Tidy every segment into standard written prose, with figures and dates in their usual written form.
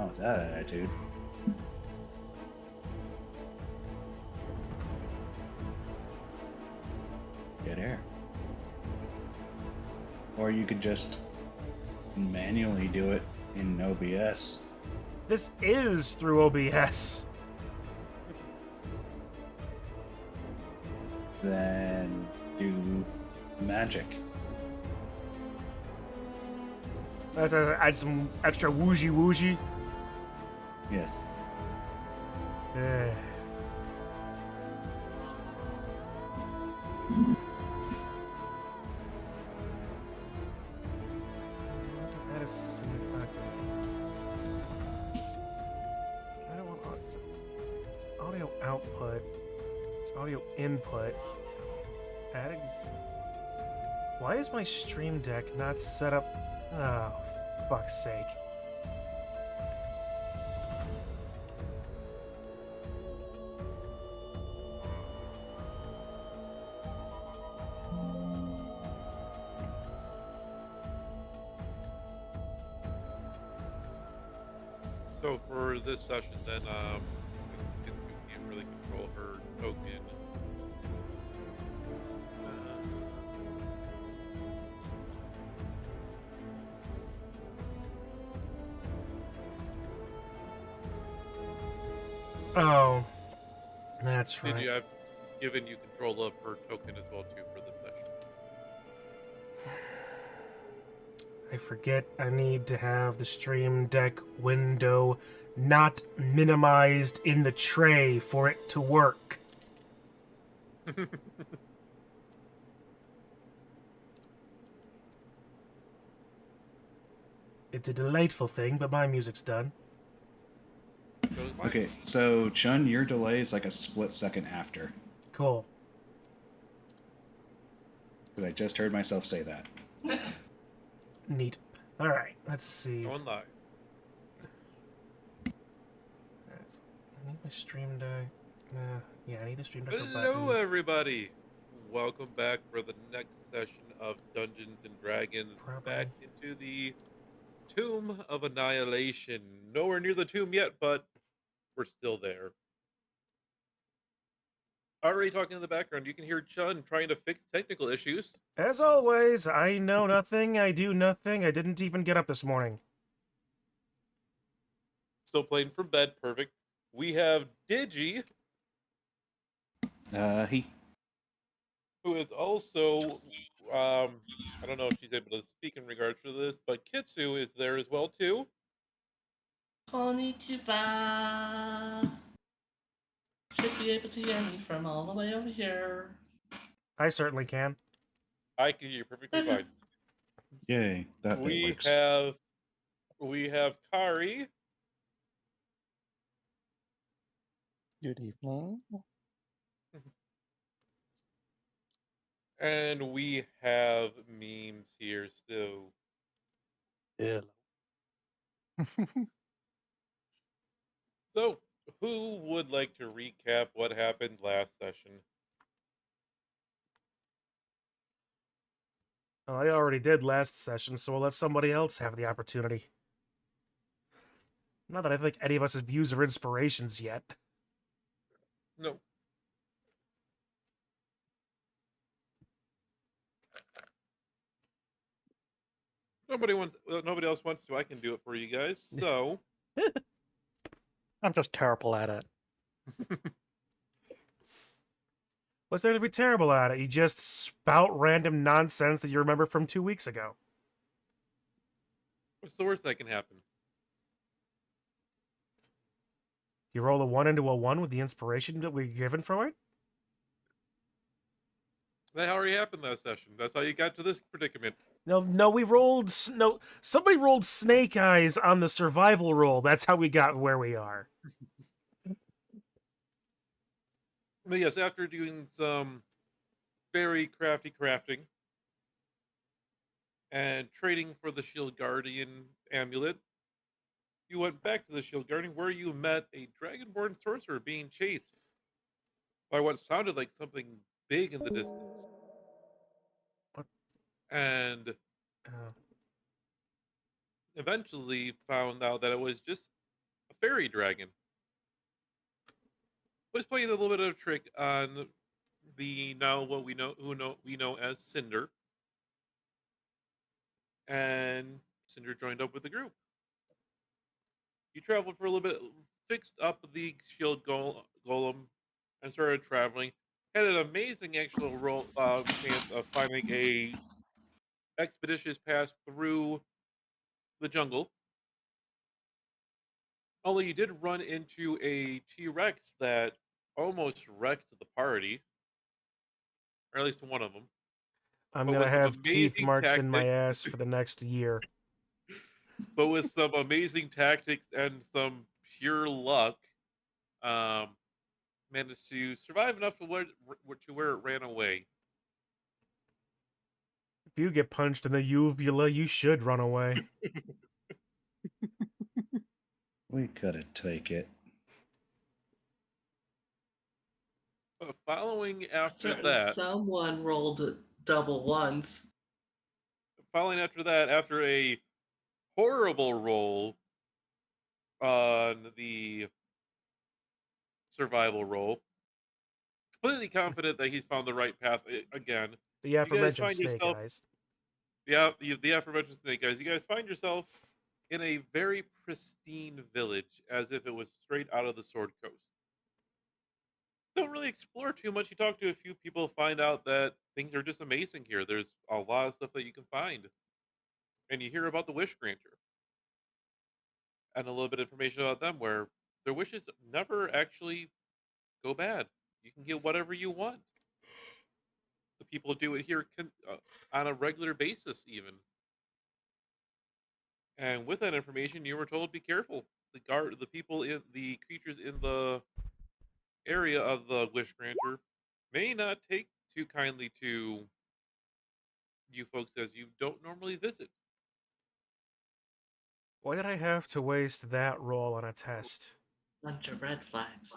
Not with that attitude. Get air. Or you could just manually do it in OBS. This is through OBS. Then do magic. Let's add some extra woojie. Yes. That is I don't want it's audio output. It's audio input. Why is my stream deck not set up? Oh, fuck's sake. So for this session, then Kitsu can't really control her token. Oh, that's right. Digi, I've given you control of her token as well too for this session. I forget I need to have the stream deck window not minimized in the tray for it to work. It's a delightful thing, but my music's done. Okay, so Chun, your delay is like a split second after. Cool. Because I just heard myself say that. Neat. Alright, let's see. Going live. I need my stream deck. Yeah, I need the stream deck. Hello, everybody. Welcome back for the next session of Dungeons and Dragons. Back into the Tomb of Annihilation. Nowhere near the tomb yet, but we're still there. Already talking in the background, you can hear Chun trying to fix technical issues. As always, I know nothing, I do nothing, I didn't even get up this morning. Still playing from bed, perfect. We have Digi. Who is also, I don't know if she's able to speak in regards to this, but Kitsu is there as well too. Konnichiwa. Should be able to hear me from all the way over here. I certainly can. I can hear you perfectly fine. Yay, that we works. We have Kari. Good evening. And we have memes here still. Hello. So, who would like to recap what happened last session? Oh, I already did last session, so we'll let somebody else have the opportunity. Not that I think any of us have views or inspirations yet. No. Nobody else wants to. I can do it for you guys. So, I'm just terrible at it. What's there to be terrible at it? You just spout random nonsense that you remember from 2 weeks ago. what's the worst that can happen? You roll a 1 into a 1 with the inspiration that we're given for it? That already happened last session. That's how you got to this predicament. No, we rolled... No, somebody rolled snake eyes on the survival roll. That's how we got where we are. But yes, after doing some very crafty crafting and trading for the Shield Guardian amulet, you went back to the Shield Guardian where you met a Dragonborn sorcerer being chased by what sounded like something big in the distance. What? And eventually found out that it was just fairy dragon was playing a little bit of a trick on the now what we know as Cinder, and Cinder joined up with the group. You traveled for a little bit, fixed up the golem, and started traveling. Had an amazing actual chance of finding a expeditious pass through the jungle. Only you did run into a T-Rex that almost wrecked the party, or at least one of them. I'm But gonna with some have teeth amazing marks in my tactics, ass for the next year. but with some amazing tactics and some pure luck, um, managed to survive enough to where it ran away. If you get punched in the uvula, you should run away. We could take it. But following after Certainly that, someone rolled double ones. after a horrible roll on the survival roll, completely confident that he's found the right path again. The You guys aforementioned find Snake yourself, Eyes. the aforementioned snake guys. You guys find yourself in a very pristine village, as if it was straight out of the Sword Coast. Don't really explore too much. You talk to a few people, find out that things are just amazing here. There's a lot of stuff that you can find, and you hear about the Wish Granter and a little bit of information about them, where their wishes never actually go bad. You can get whatever you want. The people do it here on a regular basis, even. And with that information, you were told, be careful. The people in the creatures in the area of the Wish Granter may not take too kindly to you folks, as you don't normally visit. Why did I have to waste that roll on a test? Bunch of red flags.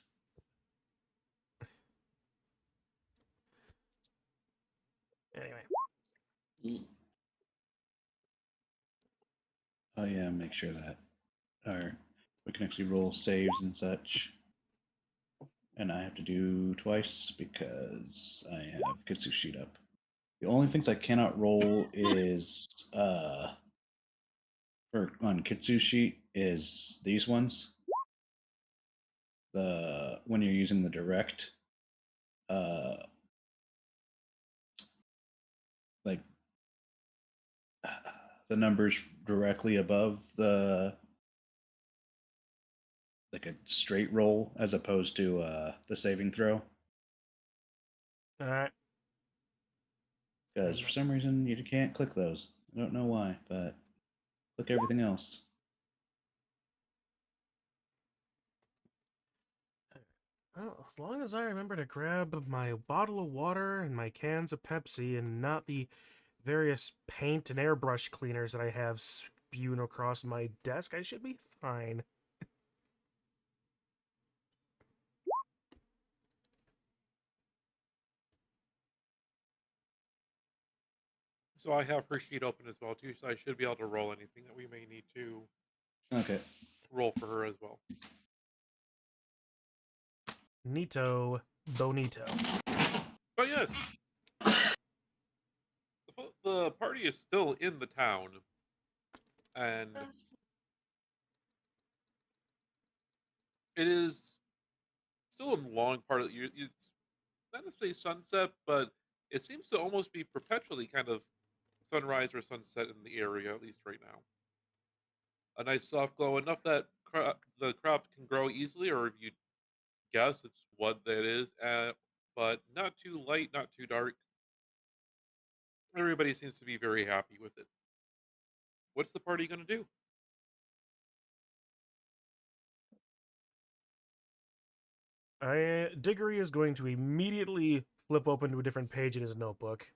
Anyway. Mm. Oh yeah, make sure that we can actually roll saves and such. And I have to do twice because I have Kitsu sheet up. The only things I cannot roll is or on Kitsu sheet is these ones. The when you're using the direct, uh, like the numbers directly above the like a straight roll as opposed to the saving throw. Alright. Because for some reason you can't click those. I don't know why, but click everything else. Well, as long as I remember to grab my bottle of water and my cans of Pepsi and not the various paint and airbrush cleaners that I have spewed across my desk, I should be fine. So I have her sheet open as well too, so I should be able to roll anything that we may need to Okay. roll for her as well. Nito bonito. But yes, the party is still in the town, and it is still a long part of it's not necessarily sunset, but it seems to almost be perpetually kind of sunrise or sunset in the area, at least right now. A nice soft glow, enough that the crop can grow easily, or if you guess it's what that is, but not too light, not too dark. Everybody seems to be very happy with it. What's the party going to do? Diggory is going to immediately flip open to a different page in his notebook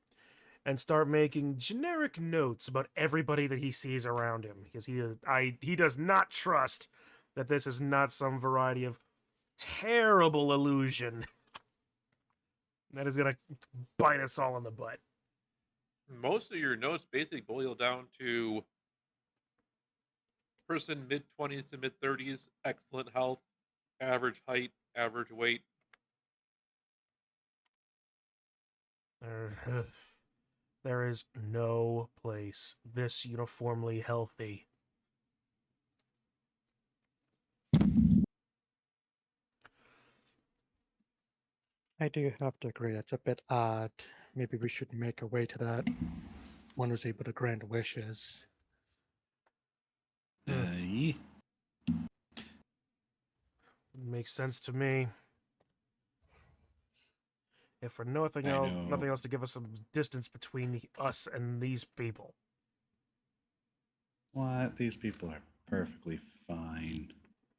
and start making generic notes about everybody that he sees around him, because he does not trust that this is not some variety of terrible illusion that is gonna bite us all in the butt. Most of your notes basically boil down to person mid-20s to mid-30s, excellent health, average height, average weight. There is no place this uniformly healthy. I do have to agree. That's a bit odd. Maybe we should make a way to that. One was able to grant wishes. Yeah. Makes sense to me. If for nothing I else, know. nothing else to give us some distance between us and these people. What? These people are perfectly fine.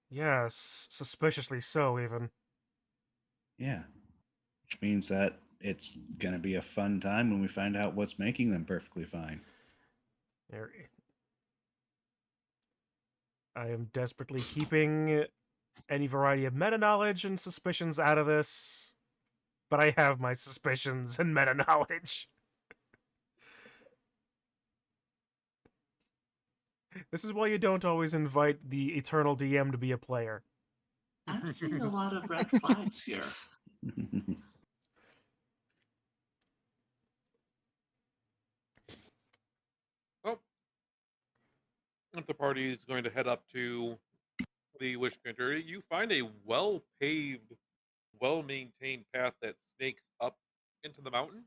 Yes, suspiciously so, even. Yeah. Which means that it's going to be a fun time when we find out what's making them perfectly fine. There. I am desperately keeping any variety of meta knowledge and suspicions out of this, but I have my suspicions and meta knowledge. This is why you don't always invite the eternal DM to be a player. I'm seeing a lot of red flags here. Well, if the party is going to head up to the Wish Granter, you find a well-paved, well-maintained path that snakes up into the mountain.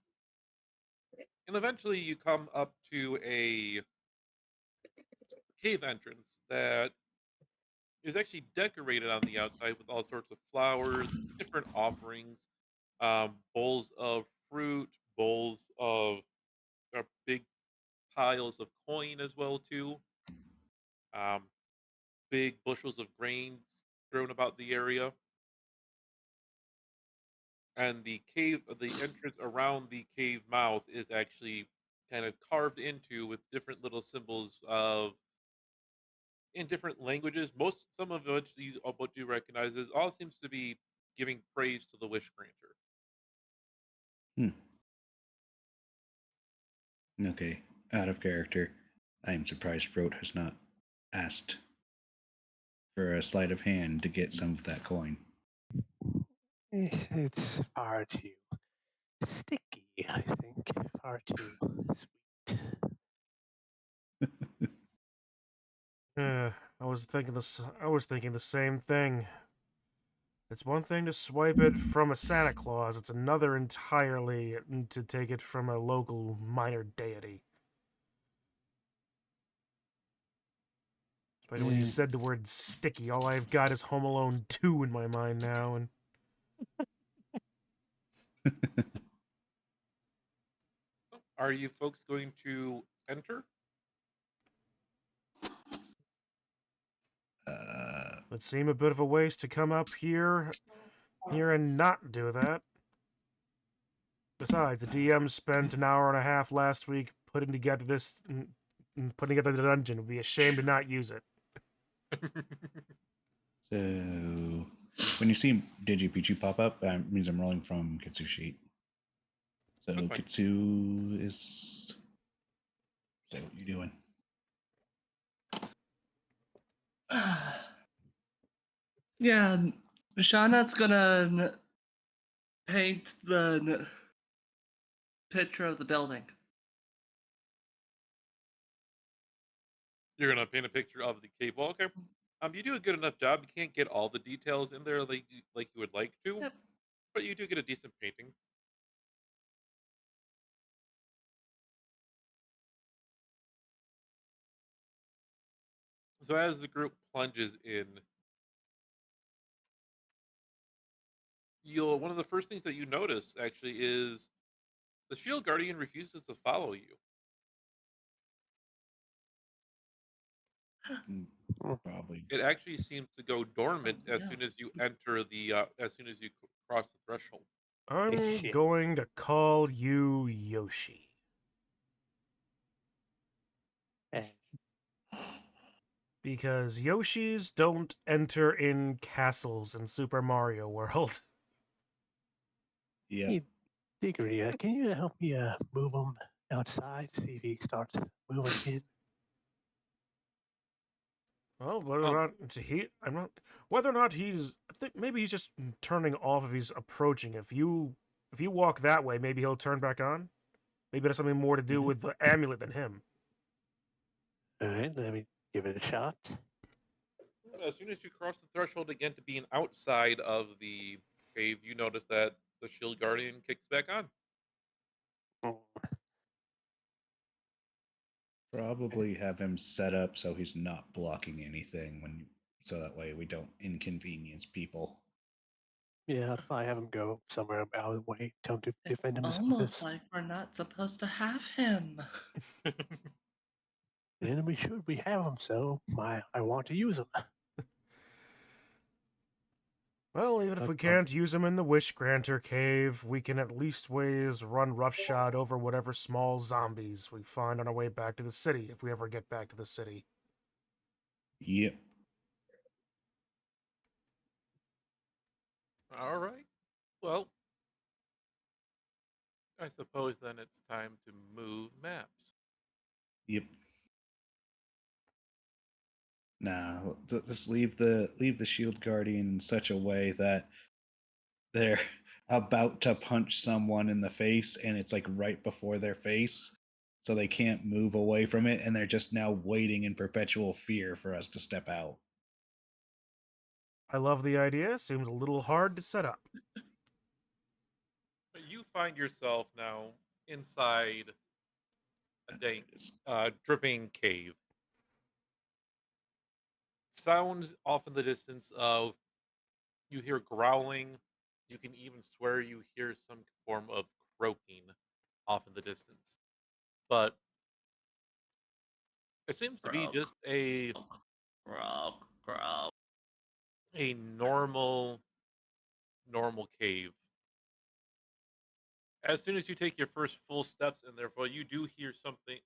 And eventually you come up to a cave entrance that is actually decorated on the outside with all sorts of flowers, different offerings, bowls of fruit, bowls of big piles of coin as well too. Um, big bushels of grains thrown about the area, and the entrance around the cave mouth is actually kind of carved into with different little symbols of in different languages. Some of which what you recognize is all seems to be giving praise to the wish granter. Okay. Out of character. I am surprised Rote has not asked for a sleight of hand to get some of that coin. It's far too sticky, I think. Far too sweet. I was thinking the same thing. It's one thing to swipe it from a Santa Claus, it's another entirely to take it from a local minor deity. Especially when you Yeah. said the word sticky, all I've got is Home Alone 2 in my mind now, and Are you folks going to enter? it seemed a bit of a waste to come up here and not do that. Besides, the DM spent an hour and a half last week putting together putting together the dungeon. It would be a shame to not use it. So when you see Digi pop up, that means I'm rolling from Kitsu sheet. So That's fine. Kitsu is. Say what you're doing. Yeah, Shauna's gonna paint the picture of the building. You're gonna paint a picture of the cave wall. Okay. You do a good enough job. You can't get all the details in there like you would like to, Yep. but you do get a decent painting. So as the group plunges in, one of the first things that you notice actually is the shield guardian refuses to follow you. Probably. It actually seems to go dormant Oh, as yeah. soon as you enter as soon as you cross the threshold. I'm shit. going to call you Yoshi. And Because Yoshis don't enter in castles in Super Mario World. Yep. Hey, Diggory, can you help me move him outside? See if he starts moving again. Well, whether or not I'm not. Whether or not he's, I think maybe he's just turning off if he's approaching. If you walk that way, maybe he'll turn back on. Maybe it has something more to do Mhm. with the amulet than him. All right, let me give it a shot. As soon as you cross the threshold again to being outside of the cave, you notice that the shield guardian kicks back on. Mm, Probably have him set up so he's not blocking anything so that way we don't inconvenience people. Yeah, I have him go somewhere out of the way. Tell him to It's defend himself. almost like we're not supposed to have him. And we have him, so I want to use him. Well, even if we can't use him in the Wish Granter cave, we can at least ways run roughshod over whatever small zombies we find on our way back to the city, if we ever get back to the city. Yep. All right. Well, I suppose then it's time to move maps. Yep. Now, just leave the shield guardian in such a way that they're about to punch someone in the face and it's like right before their face, so they can't move away from it, and they're just now waiting in perpetual fear for us to step out. I love the idea. Seems a little hard to set up. But you find yourself now inside a dank, dripping cave. Sounds off in the distance of you hear growling. You can even swear you hear some form of croaking off in the distance. But it seems to be Grog, just grog, grog. a normal cave. As soon as you take your first full steps in there, well, you do hear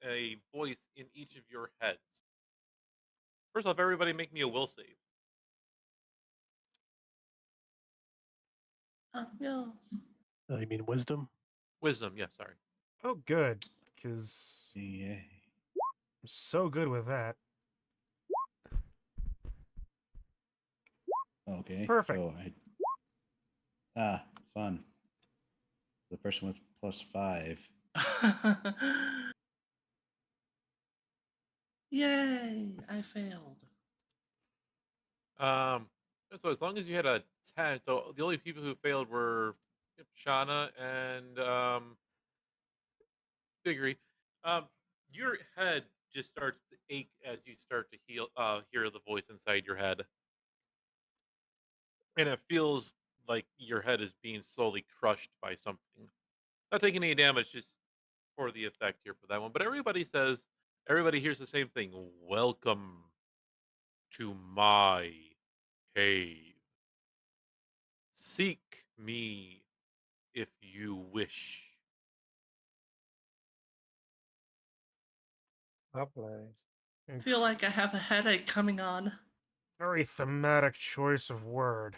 a voice in each of your heads. First off, everybody make me a will save. Yes. You mean wisdom? Wisdom, yes, sorry. Oh, good, because Yeah. I'm so good with that. Okay. Perfect. So fun. The person with +5. Yay! I failed. So as long as you had a 10, so the only people who failed were Shauna and Diggory. Your head just starts to ache as you start to hear the voice inside your head, and it feels like your head is being slowly crushed by something. Not taking any damage, just for the effect here for that one. But everybody hears the same thing. Welcome to my cave. Seek me if you wish. Lovely. I feel like I have a headache coming on. Very thematic choice of word.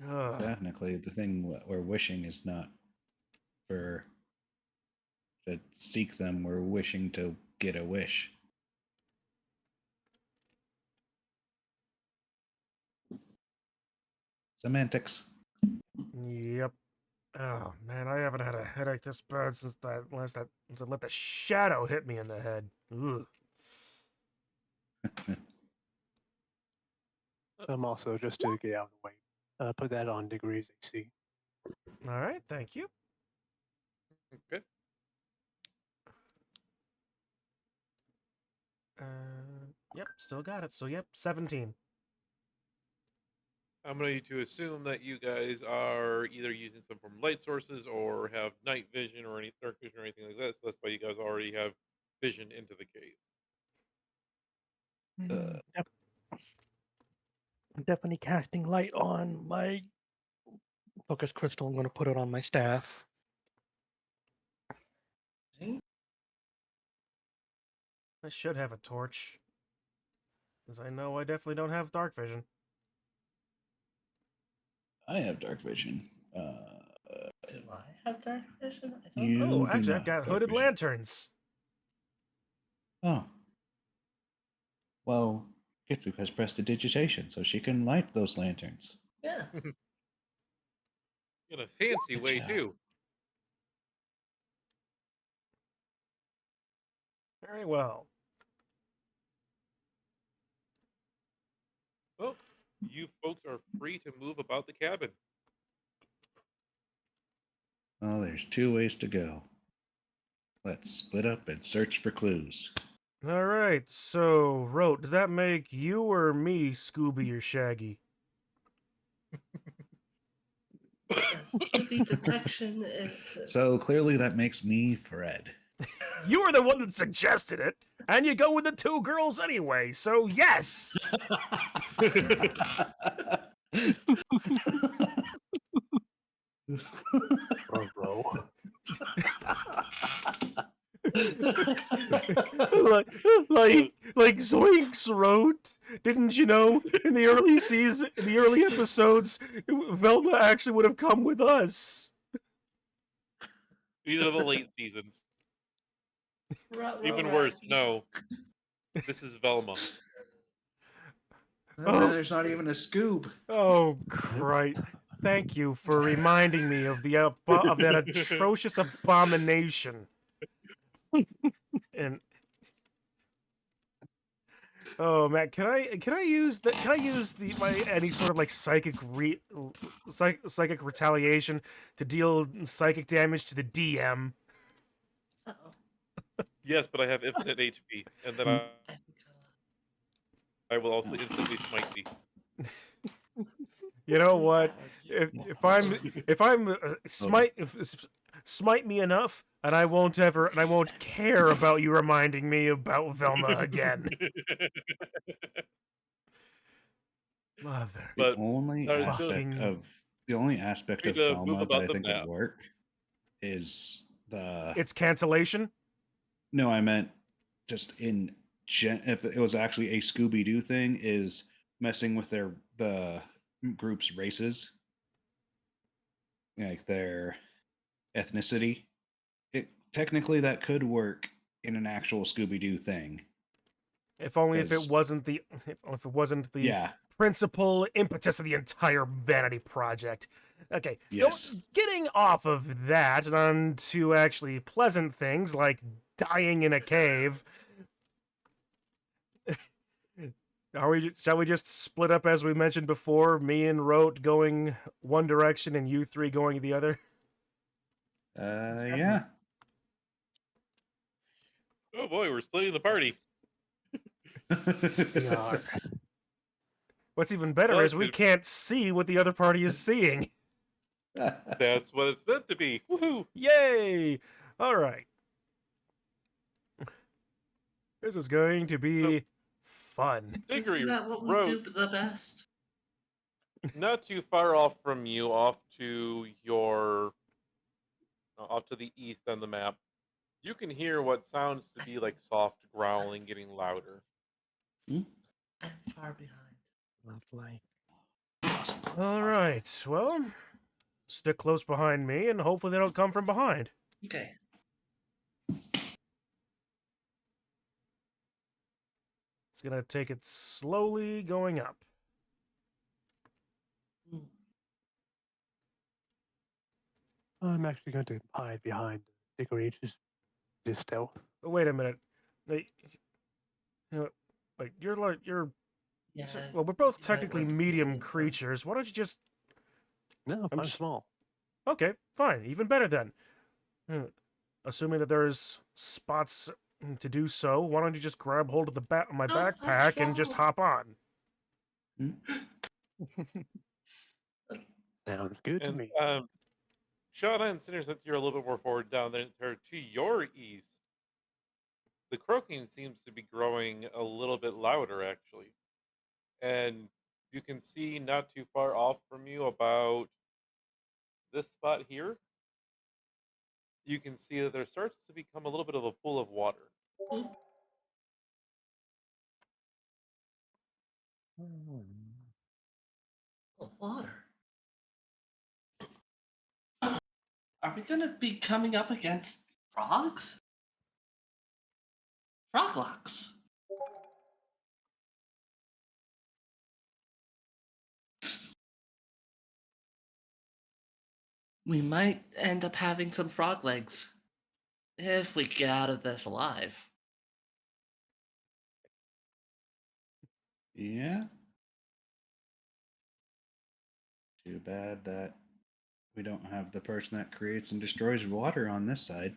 Ugh. Technically, the thing we're wishing is not for to seek them. We're wishing to get a wish. Semantics. Yep. Oh man, I haven't had a headache this bad since since I let the shadow hit me in the head. Ugh. I'm also just to get out of the way. Put that on degrees AC. All right, thank you. Okay. Yep, still got it. So yep, 17. I'm going to assume that you guys are either using some form of light sources or have night vision or any dark vision or anything like that. So that's why you guys already have vision into the cave. Yep. I'm definitely casting light on my focus crystal. I'm going to put it on my staff. I should have a torch. Because I know I definitely don't have dark vision. I have dark vision. Do I have dark vision? I don't You Oh, do actually, I've not got have dark hooded vision. lanterns. Oh. Well, Kitsu has prestidigitation, so she can light those lanterns. Yeah. In a fancy way, Gotcha. too. Very well. Well, you folks are free to move about the cabin. Well, there's two ways to go. Let's split up and search for clues. All right. So, Rote, does that make you or me Scooby or Shaggy? Scooby detection is. So clearly that makes me Fred. You were the one that suggested it, and you go with the two girls anyway. So, yes. Bro. like Zoinks wrote. Didn't you know in the early season, in the early episodes, Velma actually would have come with us. These are the late seasons. Even Right. worse, no. This is Velma. Oh. There's not even a Scoob. Oh, Christ. Thank you for reminding me of the of that atrocious abomination. And oh man, can I use any sort of like psychic retaliation to deal psychic damage to the DM? Uh-oh. Yes, but I have infinite HP, and then I think I will also instantly smite thee. You know what? Yeah. If I'm smite me enough, and I won't care about you reminding me about Velma again. Mother. But The only fucking- aspect Free of to move Falma that about I the think map. would work is the. It's cancellation. No, I meant just if it was actually a Scooby Doo thing, is messing with the group's races, like their ethnicity. Technically that could work in an actual Scooby Doo thing. If only if it 'Cause- wasn't the Yeah. principal impetus of the entire Vanity Project. Okay, Yes. getting off of that and on to actually pleasant things like dying in a cave. Shall we just split up as we mentioned before? Me and Rote going one direction and you three going the other. Yeah. Oh boy, we're splitting the party. We are. What's even better Well, is we good. can't see what the other party is seeing. That's what it's meant to be. Woohoo! Yay! All right. This is going to be fun. Diggory Isn't that what we Road, do the best? not too far off from you, off to the east on the map. You can hear what sounds to be like soft growling getting louder. I'm far behind. Lovely. All right. Well, stick close behind me, and hopefully they don't come from behind. Okay. It's gonna take it slowly going up. Hmm. I'm actually going to hide behind Diggory just stealth. But wait a minute. Hey, you're Yeah. well, we're both you might technically want to medium move in creatures. Why don't you just? No, I'm I'm s- small. Okay, fine, even better then. Assuming that there's spots to do so, why don't you just grab hold of the back of my Oh, let's backpack and just go. hop on? Sounds good to And me. Shauna and Sinner, since you're a little bit more forward down there to your east, the croaking seems to be growing a little bit louder actually. And you can see not too far off from you, about this spot here, you can see that there starts to become a little bit of a pool of water. Oh, water. Are we gonna be coming up against frogs? Frog locks. We might end up having some frog legs if we get out of this alive. Yeah. Too bad that we don't have the person that creates and destroys water on this side.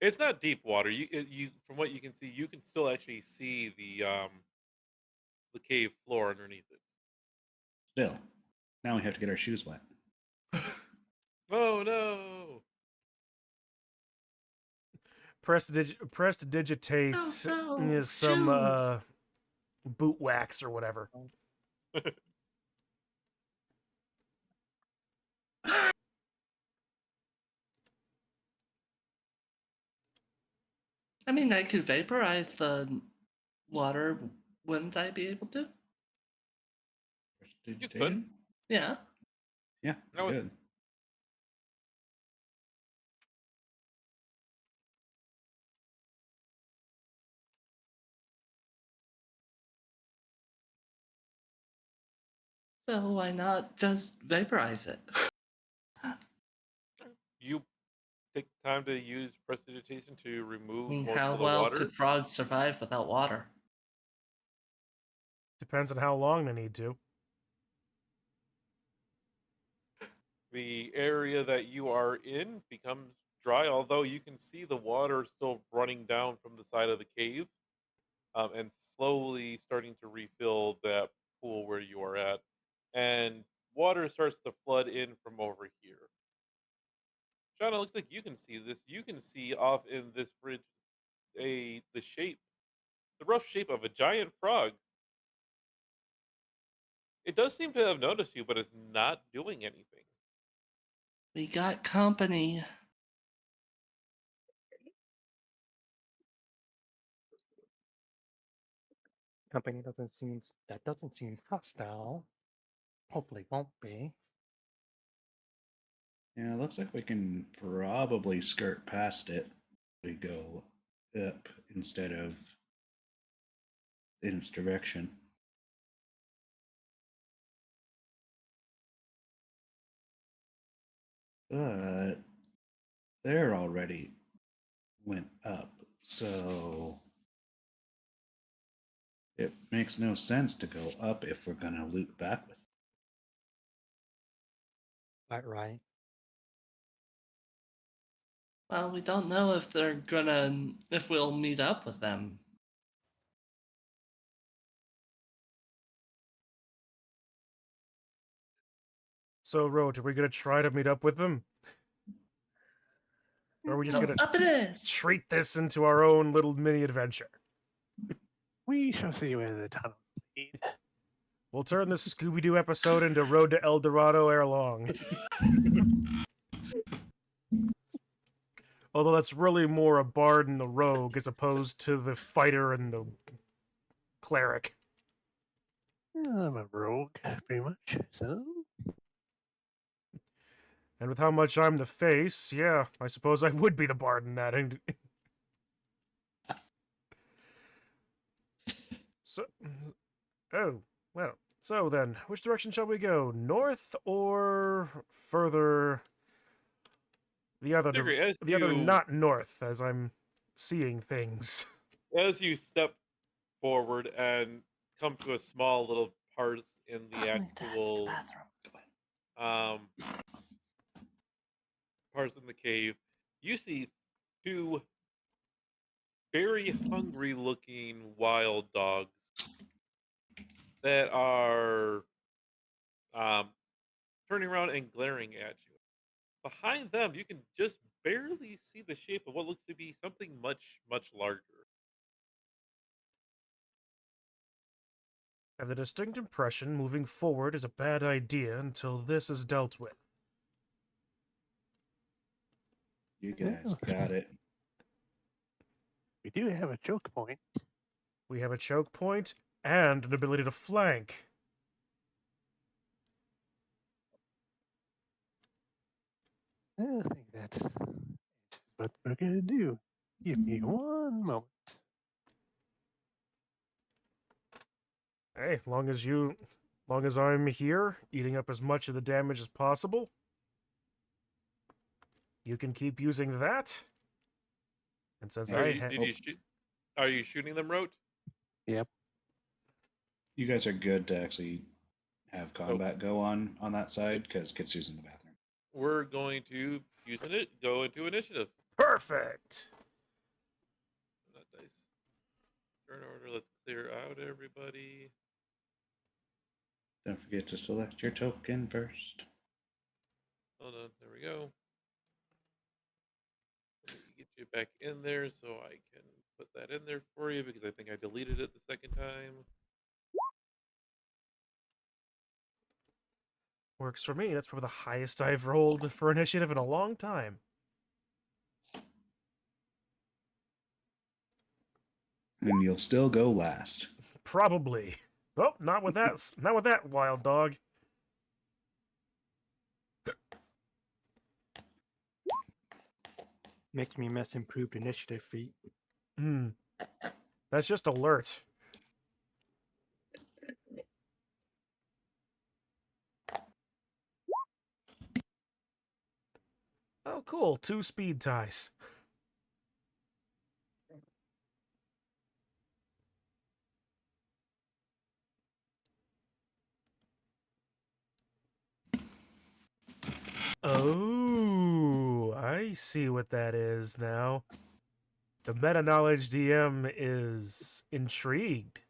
It's not deep water. You from what you can see, you can still actually see the cave floor underneath it. Still, now we have to get our shoes wet. Oh no! Prestidigitate Oh, no, is some shoes. boot wax or whatever. I mean, I could vaporize the water. Wouldn't I be able to? You could. Yeah. Yeah, No, good. So why not just vaporize it? You take time to use prestidigitation to I remove mean, most how of the well water. could frogs survive without water? Depends on how long they need to. The area that you are in becomes dry, although you can see the water still running down from the side of the cave, and slowly starting to refill that pool where you are at. And water starts to flood in from over here. Shauna, looks like you can see this. You can see off in this bridge the rough shape of a giant frog. It does seem to have noticed you, but it's not doing anything. We got company. Company doesn't seem hostile. Hopefully won't be. Yeah, it looks like we can probably skirt past it. We go up instead of in its direction. But they're already went up, so it makes no sense to go up if we're gonna loop back with. Quite right. Well, we don't know if if we'll meet up with them. So, Roach, are we gonna try to meet up with them? Or are we just So gonna up it is. treat this into our own little mini adventure? We shall see where the tunnels lead. We'll turn this Scooby-Doo episode into Road to El Dorado ere long. Although that's really more a bard and the rogue as opposed to the fighter and the cleric. I'm a rogue, pretty much. So And with how much I'm the face, yeah, I suppose I would be the bard in that. And so, oh, well. So then, which direction shall we go? North or further? The other, Diggory, as the other you not north, as I'm seeing things. as you step forward and come to a small little part in the Not only that, the actual bathroom. parts in the cave, you see two very hungry looking wild dogs that are um, turning around and glaring at you. Behind them, you can just barely see the shape of what looks to be something much, much larger. I have the distinct impression moving forward is a bad idea until this is dealt with. You guys Oh. got it. we do have a choke point. We have a choke point and an ability to flank. I think that's what we're gonna do. Give me one moment. Hey, long as I'm here, eating up as much of the damage as possible, you can keep using that. And since Are I you, did you shoot? Are you shooting them, Rote? Yep. You guys are good to actually have combat go on that side because Kitsu's in the bathroom. We're going to go into initiative. perfect. Not dice. Turn order. Let's clear out everybody. Don't forget to select your token first. Hold on. There we go. Let me get you back in there so I can put that in there for you because I think I deleted it the second time. Works for me. That's probably the highest I've rolled for initiative in a long time. And you'll still go last. Probably. Oh, not with that. Not with that wild dog. Makes me miss improved initiative feat. Hmm. That's just alert. Oh, cool. 2 speed ties. Oh, I see what that is now. The meta knowledge DM is intrigued.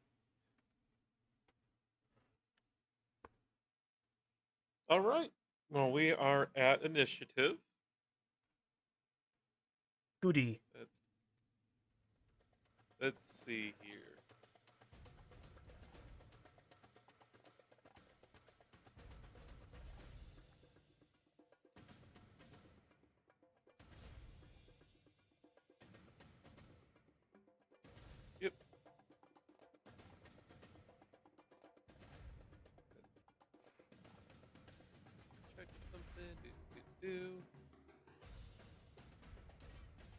All right. Well, we are at initiative. Goody. Let's see here. Yep. Let's check something.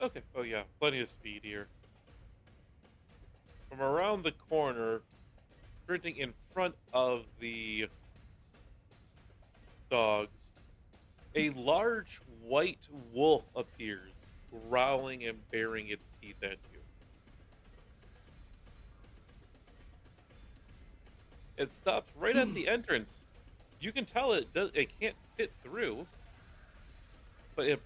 Okay. Oh yeah, plenty of speed here. From around the corner, sprinting in front of the dogs, a large white wolf appears, growling and baring its teeth at you. It stops right at the entrance. You can tell it can't fit through, but it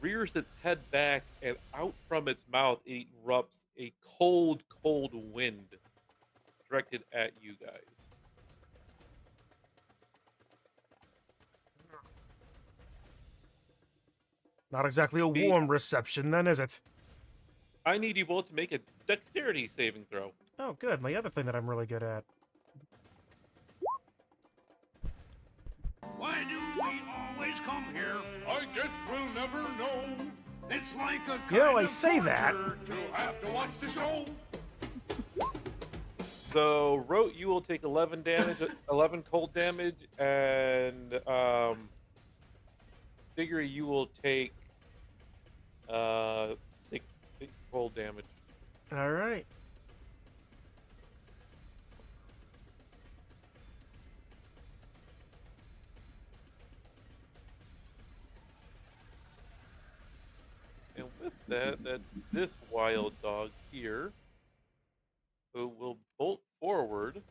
rears its head back, and out from its mouth erupts a cold, cold wind directed at you guys. Not exactly a warm reception, then, is it? I need you both to make a dexterity saving throw. Oh, good. My other thing that I'm really good at. Why do we always come here? I guess we'll never know. It's like a You know, kind I of say that. torture to have to watch the show. So, Rote, you will take 11 damage, 11 cold damage, and Figure you will take 6 cold damage. All right. And with that, that's this wild dog here, who will bolt forward.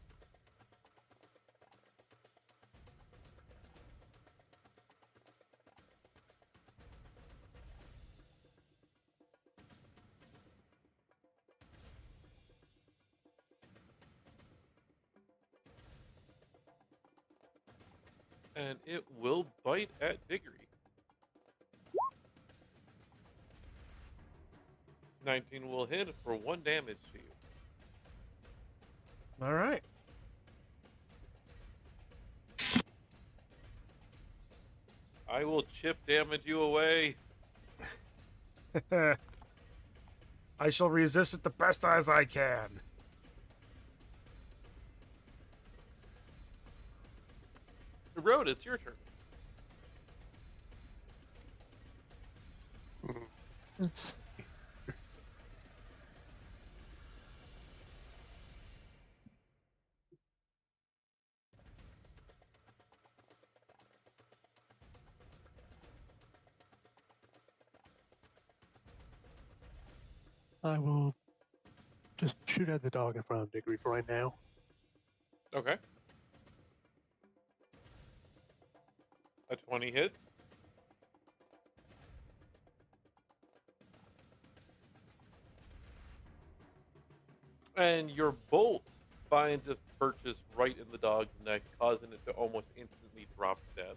And it will bite at Diggory. 19 will hit for 1 damage to you. All right. I will chip damage you away. I shall resist it the best as I can. Road, it's your turn. Let's see. I will just shoot at the dog in front of Diggory for right now. Okay. A 20 hits. And your bolt finds its purchase right in the dog's neck, causing it to almost instantly drop to death.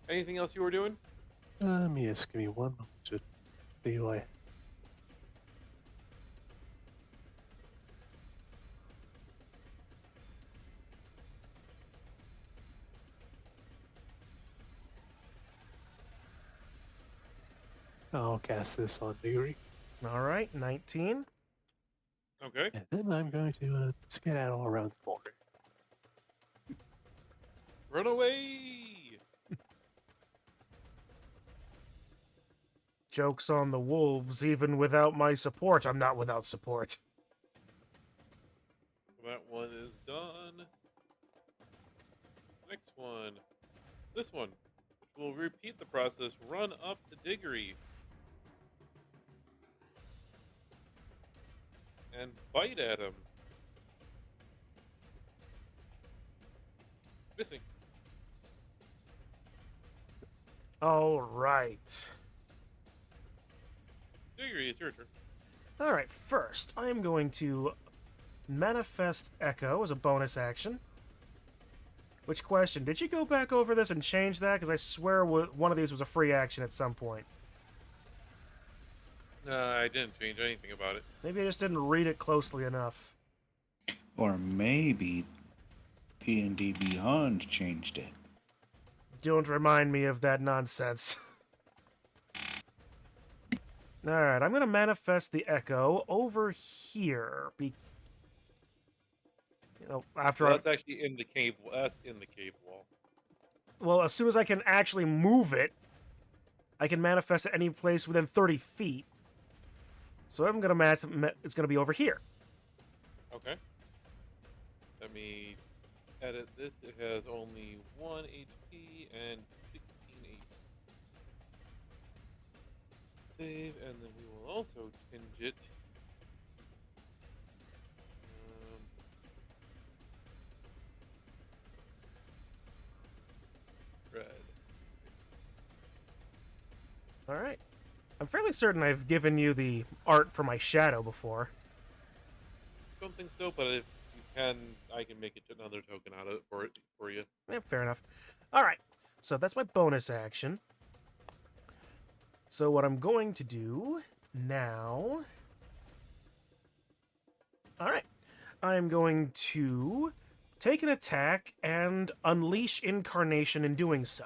Anything else you were doing? Yes, give me one moment to see why. I'll cast this on Diggory, All right, 19. Okay. and then I'm going to skedaddle around the corner. Run away! Joke's on the wolves. Even without my support, I'm not without support. That one is done. Next one. This one, which will repeat the process. Run up to Diggory. And bite at him. Missing. All right. Diggory, it's your turn. All right, first, I am going to manifest Echo as a bonus action. Which question? Did you go back over this and change that? Because I swear one of these was a free action at some point. I didn't change anything about it. Maybe I just didn't read it closely enough. Or maybe D&D Beyond changed it. Don't remind me of that nonsense. Alright, I'm going to manifest the Echo over here. After So that's actually in the cave. That's in the cave wall. Well, as soon as I can actually move it, I can manifest it any place within 30 feet. So I'm going to it's going to be over here. Okay. Let me edit this. It has only 1 HP and 16 HP. Save, and then we will also tinge it. Red. Alright. I'm fairly certain I've given you the art for my shadow before. Don't think so, but if you can, I can make another token out of it for you. Yeah, fair enough. Alright, so that's my bonus action. So what I'm going to do now... Alright. I'm going to take an attack and unleash Incarnation in doing so.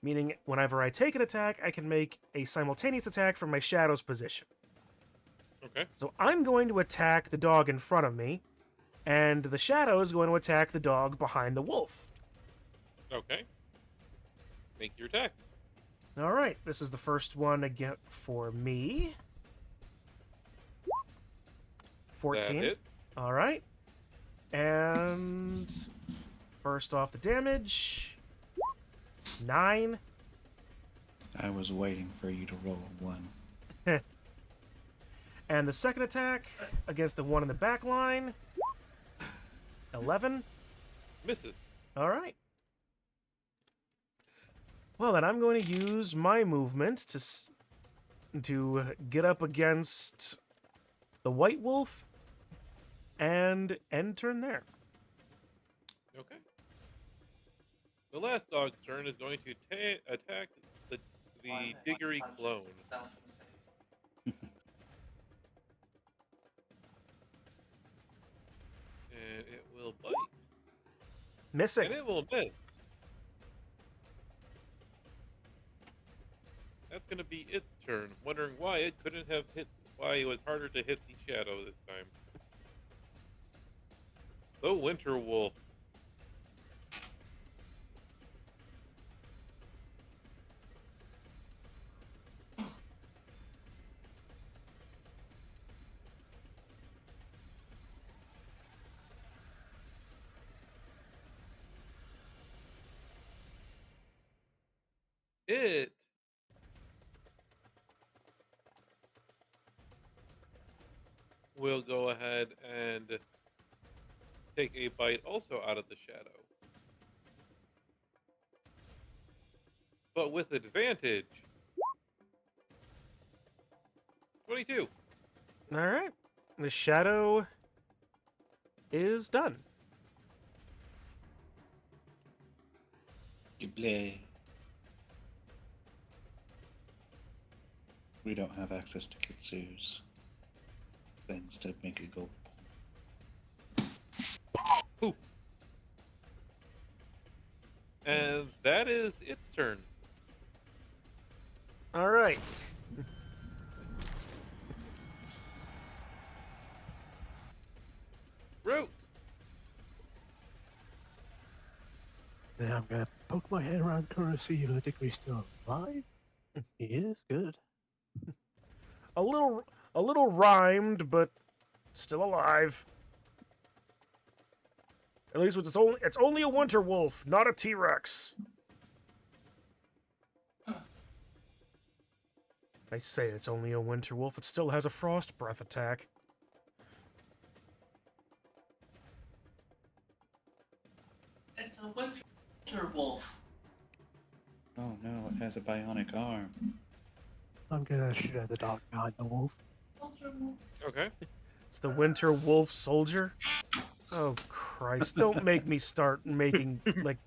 Meaning, whenever I take an attack, I can make a simultaneous attack from my shadow's position. Okay. So I'm going to attack the dog in front of me, and the shadow is going to attack the dog behind the wolf. Okay. Make your attacks. Alright, this is the first one again for me. 14. That hit. Alright. And first off the damage. 9. I was waiting for you to roll a 1. And the second attack against the one in the back line. 11. Misses. Alright. Well, then I'm going to use my movement to get up against the white wolf and end turn there. Okay. The last dog's turn is going to attack the Diggory clone. And it will bite. Missing. And it will miss. That's going to be its turn. Wondering why it couldn't have hit, why it was harder to hit the shadow this time. The Winter Wolf. It will go ahead and take a bite also out of the shadow. But with advantage. 22. All right. The shadow is done. You play. We don't have access to Kitsu's things to make it go. Poof. And that is its turn. All right. Root. Now I'm gonna poke my head around the corner to see if the Dickory's still alive. He is good. A little rhymed, but still alive. At least it's only a winter wolf, not a T-Rex. I say it's only a winter wolf. It still has a frost breath attack. It's a winter wolf. Oh no, it has a bionic arm. I'm gonna shoot at the dog behind the wolf. Winter wolf. Okay. It's the winter wolf soldier. Oh Christ! Don't make me start making like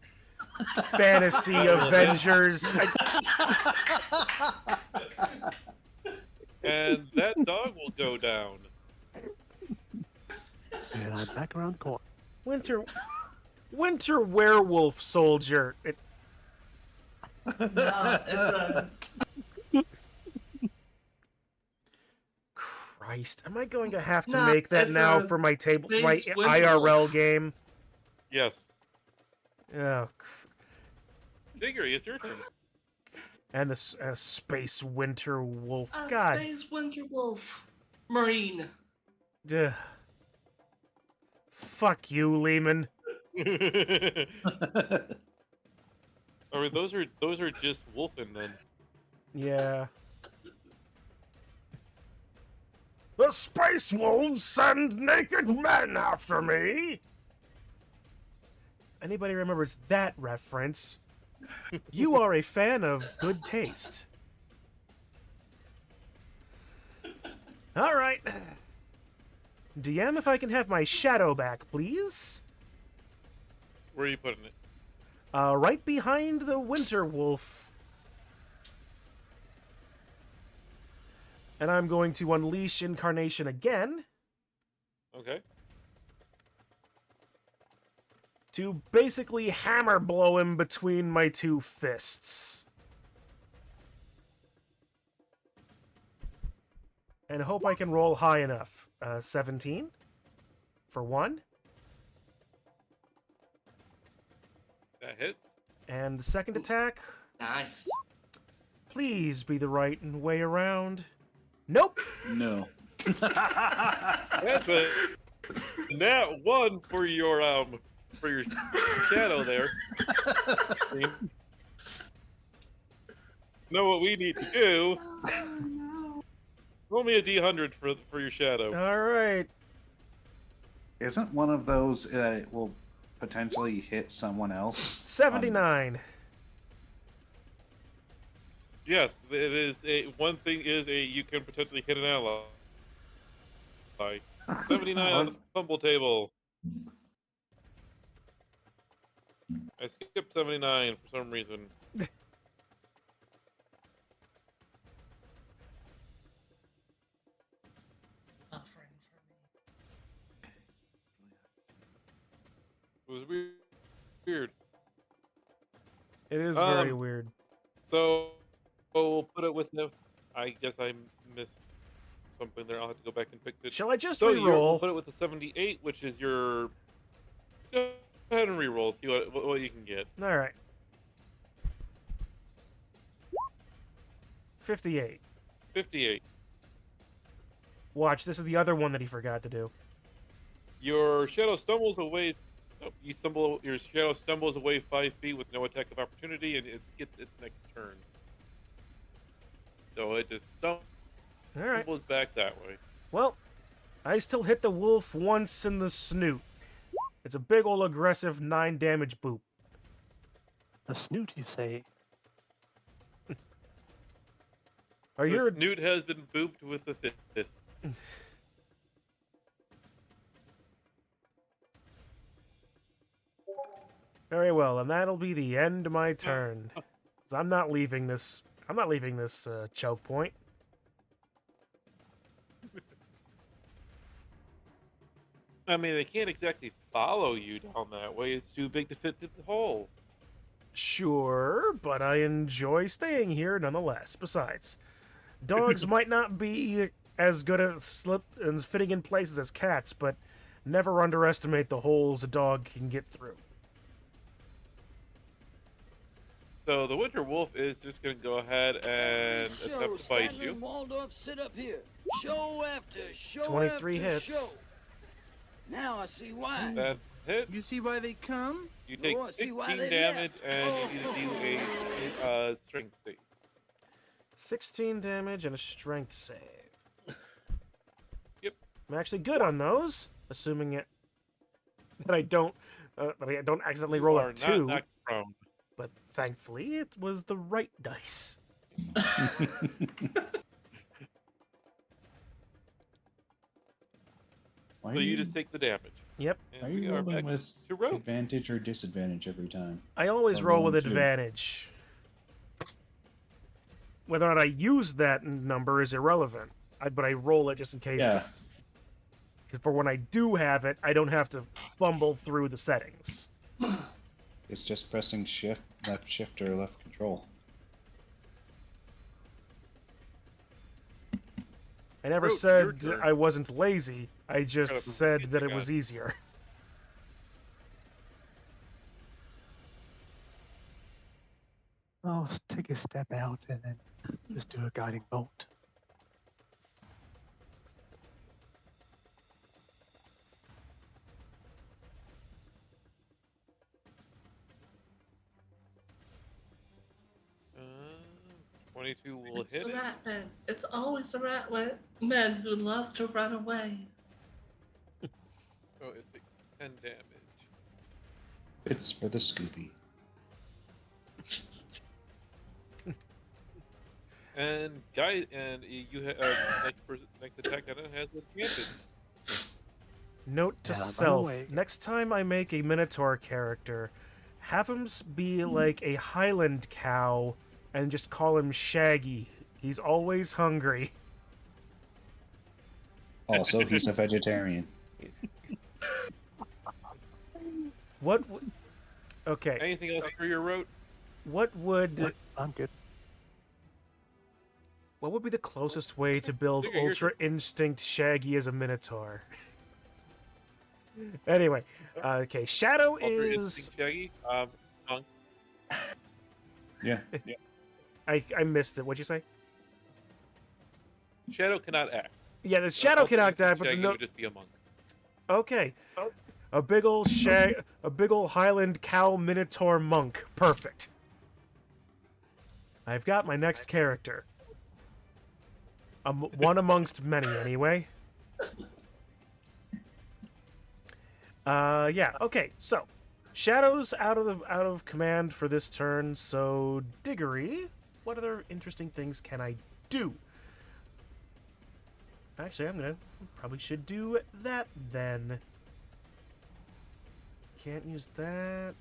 fantasy Avengers. And that dog will go down. And I'm back around the corner. Winter werewolf soldier. No, it's a Christ, am I going to have to No, make that it's now a for my table, my space winter IRL wolf. game? Yes. Oh, Diggory, it's your turn. and the space winter wolf. a God, space winter wolf. Marine. ugh. Fuck you, Lehman. I mean, those are just wolfen then. Yeah. The space wolves send naked men after me. Anybody remembers that reference? You are a fan of good taste. All right. DM, if I can have my shadow back, please. Where are you putting it? Right behind the winter wolf. And I'm going to unleash incarnation again Okay. to basically hammer blow him between my two fists. And hope I can roll high enough. 17 for 1. That hits. And the second attack, Nice. please be the right way around. Nope. No. That's a nat 1 for your shadow there. Know what we need to do? Roll me a D100 for your shadow. All right. Isn't one of those that it will potentially hit someone else? 79. Yes, it is one thing is you can potentially hit an ally. 79 on the fumble table. I skipped 79 for some reason. Suffering for me. It was weird. It is very Um, weird. So we'll put it with the. I guess I missed something there. I'll have to go back and fix it. Shall I just So we'll re-roll? put it with the 78, which is your. Go ahead and re-roll. See what you can get. All right. 58. 58. Watch, this is the other one that he forgot to do. Your shadow stumbles away. Your shadow stumbles away 5 feet with no attack of opportunity, and it skips its next turn. So it just All right. stumbles back that way. Well, I still hit the wolf once in the snoot. It's a big ol' aggressive 9 damage boop. A snoot, you say? Are The you? snoot has been booped with a fist. Very well, and that'll be the end of my turn. 'Cause I'm not leaving this. I'm not leaving this choke point. I mean, they can't exactly follow you down that way. It's too big to fit through the hole. Sure, but I enjoy staying here nonetheless. Besides, dogs might not be as good at slip and fitting in places as cats, but never underestimate the holes a dog can get through. So the winter wolf is just going to go ahead and attempt to bite Statler you. and Waldorf, sit up here. Show after show 23 after hits. show. Now I see why. That hits. You see why they come? You take No, I see why 16 they damage, left. and you need to do a strength save. 16 damage and a strength save. Yep. I'm actually good on those, assuming that I don't accidentally roll You a are 2. Not knocked prone. But thankfully, it was the right dice. Why So are you just take the damage. Yep. And Are we you are rolling back with to rope. advantage or disadvantage every time? I always Or roll with rolling 2? advantage. Whether or not I use that number is irrelevant. But I roll it just in case. Yeah. For when I do have it, I don't have to fumble through the settings. It's just pressing left shift, or left control. I never Roach, your said turn. I wasn't lazy. I just Gotta said get that the it was gun. easier. I'll take a step out and then just do a guiding bolt. Uh, 22 will It's hit the it. rat men. It's always the men who love to run away. So it takes 10 damage. It's for the Scooby. And you next attack on it has advantage. Note to Yeah, by the self: way- next time I make a Minotaur character, have him be like a Highland cow, and just call him Shaggy. He's always hungry. Also, he's a vegetarian. What? Okay. Anything else for your route? What would? I'm good. What would be the closest way to build Figure yours- Ultra Instinct Shaggy as a Minotaur? Anyway, okay. Shadow Ultra is. Instinct Shaggy? Monk. Yeah. I missed it. What'd you say? Shadow cannot act. Yeah, the Shadow Ultra cannot Instinct act, but the Shaggy no. would just be a monk. Okay. A big ol' Highland cow Minotaur monk. Perfect. I've got my next character. One amongst many, anyway. Yeah. Okay. So, Shadow's out of command for this turn. So, Diggory, what other interesting things can I do? Actually, probably should do that then. Can't use that.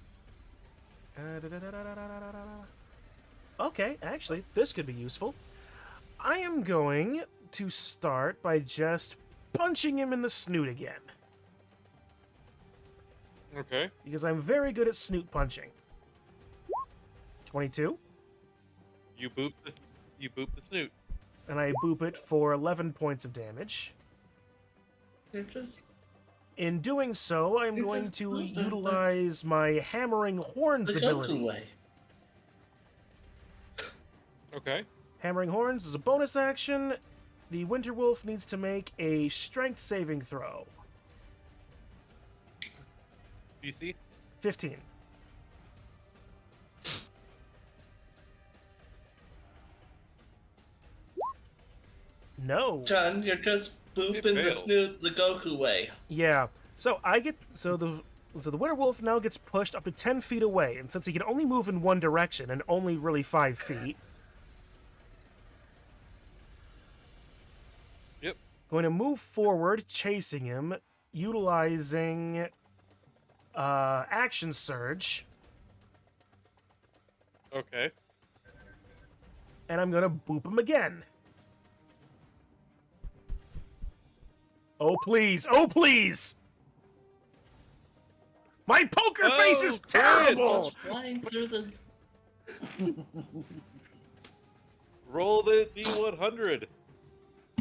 Okay, actually, this could be useful. I am going to start by just punching him in the snoot again. Okay. Because I'm very good at snoot punching. 22. You boop the snoot. And I boop it for 11 points of damage. You're just In doing so, I'm going to utilize my Hammering Horns the go-to ability. way. Okay. Hammering Horns is a bonus action. The Winter Wolf needs to make a strength saving throw. DC? 15. No. John, you're just booping the failed. snoot the Goku way. Yeah. So the werewolf now gets pushed up to 10 feet away, and since he can only move in one direction and only really 5 feet, Yep. going to move forward, chasing him, utilizing action surge, Okay. and I'm gonna boop him again. Oh please! Oh please! My poker face is crit. terrible. Flying through the. Roll the D100.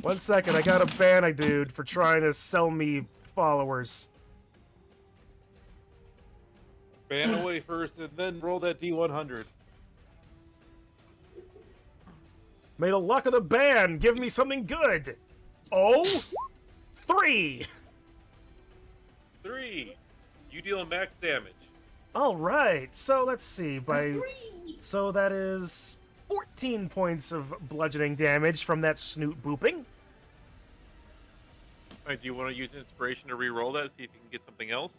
1 second, I gotta ban a dude for trying to sell me followers. Ban away first, and then roll that D100. May the luck of the ban give me something good. Oh, 3. 3. You deal max damage. All right. So let's see. So that is 14 points of bludgeoning damage from that snoot booping. Alright, do you want to use inspiration to re-roll that, see if you can get something else?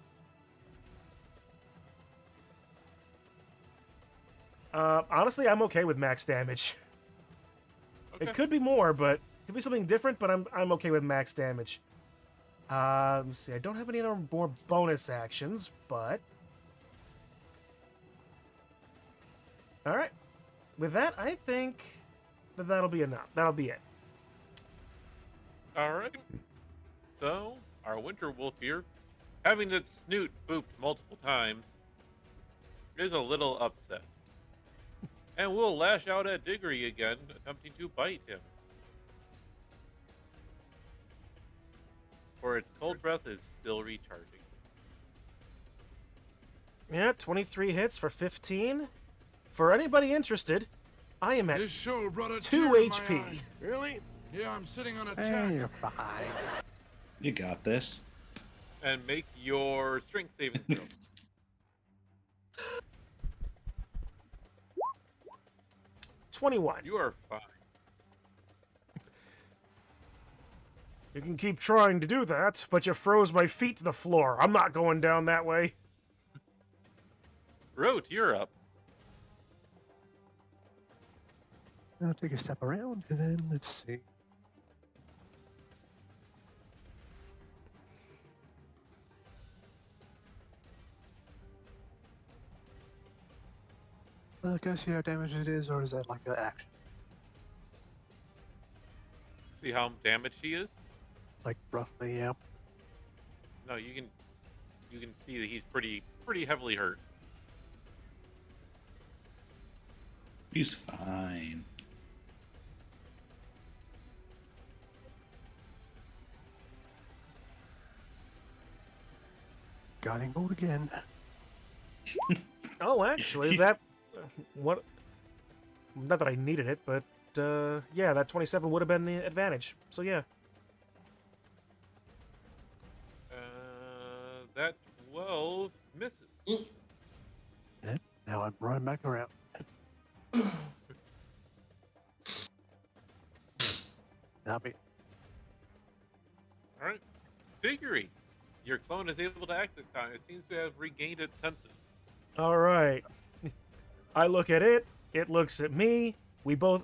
Honestly, I'm okay with max damage. Okay. It could be more, but it could be something different. But I'm okay with max damage. Let me see. I don't have any other more bonus actions, but all right. With that, I think that'll be enough. That'll be it. Alright. So, our winter wolf here, having its snoot booped multiple times, is a little upset. And will lash out at Diggory again, attempting to bite him. For its cold breath is still recharging. Yeah, 23 hits for 15. For anybody interested, I am at This show brought a 2 tear to my HP. eye. Really? Yeah, I'm sitting on a Hey, tack. you're fine. You got this. And make your strength saving throw. 21. You are fine. You can keep trying to do that, but you froze my feet to the floor. I'm not going down that way. Rote, you're up. I'll take a step around and then let's see. Can I see how damaged it is, or is that like an action? See how damaged he is? Like roughly, yeah. No, you can see that he's pretty heavily hurt. He's fine. Guiding bolt again. Oh, actually, that... what? Not that I needed it, but, yeah, that 27 would have been the advantage. So, yeah. That 12 misses. Now I'm running back around. Not me. All right, Diggory, your clone is able to act this time. It seems to have regained its senses. All right. I look at it. It looks at me. We both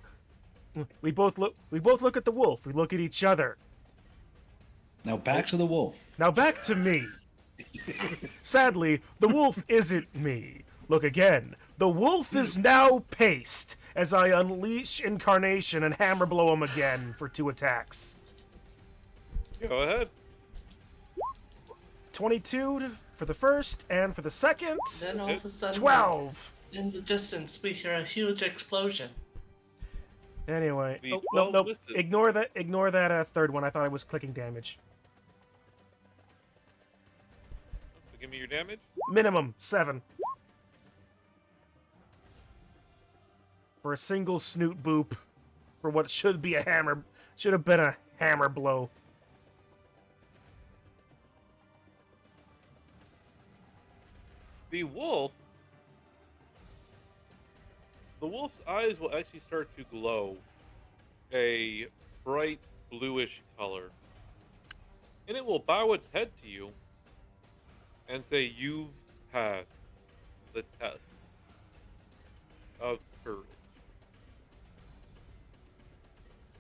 look at the wolf. We look at each other. Now back to the wolf. Now back to me. Sadly, the wolf isn't me. Look again. The wolf is now paste as I unleash Incarnation and hammer blow him again for 2 attacks. Go ahead. 22 for the first, and for the second, Then all of a sudden, 12. in the distance, we hear a huge explosion. Anyway, The oh, 12 nope. misses. Ignore that third one. I thought I was clicking damage. So give me your damage. Minimum 7. For a single snoot boop. For what should have been a hammer blow. The wolf's eyes will actually start to glow a bright bluish color. And it will bow its head to you and say, "You've passed the test of courage."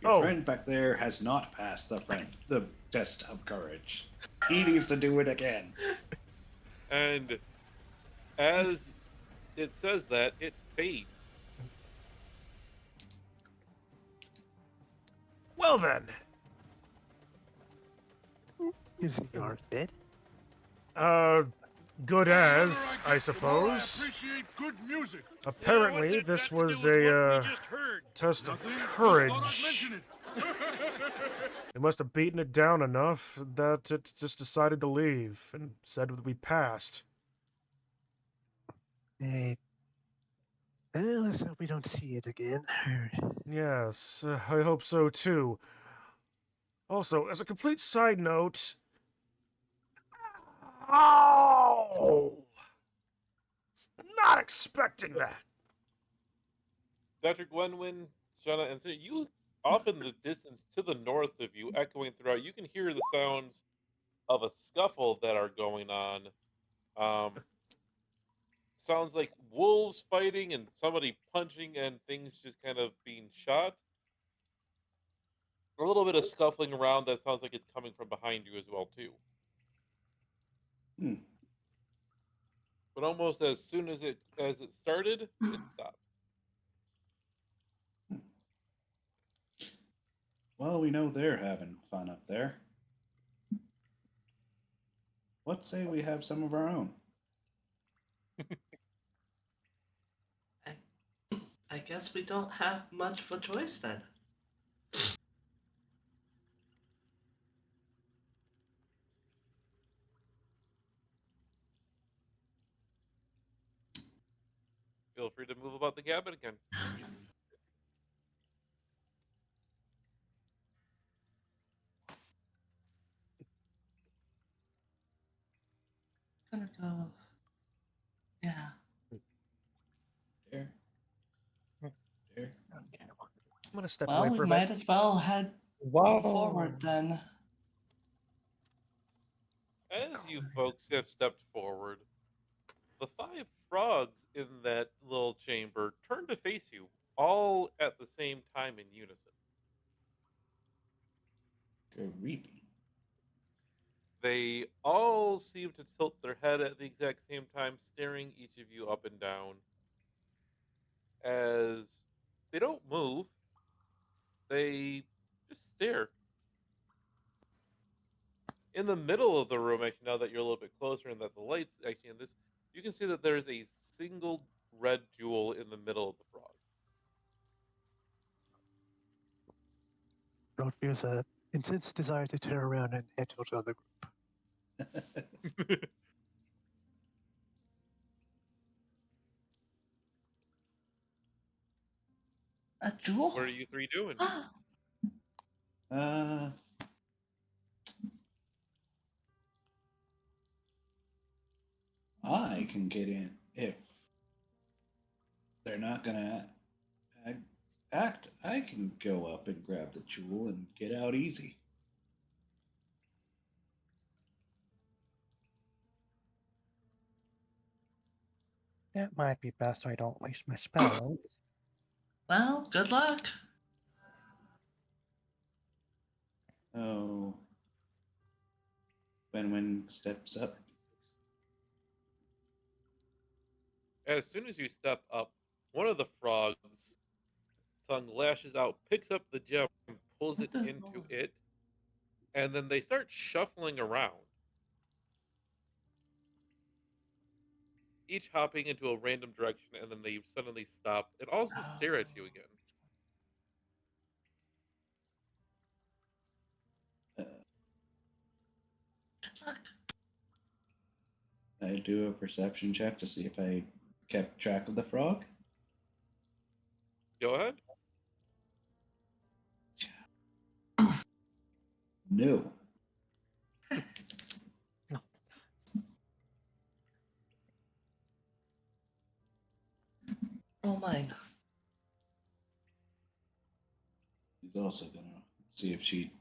Your Oh. friend back there has not passed the test of courage. He needs to do it again. And as it says that, it fades. Well then, Is the yard dead? good as, Whenever I get the more I suppose. appreciate good music. Apparently, this was a test of Nothing, just thought I'd courage. mention it. They must have beaten it down enough that it just decided to leave and said that we passed. Well, let's hope we don't see it again. Yes, I hope so too. Also, as a complete side note. Oh! Not expecting that. Dr. Gwenwyn, Shauna, and Sarah, you off in the distance to the north of you, echoing throughout, you can hear the sounds of a scuffle that are going on. Sounds like wolves fighting and somebody punching and things just kind of being shot. A little bit of scuffling around that sounds like it's coming from behind you as well too. Hmm. But almost as soon as it started, it stopped. Well, we know they're having fun up there. What say we have some of our own? I guess we don't have much of a choice then. Feel free to move about the cabin again. Gonna go. Yeah. There. There. I'm gonna step Well, away we for a might bit. as well head Whoa. forward then. As you folks have stepped forward, the 5 frogs in that little chamber turn to face you, all at the same time in unison. Creepy. They all seem to tilt their head at the exact same time, staring each of you up and down. As they don't move, they just stare. In the middle of the room, actually, now that you're a little bit closer and that the light's actually in this, you can see that there's a single red jewel in the middle of the frog. Road feels a intense desire to turn around and head towards the other group. A jewel? What are you 3 doing? I can get in if they're not gonna act. I can go up and grab the jewel and get out easy. That might be best so I don't waste my spells. Well, good luck. Oh. When steps up. As soon as you step up, one of the frogs' tongue lashes out, picks up the gem, and pulls it What the into Lord? it, and then they start shuffling around, each hopping into a random direction, and then they suddenly stop and also stare at you again. Good luck. I do a perception check to see if I kept track of the frog. Go ahead. No. Roll mine. He's also gonna. Let's see if she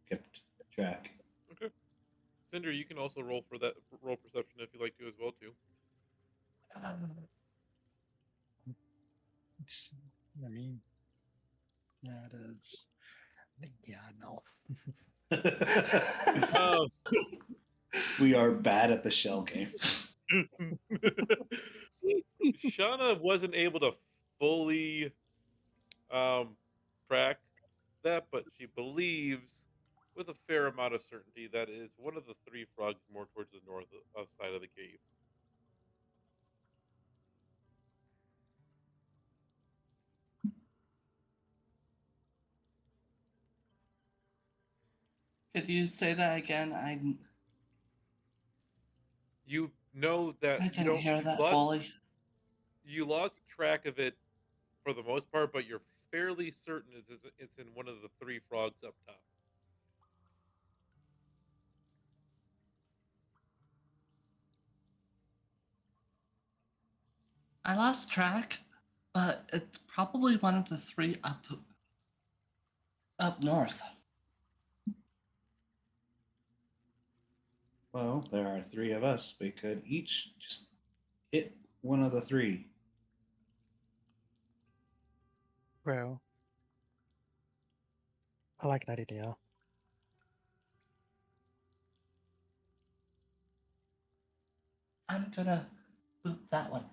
kept track. Okay. Cinder, you can also roll for that roll perception if you like to as well too. I mean, that is. Yeah, no. Um, We are bad at the shell game. Shauna wasn't able to fully track that, but she believes with a fair amount of certainty that is one of the three frogs more towards the north of side of the cave. Could you say that again? You know that I you didn't don't hear that fully. you lost track of it for the most part, but you're fairly certain it's in one of the three frogs up top. I lost track, but it's probably one of the three up north. Well, there are three of us. We could each just hit one of the three. Well, I like that idea. I'm gonna boot that one.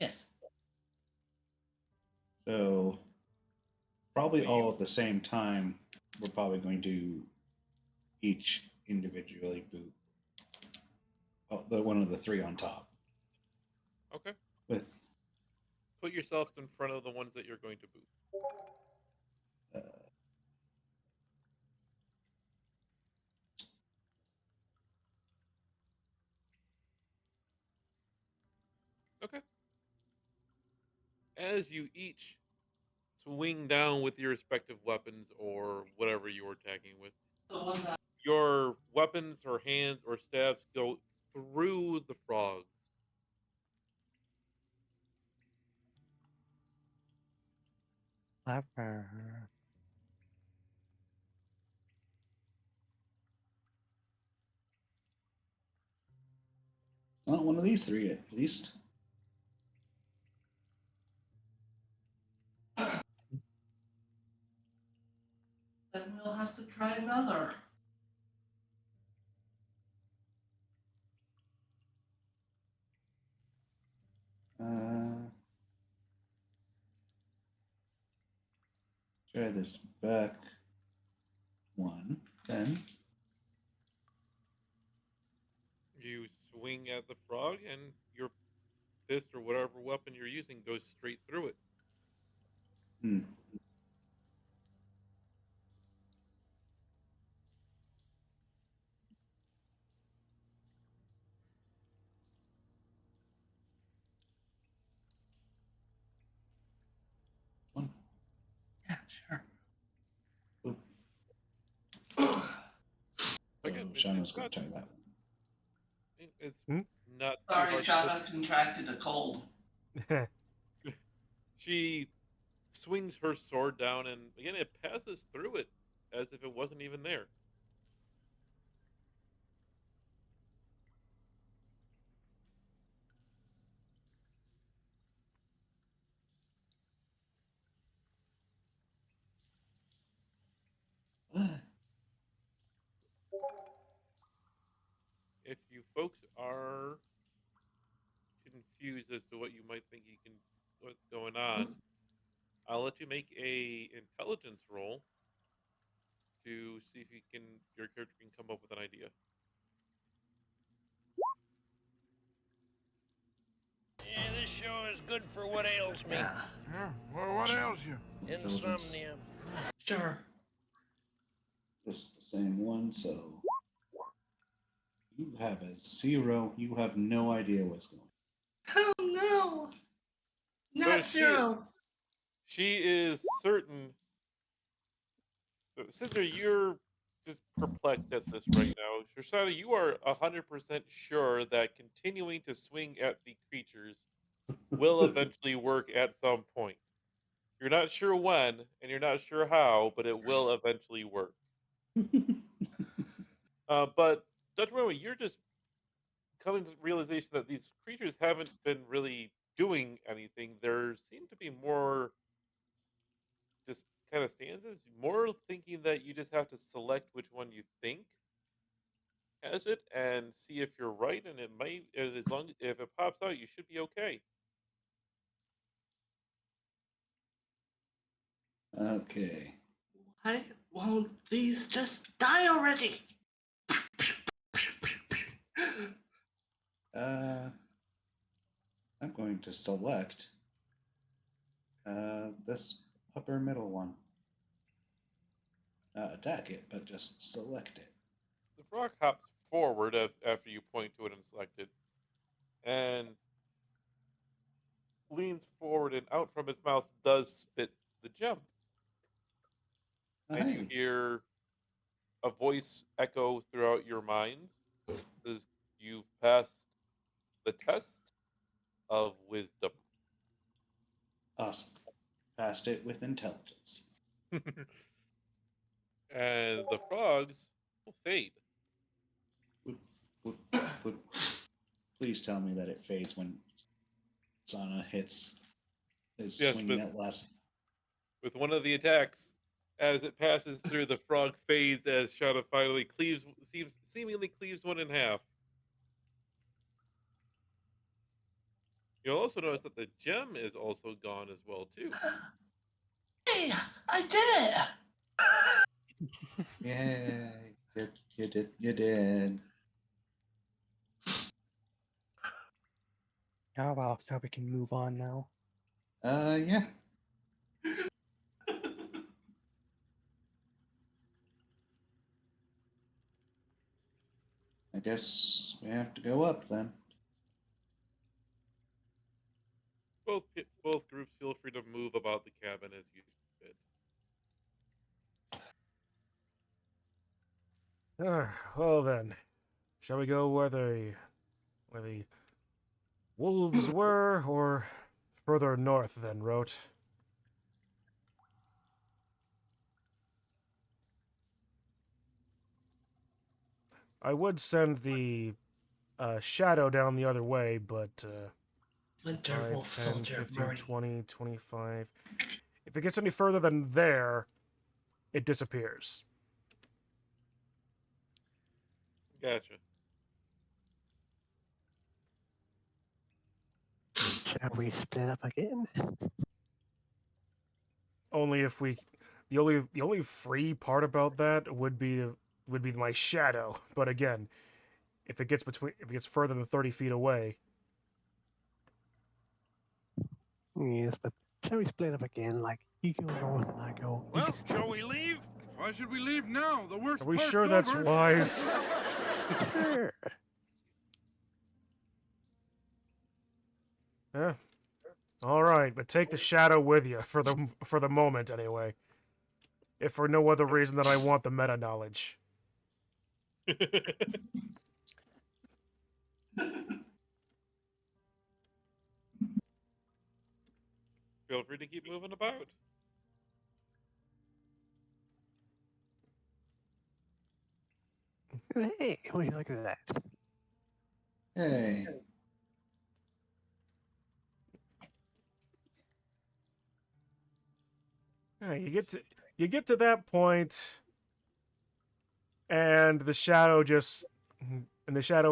Yes. So probably all at the same time. We're probably going to each individually boot the one of the three on top. Okay. With Put yourselves in front of the ones that you're going to boot. Okay. As you each swing down with your respective weapons or whatever you're attacking with, The one that your weapons or hands or staffs go through the frogs. Clever. not one of these three at least. then we'll have to try another. Try this back one. Then You swing at the frog, and your fist or whatever weapon you're using goes straight through it. hmm. One. Yeah, sure. Oop. Again, So Shauna's going to try that one. it's Hmm? not too Sorry, hard to Shauna contracted a cold. She swings her sword down, and again, it passes through it as if it wasn't even there. What? If you folks are confused as to what you might think what's going on, I'll let you make a intelligence roll to see if your character can come up with an idea. Yeah, this show is good for what ails me. Yeah, Yeah, well, what ails you? Insomnia. sure. This is the same one, so you have a 0. You have no idea what's going on. Oh no! So Not zero. She is certain. Cinder, you're just perplexed at this right now. Shoshana, you are 100% sure that continuing to swing at the creatures will eventually work at some point. You're not sure when, and you're not sure how, but it will eventually work. But Dr. Momo, you're just coming to the realization that these creatures haven't been really doing anything. There seem to be more just kind of stanzas, more thinking that you just have to select which one you think has it and see if you're right, and it might, and as long if it pops out, you should be okay. Okay. Why won't these just die already? I'm going to select this upper middle one. Not attack it, but just select it. The frog hops forward after you point to it and select it, and leans forward, and out from its mouth does spit the gem. And you Hey, hear a voice echo throughout your minds as you've passed the test of wisdom. awesome. Passed it with intelligence. And the frogs will fade. Would, would please tell me that it fades when Sana is Yes, swinging that last. with one of the attacks, as it passes through, the frog fades as Shadow finally seemingly cleaves one in half. You'll also notice that the gem is also gone as well too. Hey, I did it! Yeah, you did. Oh well, so we can move on now. Yeah. I guess we have to go up then. Both groups feel free to move about the cabin as you see fit. Well then, shall we go where the wolves were, or further north then, Rote? I would send the shadow down the other way, but Winter 5, Wolf 10, Soldier 15, Murray. 20, 25. If it gets any further than there, it disappears. Gotcha. Shall we split up again? Only if we, the only free part about that would be my shadow. But again, if it gets further than 30 feet away, Yes, but shall we split up again? Like you go north and I go Well, east. shall we leave? Why should we leave now? The worst are we part's sure that's over. wise? Sure. Eh, all right, but take the shadow with you for the moment anyway. If for no other reason than I want the meta knowledge. Feel free to keep moving about. Hey, what do you look at that? Hey. Yeah, you get to that point, and the shadow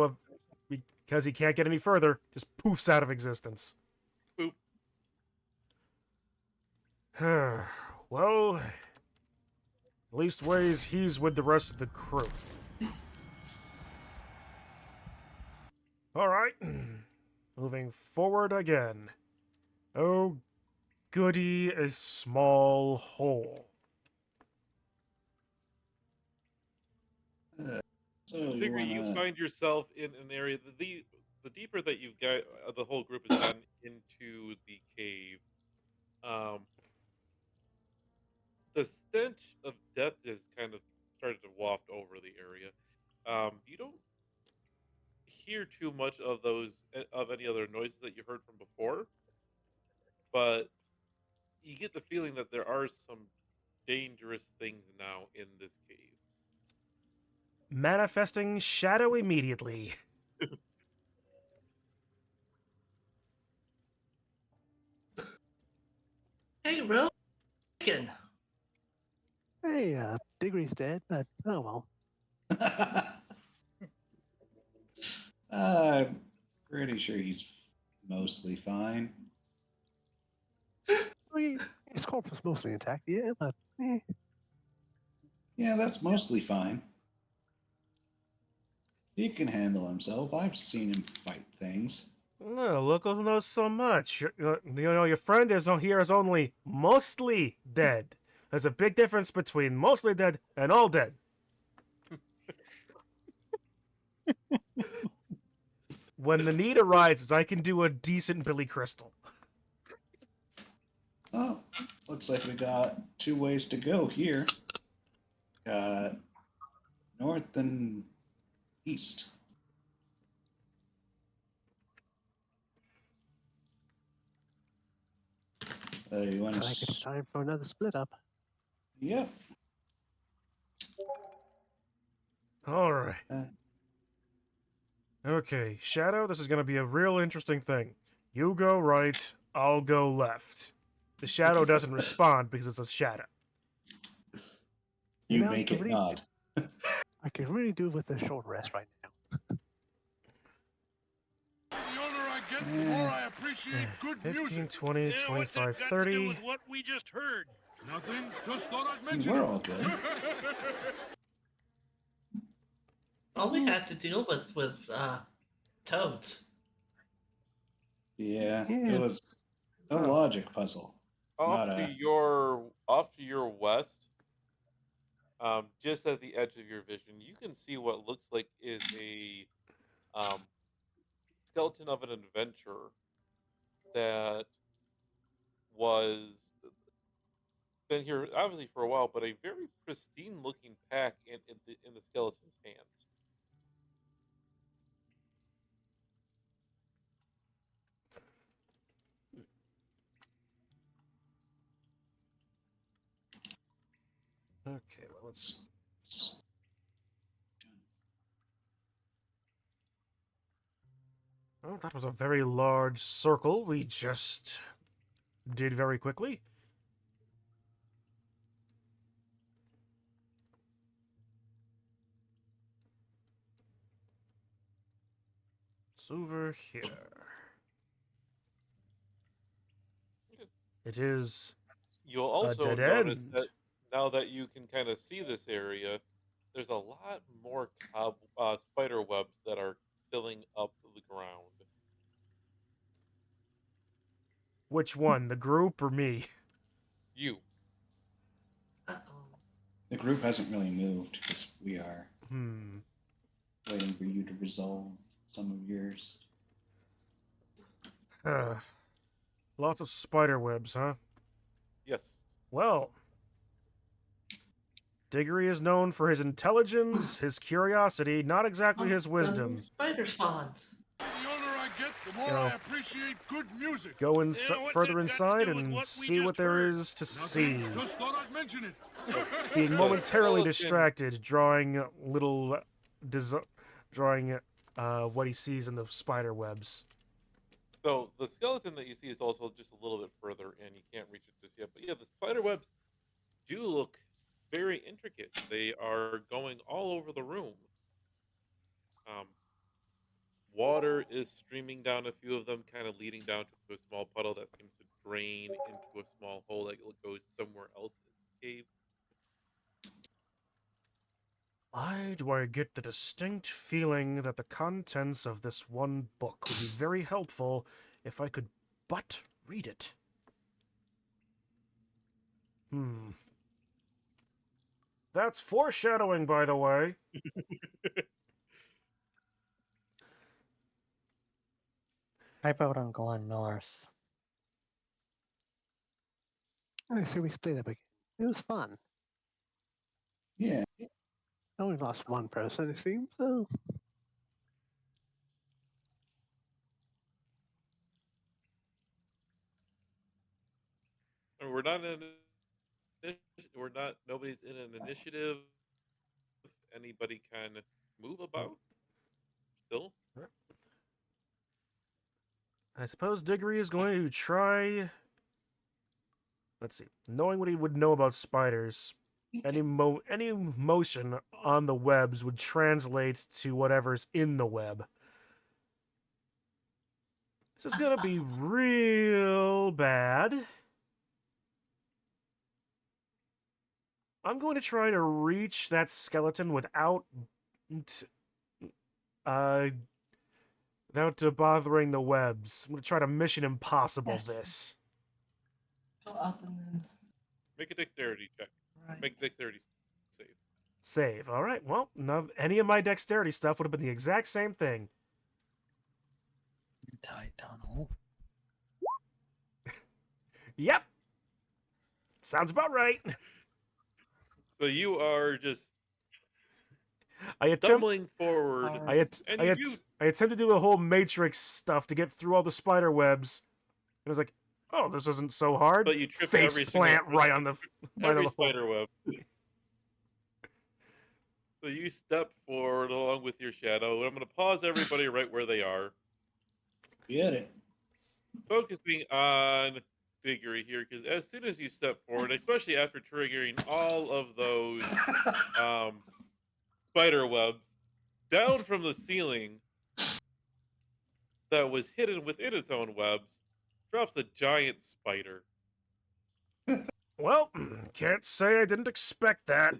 of because he can't get any further, just poofs out of existence. Boop. Well, at least ways he's with the rest of the crew. All right, moving forward again. Oh, goody, a small hole. So you Figure you wanna? find yourself in an area the deeper that you get, the whole group has gotten into the cave. Um, the stench of death has kind of started to waft over the area. You don't hear too much of those of any other noises that you heard from before, but you get the feeling that there are some dangerous things now in this cave. Manifesting shadow immediately. Hey, Will. Chicken. Hey, Diggory's dead, but oh well. I'm pretty sure he's mostly fine. His corpse was mostly intact, yeah, but Yeah, that's mostly fine. He can handle himself. I've seen him fight things. No, look who knows so much. Your friend here is only mostly dead. There's a big difference between mostly dead and all dead. When the need arises, I can do a decent Billy Crystal. Oh, looks like we got 2 ways to go here. Got north and east. You want looks like it's to? time for another split up. Yep. All right. Uh, Okay, Shadow, this is going to be a real interesting thing. You go right, I'll go left. The Shadow doesn't respond because it's a shadow. you know, make I it could nod. I could really do with a short rest right now. The older I get, the more I appreciate good 15, music. 20, Yeah, what's 25, that got to do 30. with what we just heard? Nothing. Just thought I'd mention We're it. all good. All we had to deal with toads. Yeah, Yeah. it was a logic puzzle. Off Not to a. your west, just at the edge of your vision, you can see what looks like is a skeleton of an adventurer that was been here obviously for a while, but a very pristine looking pack in the skeleton's hands. Okay, well, let's. Well, that was a very large circle we just did very quickly. It's over here. It is You'll a also dead notice end. that now that you can kind of see this area, there's a lot more spider webs that are filling up the ground. Which one, the group or me? You. Uh-oh. The group hasn't really moved because we are Hmm. waiting for you to resolve some of yours. Lots of spider webs, huh? Yes. Well, Diggory is known for his intelligence, his curiosity, not exactly his wisdom. Spider spawns. The older I get, the more You know, I appreciate good music. Go Yeah, what's further it got to inside do with and what we see what just there heard? is to see. Nothing. Just thought I'd mention it. Being momentarily skeleton- distracted, drawing little, drawing what he sees in the spider webs. So the skeleton that you see is also just a little bit further in. You can't reach it just yet. But yeah, the spider webs do look very intricate. They are going all over the room. Water is streaming down a few of them, kind of leading down to a small puddle that seems to drain into a small hole that goes somewhere else in the cave. Why do I get the distinct feeling that the contents of this one book would be very helpful if I could but read it? That's foreshadowing, by the way. I vote on going north. I say we split up again. It was fun. Yeah. I only lost one person, it seems, so. And we're not in we're not nobody's in an initiative. Anybody can move about still. I suppose Diggory is going to try. Let's see. Knowing what he would know about spiders, any motion on the webs would translate to whatever's in the web. This is gonna be real bad. I'm going to try to reach that skeleton without bothering the webs. I'm going to try to Mission Impossible Yes. this. Go up and then Make a dexterity check. right. Make a dexterity save. Save. All right. Well, any of my dexterity stuff would have been the exact same thing. Tie tunnel. Yep. Sounds about right. So you are just I attempt. stumbling forward. And you do- I attempt to do a whole Matrix stuff to get through all the spider webs. And I was like, oh, this isn't so hard. But you trip Face every single plant right on the right every on the hole. spider web. So you step forward along with your shadow. And I'm going to pause everybody right where they are. Get it. Focusing on Diggory here, because as soon as you step forward, especially after triggering all of those spider webs down from the ceiling that was hidden within its own webs, drops a giant spider. Well, can't say I didn't expect that.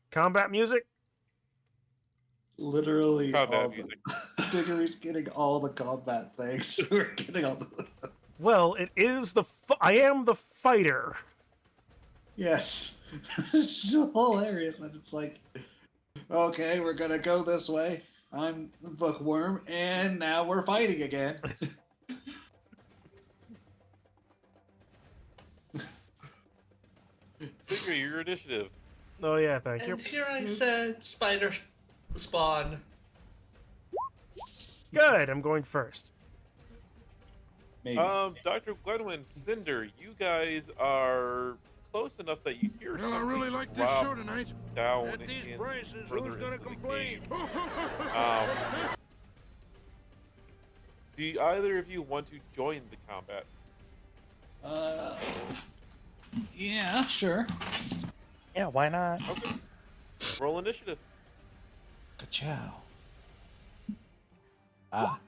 Combat music? Literally, Combat all music. Diggory's getting all the combat things. We're getting all the. Well, it is I am the fighter. Yes, it's so hilarious, and it's like, okay, we're gonna go this way. I'm the bookworm, and now we're fighting again. Diggory, your initiative. Oh yeah, thank you. And here I said spider spawn. Good, I'm going first. Maybe. Dr. Gwenwyn, Cinder, you guys are close enough that you hear Well, I something really like this drop show tonight. down At these in prices, further who's gonna into the complain? cave. Do either of you want to join the combat? Yeah, sure. Yeah, why not? Okay. Roll initiative. Ka-chow. Ah,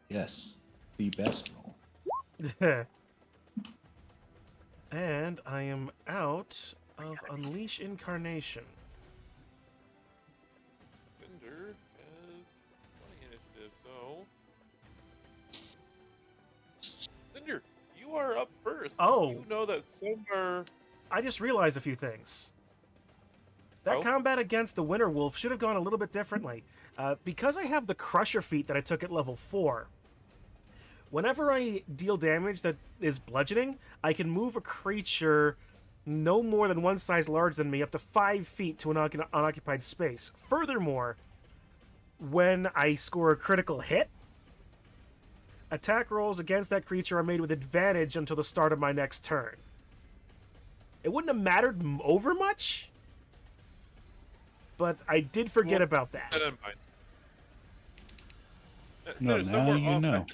yes, the best roll. And I am out of Unleash Incarnation. Cinder has 20 initiative, so... Cinder, you are up first. Oh. You know that somewhere... I just realized a few things. That Oh? combat against the Winter Wolf should have gone a little bit differently. Because I have the Crusher feat that I took at level 4, whenever I deal damage that is bludgeoning, I can move a creature no more than one size larger than me up to 5 feet to an unoccupied space. Furthermore, when I score a critical hit, attack rolls against that creature are made with advantage until the start of my next turn. It wouldn't have mattered over much, but I did forget about that. Keep that in mind. No, Cinder, now you know.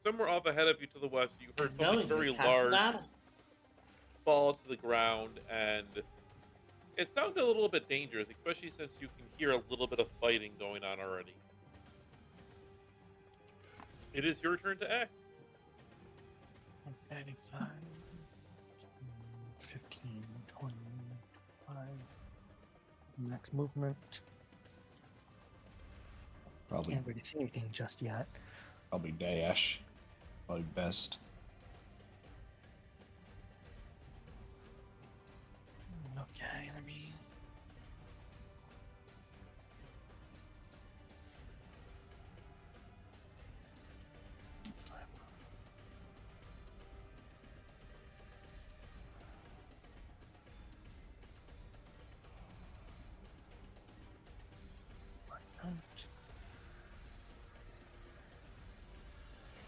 Somewhere off ahead of you to the west, you heard Knowing something very is half the large battle. fall to the ground, and it sounded a little bit dangerous, especially since you can hear a little bit of fighting going on already. It is your turn to act. 85, 15, 25. Next movement. Probably, Can't really see anything just yet. probably dash. Probably best. Okay, let me.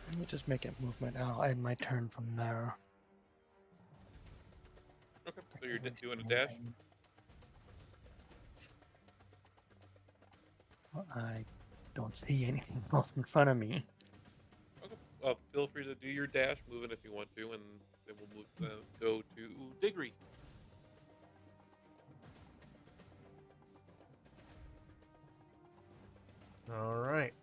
Let me just make it movement. I'll end my turn from there. you're doing a dash. Well, I don't see anything else in front of me. Okay. Feel free to do your dash moving if you want to, and then we'll move, go to Diggory. All right.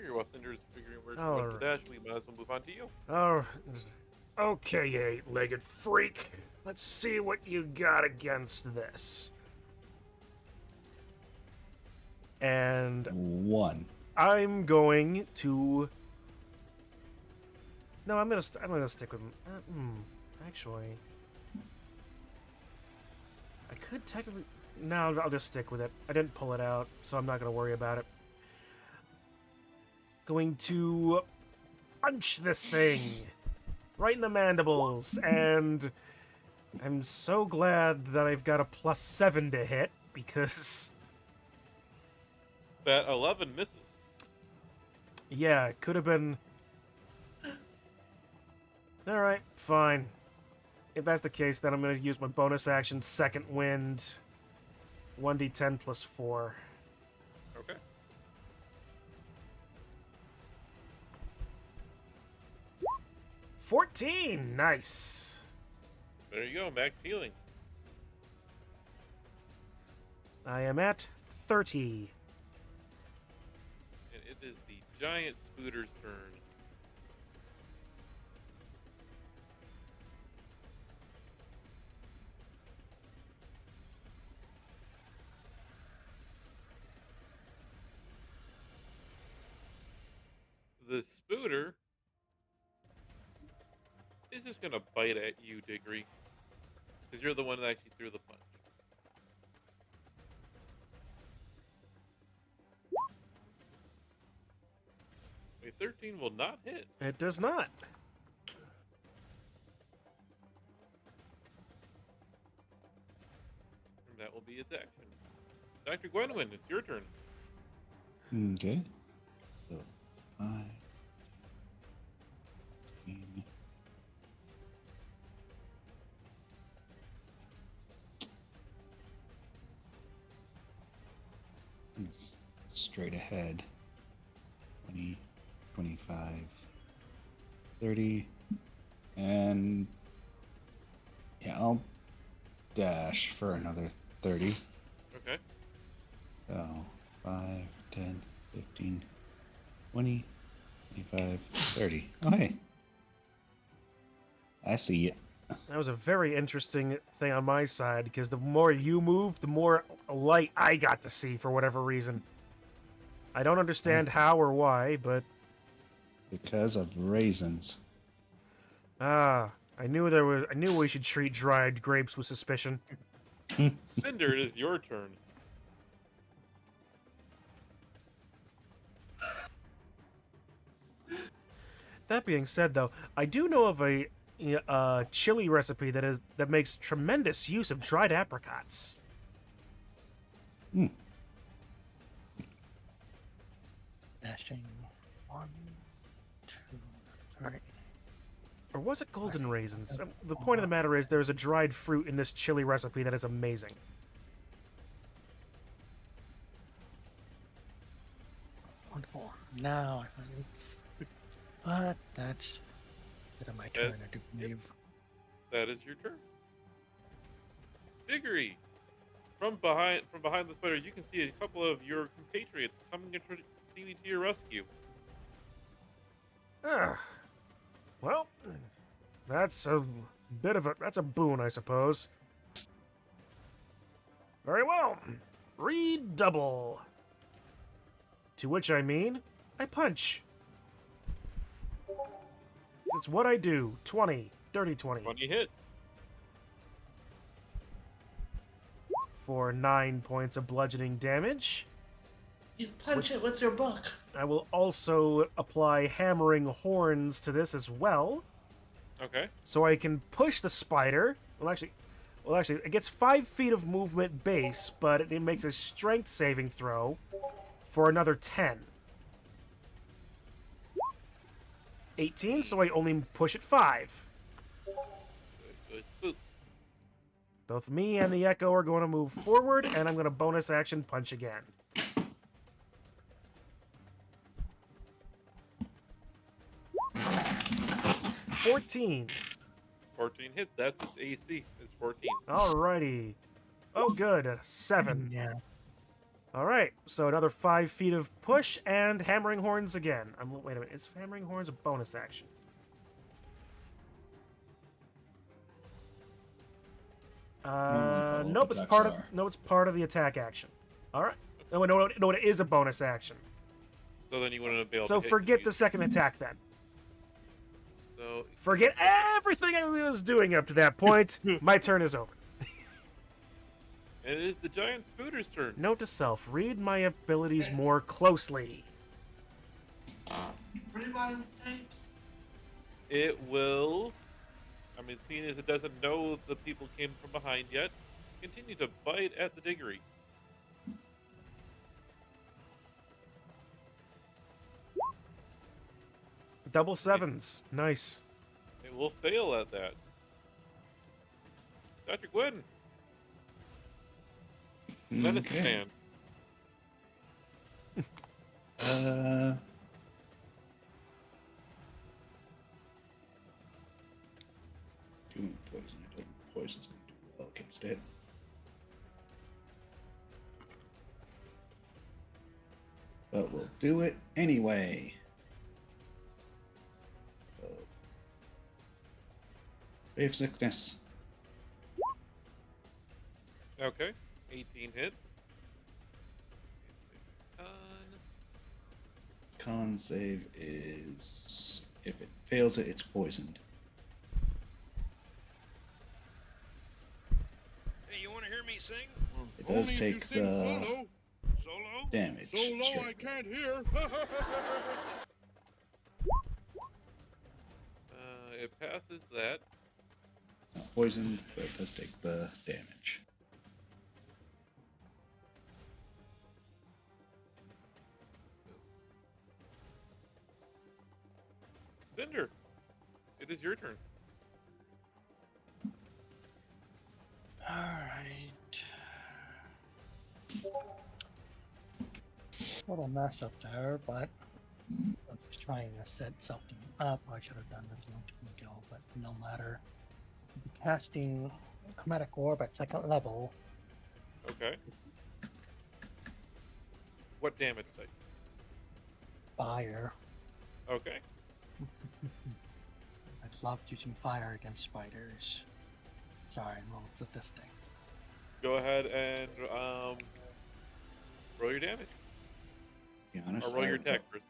Your Cinder's figuring where to All run the right. dash. We might as well move on to you. Oh, okay, you eight-legged freak. Let's see what you got against this. And 1. I'm going to. No, I'm gonna stick with. Actually, I could technically. No, I'll just stick with it. I didn't pull it out, so I'm not gonna worry about it. Going to punch this thing right in the mandibles, and I'm so glad that I've got a +7 to hit because. That 11 misses. Yeah, it could have been. Alright, fine. If that's the case, then I'm going to use my bonus action, Second Wind. 1d10 plus 4. Okay. $14! Nice. There you go, max healing. I am at 30. And it is the giant Spooter's turn. The Spooter is just gonna bite at you, Diggory. Because you're the one that actually threw the punch. A 13 will not hit. It does not. And that will be its action. Dr. Gwenwyn, it's your turn. Okay. So 5. 15. It's straight ahead. 20, 25, 30, and yeah, I'll dash for another 30. Okay. So 5, 10, 15, 20, 25, 30. Oh, hey. I see it. That was a very interesting thing on my side, because the more you moved, the more light I got to see for whatever reason. I don't understand how or why, but... Because of raisins. I knew we should treat dried grapes with suspicion. Cinder, it is your turn. That being said, though, I do know of a chili recipe that makes tremendous use of dried apricots. Dashing 1, 2, 3. Or was it golden raisins? The point of the matter is there's a dried fruit in this chili recipe that is amazing. Wonderful. Now I finally. But that's it on my turn, I do believe. That is your turn. Diggory, from behind the spider, you can see a couple of your compatriots coming to your rescue. Well, that's a that's a boon, I suppose. Very well. Redouble. To which I mean, I punch. It's what I do. 20. Dirty 20. 20 hits. For 9 points of bludgeoning damage. You punch it with your book. I will also apply hammering horns to this as well. Okay. So I can push the spider. Well, actually, it gets 5 feet of movement base, but it makes a strength saving throw for another 10. 18, so I only push it 5. Good. Boop. Both me and the Echo are going to move forward, and I'm going to bonus action punch again. 14. 14 hits. That's its AC. It's 14. Alrighty. Oh, good. 7. Yeah. Alright, so another 5 feet of push and Hammering Horns again. Wait a minute, is Hammering Horns a bonus action? follow Nope, it's attacks part of are. it's part of the attack action. Alright. No, it is a bonus action. So then you wouldn't be able So to hit forget you. the second attack then. So Forget everything I was doing up to that point. My turn is over. and it is the giant spooter's turn. Note to self, read my abilities more closely. Rewind the tapes. It will. I mean, seeing as it doesn't know the people came from behind yet, continue to bite at the diggery. Double 7s. Nice. It will fail at that. Dr. Gwyn, medicine Okay. man. Doing poison. I don't think poison's going to do well against it. But we'll do it anyway. So, Ray of Sickness. Okay, 18 hits. Con. Con save is, if it fails it, it's poisoned. Hey, you want to hear me sing? It does take the Solo? damage. So low I straight. can't hear. It passes that. Not poisoned, but it does take the damage. Cinder, it is your turn. Alright. Little mess up there, but I'm just trying to set something up. I should have done this a long time ago, but no matter. I'll be casting Chromatic Orb at 2nd level. Okay. What damage type? Fire. Okay. I've loved using fire against spiders. Sorry, roll with this thing. Go ahead and roll your damage. To be honest, Or roll your attack first.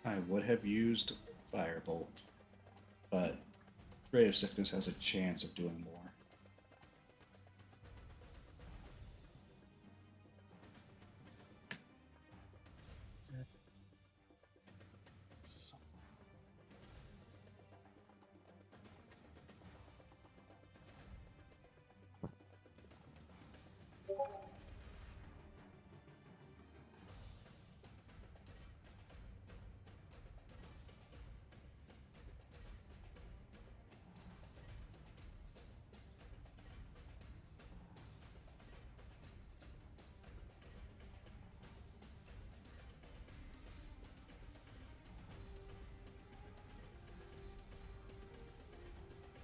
I would have used Firebolt, but Ray of Sickness has a chance of doing more. So,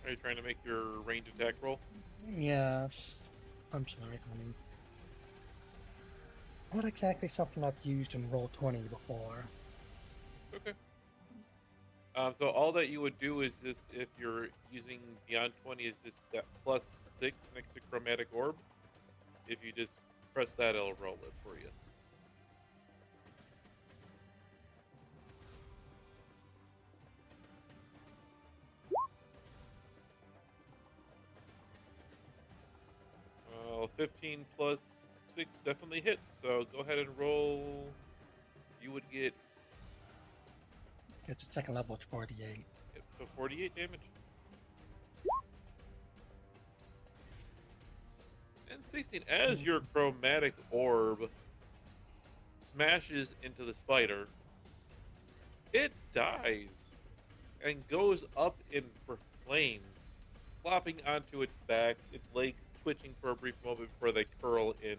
Are you trying to make your range attack roll? yes. I'm sorry, honey. Not exactly something I've used in Roll20 before. Okay. So all that you would do is just, if you're using Beyond 20, is just that +6 next to Chromatic Orb. If you just press that, it'll roll it for you. Well, 15 plus 6 definitely hits, so go ahead and roll. You would get It's at 2nd level, it's 48. so 48 damage. And 16, as your chromatic orb smashes into the spider, it dies. and goes up in flames, flopping onto its back, its legs twitching for a brief moment before they curl in,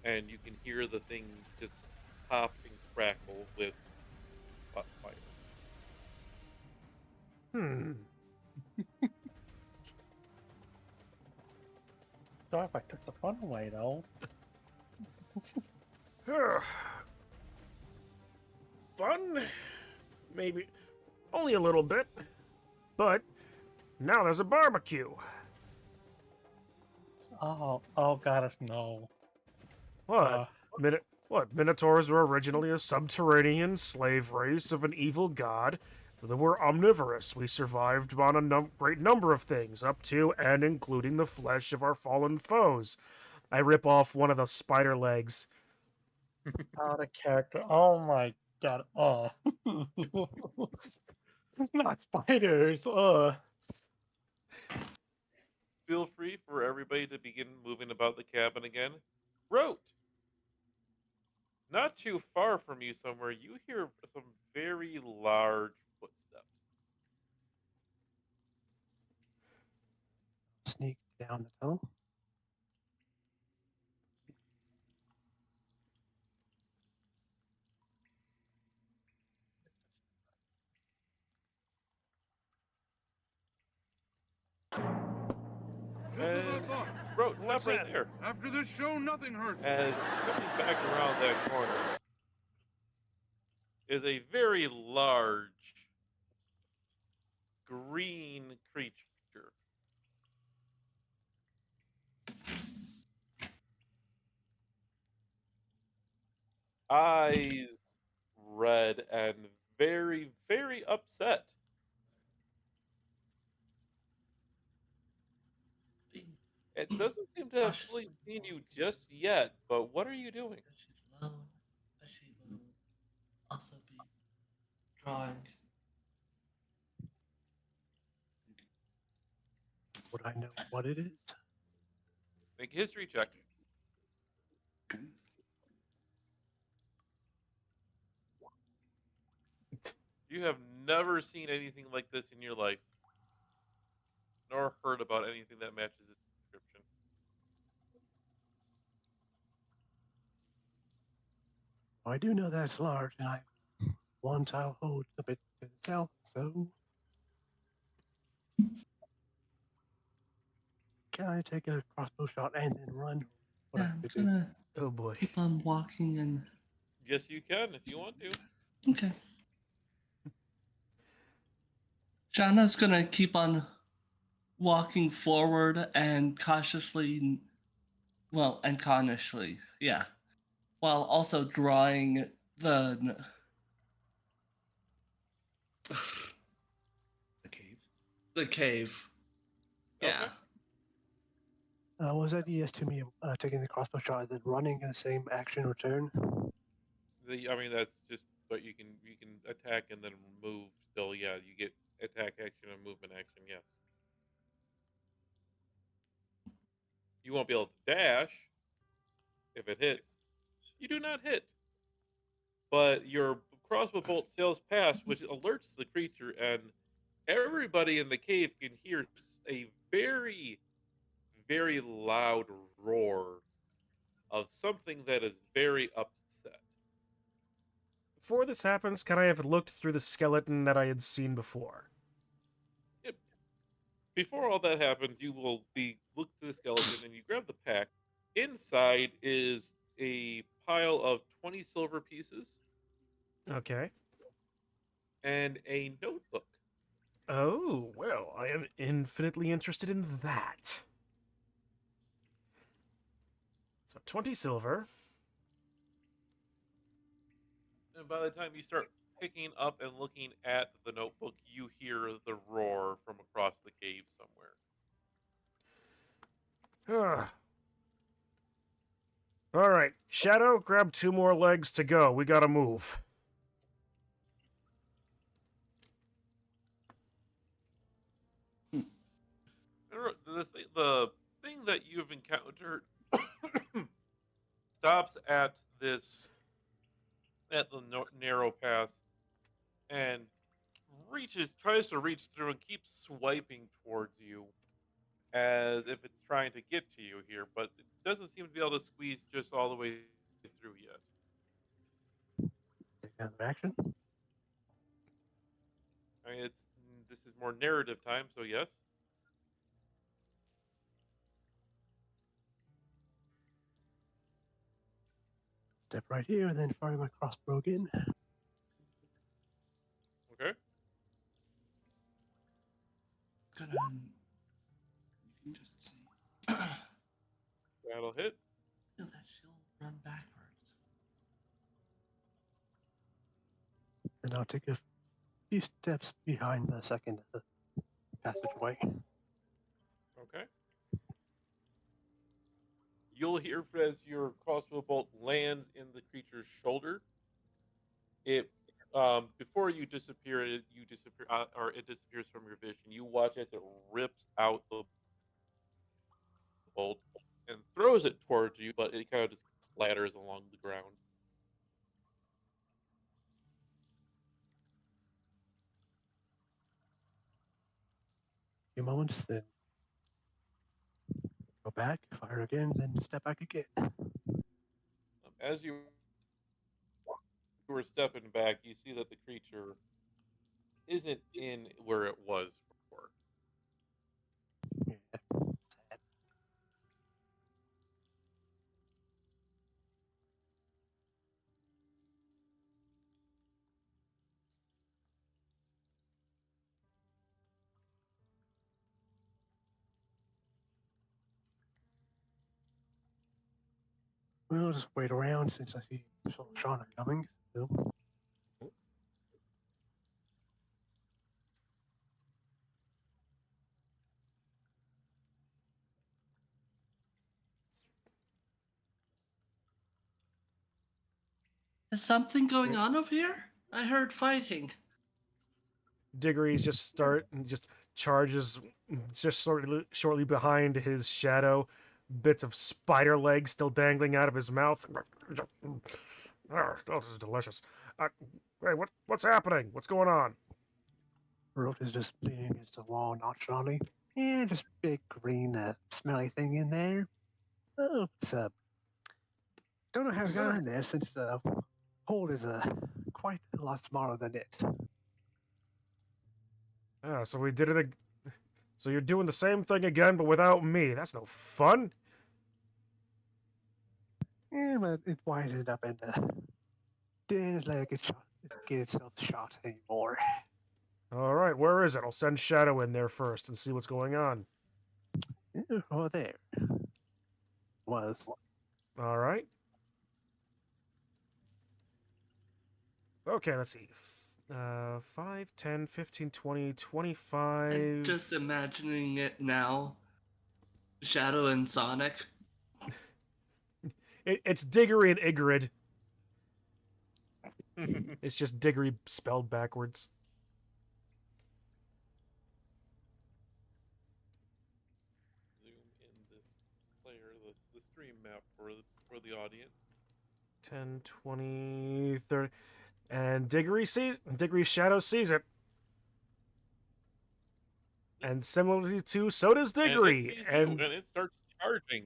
and you can hear the things just pop and crackle with fire. Hmm. Sorry if I took the fun away, though. Fun? Maybe. Only a little bit. But now there's a barbecue. Oh, goddess, no. What? What? Minotaurs were originally a subterranean slave race of an evil god. They were omnivorous. We survived on a great number of things, up to and including the flesh of our fallen foes. I rip off one of the spider legs. Out of character. Oh my god. Oh. It's not spiders. Feel free for everybody to begin moving about the cabin again. Rote! Not too far from you somewhere, you hear some very large footsteps. Sneak down the tunnel. Just as I thought. Rote, What's stop right that? there. After this show, nothing hurts. As coming back around that corner is a very large green creature. Eyes red and very, very upset. Being It doesn't seem to have fully cautiously seen you walking just yet, but what are you doing? because she's low, but she will also be drawing. Would I know what it is? Make a history check. Okay. You have never seen anything like this in your life, nor heard about anything that matches its description. I do know that it's large, and I one tile hold a bit to the south, so can I take a crossbow shot and then run? What Yeah, I I'm could do? gonna Oh boy. keep on walking and. Yes, you can if you want to. Okay. Shauna's gonna keep on walking forward and cautiously, well, and cautiously, yeah, while also drawing the. The cave. The cave. Okay. Yeah. Was that yes to me taking the crossbow shot and then running in the same action return? I mean, that's just what you can attack and then move. Still, yeah, you get attack action and movement action. Yes. You won't be able to dash if it hits. You do not hit, but your crossbow bolt sails past, which alerts the creature, and everybody in the cave can hear a very, very loud roar of something that is very upset. Before this happens, can I have looked through the skeleton that I had seen before? Yep. Before all that happens, you will be look to the skeleton and you grab the pack. Inside is a pile of 20 silver pieces Okay. and a notebook. Oh, well, I am infinitely interested in that. So 20 silver. And by the time you start picking up and looking at the notebook, you hear the roar from across the cave somewhere. Ugh. All right, Shadow, grab 2 more legs to go. We gotta move. The thing that you've encountered stops at the narrow path, and tries to reach through and keeps swiping towards you as if it's trying to get to you here, but it doesn't seem to be able to squeeze just all the way through yet. Take another action. I mean, this is more narrative time, so yes. Step right here, and then fire my crossbow again. Okay. Gonna. You can just see. No, That'll hit. that she'll run backwards. And I'll take a few steps behind the second passageway. Okay. You'll hear as your crossbow bolt lands in the creature's shoulder. It before you disappear, you disappear, or it disappears from your vision. You watch as it rips out the bolt and throws it towards you, but it kind of just clatters along the ground. A few moments, then go back, fire again, then step back again. As you were stepping back, you see that the creature isn't in where it was before. Yeah, sad. We'll just wait around since I see Shauna coming. So. Is something going on over here? I heard fighting. Diggory's just charges just shortly behind his shadow, bits of spider legs still dangling out of his mouth. Oh, this is delicious. Hey, what's happening? What's going on? Rope is just leaning against the wall nonchalantly. Yeah, just big green smelly thing in there. Oh, it's don't know how it got in there since the hole is quite a lot smaller than it. Ah, so we did it. So you're doing the same thing again, but without me. That's no fun. Yeah, but it winds it up and didn't let it get itself shot anymore. All right, where is it? I'll send Shadow in there first and see what's going on. Yeah, oh, there. Was. All right. Okay, let's see. 5, 10, 15, 20, 25. I'm just imagining it now. Shadow and Sonic. It's Diggory and Ygritte. It's just Diggory spelled backwards. Zoom in this player, the stream map for the audience. 10, 20, 30. And Diggory's Shadow sees it. And similarly to, so does Diggory. And it starts charging.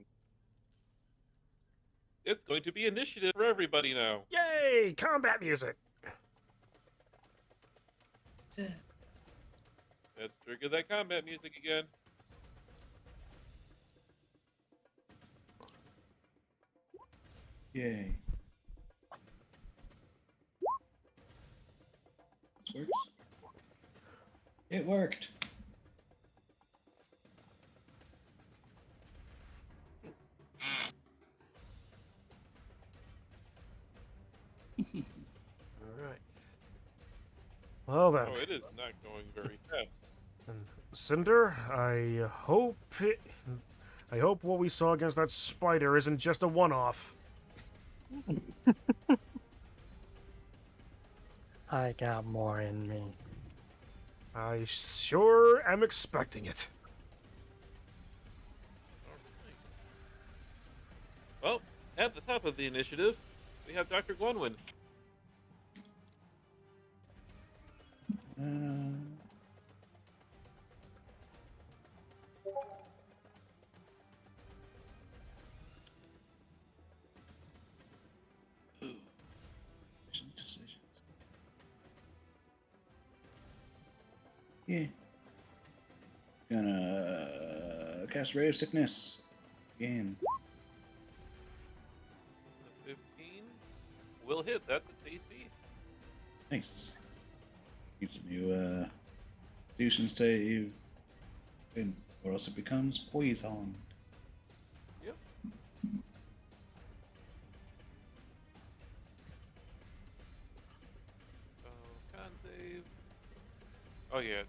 It's going to be initiative for everybody now. Yay! Combat music. Let's trigger that combat music again. Yay. This works. It worked. All right. Well then. Oh, it is not going very fast. And Cinder, I hope what we saw against that spider isn't just a one-off. I got more in me. I sure am expecting it. Well, at the top of the initiative, we have Dr. Glenwyn. Decisions. Yeah. Gonna cast Ray of Sickness again. The 15 will hit. That's its AC. Nice. Needs a new Constitution save, or else it becomes poison. Yep. Con save. Oh yeah.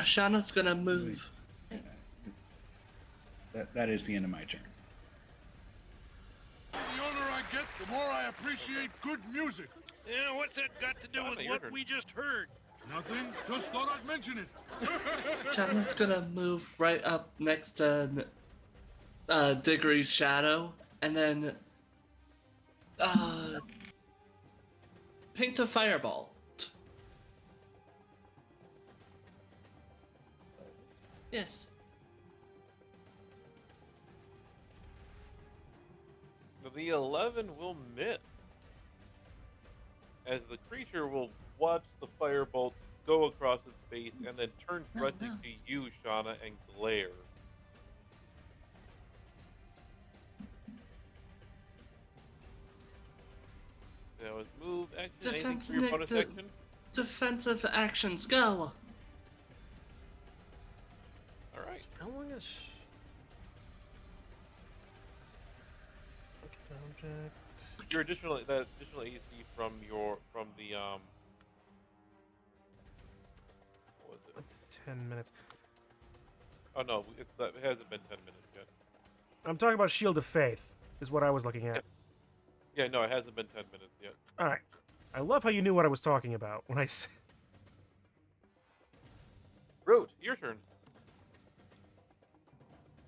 Shauna's gonna move. That is the end of my turn. The older I get, the more I appreciate good music. Yeah, what's that got to do Donna, with your what turn. we just heard? Nothing, just thought I'd mention it. Shauna's gonna move right up next to Diggory's shadow, and then paint a fireball. Yes. The 11 will miss, as the creature will watch the firebolt go across its face and then turn directly to you, Shauna, and glare. That was move, action, anything for your bonus action? Defensive actions, go! Alright. How long is... Object... Your additional AC from the what was it? Up to 10 minutes. Oh no, it hasn't been 10 minutes yet. I'm talking about Shield of Faith, is what I was looking at. Yeah, no, it hasn't been 10 minutes yet. Alright. I love how you knew what I was talking about when I said... Root, your turn.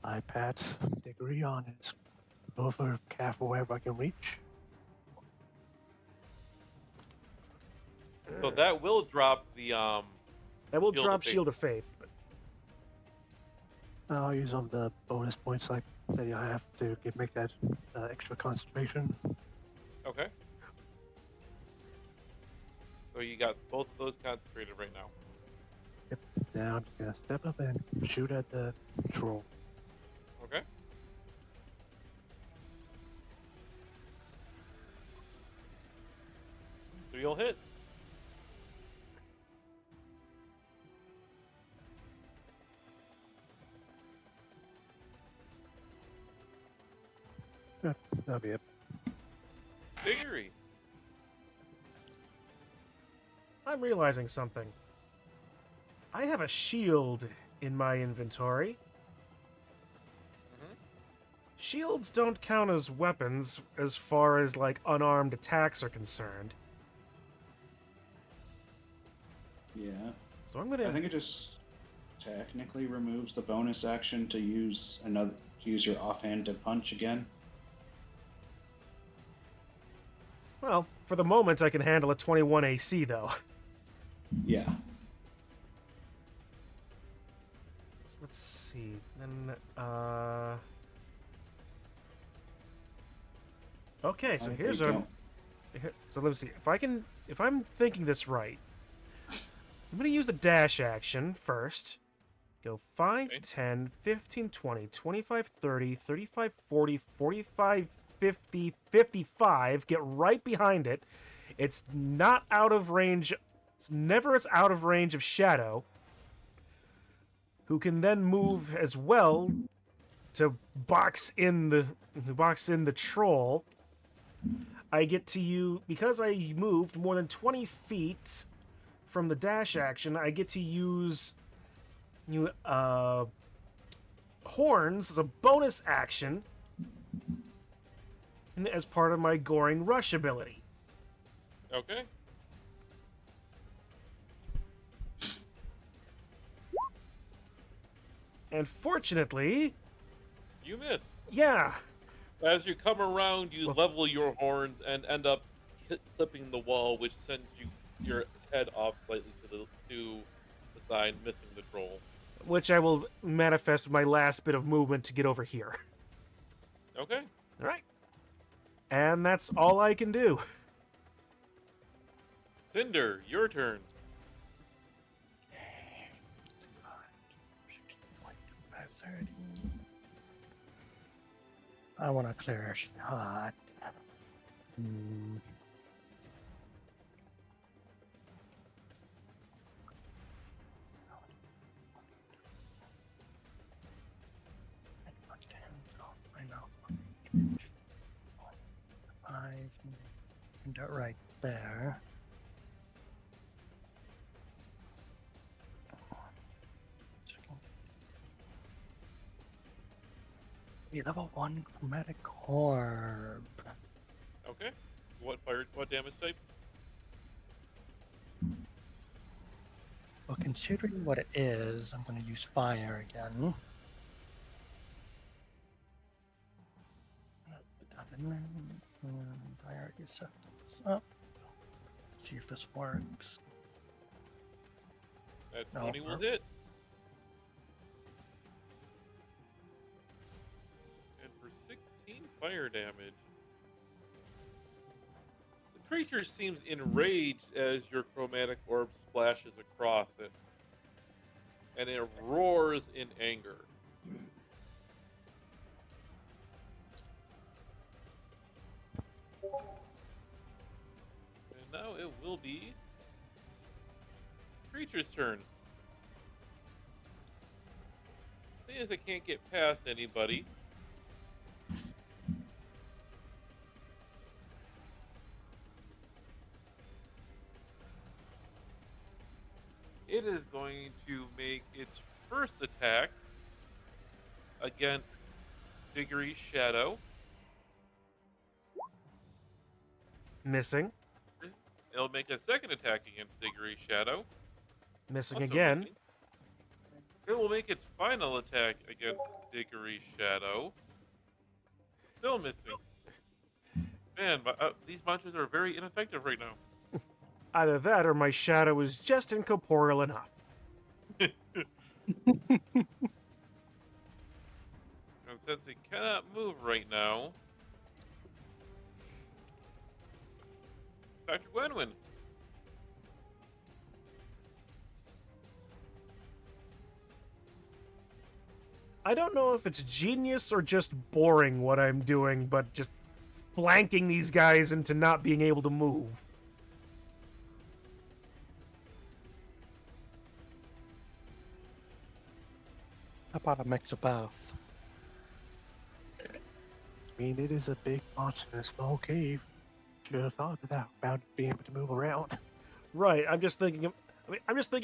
I pat Diggory on his over calf or wherever I can reach. So that will drop the I will Shield of drop Faith. Shield of Faith, but I'll use all the bonus points that I have to make that extra concentration. Okay. So you got both of those concentrated right now. Yep. Now I'm just gonna step up and shoot at the troll. Okay. So you'll hit. Yep, that'll be it. Diggory. I'm realizing something. I have a shield in my inventory. Mhm. Shields don't count as weapons as far as, like, unarmed attacks are concerned. Yeah. So I'm gonna... I think it just technically removes the bonus action to use your offhand to punch again. Well, for the moment, I can handle a 21 AC, though. Yeah. So let's see. Then, okay, so I here's think our... don't- So let's see. If I'm thinking this right, I'm going to use the dash action first. Go 5, Okay. 10, 15, 20, 25, 30, 35, 40, 45, 50, 55. Get right behind it. It's not out of range. It's never out of range of Shadow, who can then move as well to box in the troll. I get to use, because I moved more than 20 feet from the dash action, I get to use horns as a bonus action as part of my Goring Rush ability. Okay. And fortunately, You miss. yeah, As you come around, you level your horns and end up clipping the wall, which sends your head off slightly to the side, missing the troll. which I will manifest with my last bit of movement to get over here. Okay. All right. And that's all I can do. Cinder, your turn. I want to clear a shot. Hmm. I know. 5. And that right there. A level 1 chromatic orb. Okay. What damage type? Well, considering what it is, I'm going to use fire again. I already set this up. See if this works. That No, 20 will or- hit. And for 16 fire damage. The creature seems enraged as your chromatic orb splashes across it. And it roars in anger. And now it will be creature's turn. Seeing as it can't get past anybody, it is going to make its first attack against Diggory's Shadow. Missing. It'll make a second attack against Diggory's Shadow. Missing Also again. missing. It will make its final attack against Diggory's Shadow. Still missing. Man, these monsters are very ineffective right now. Either that or my shadow is just incorporeal enough. And since it cannot move right now, Dr. Gwenwyn. I don't know if it's genius or just boring what I'm doing, but just flanking these guys into not being able to move. How about a mix of both? I mean, it is a big monster in a small cave. Should have thought of that about being able to move around. Right, I'm just thinking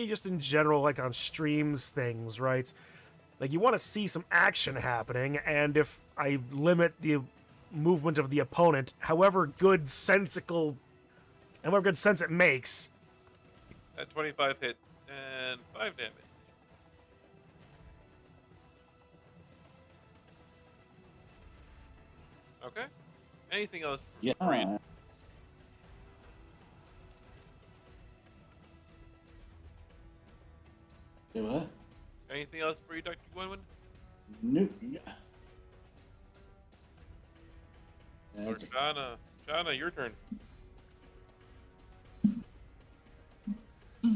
just in general, like on streams things, right? Like you want to see some action happening, and if I limit the movement of the opponent, however good sense it makes, That 25 hits and 5 damage. Okay. Anything else? Yeah. Reed? Do what? Anything else for you, Dr. Gwenwyn? Nope. Or That's it. Shauna, your turn.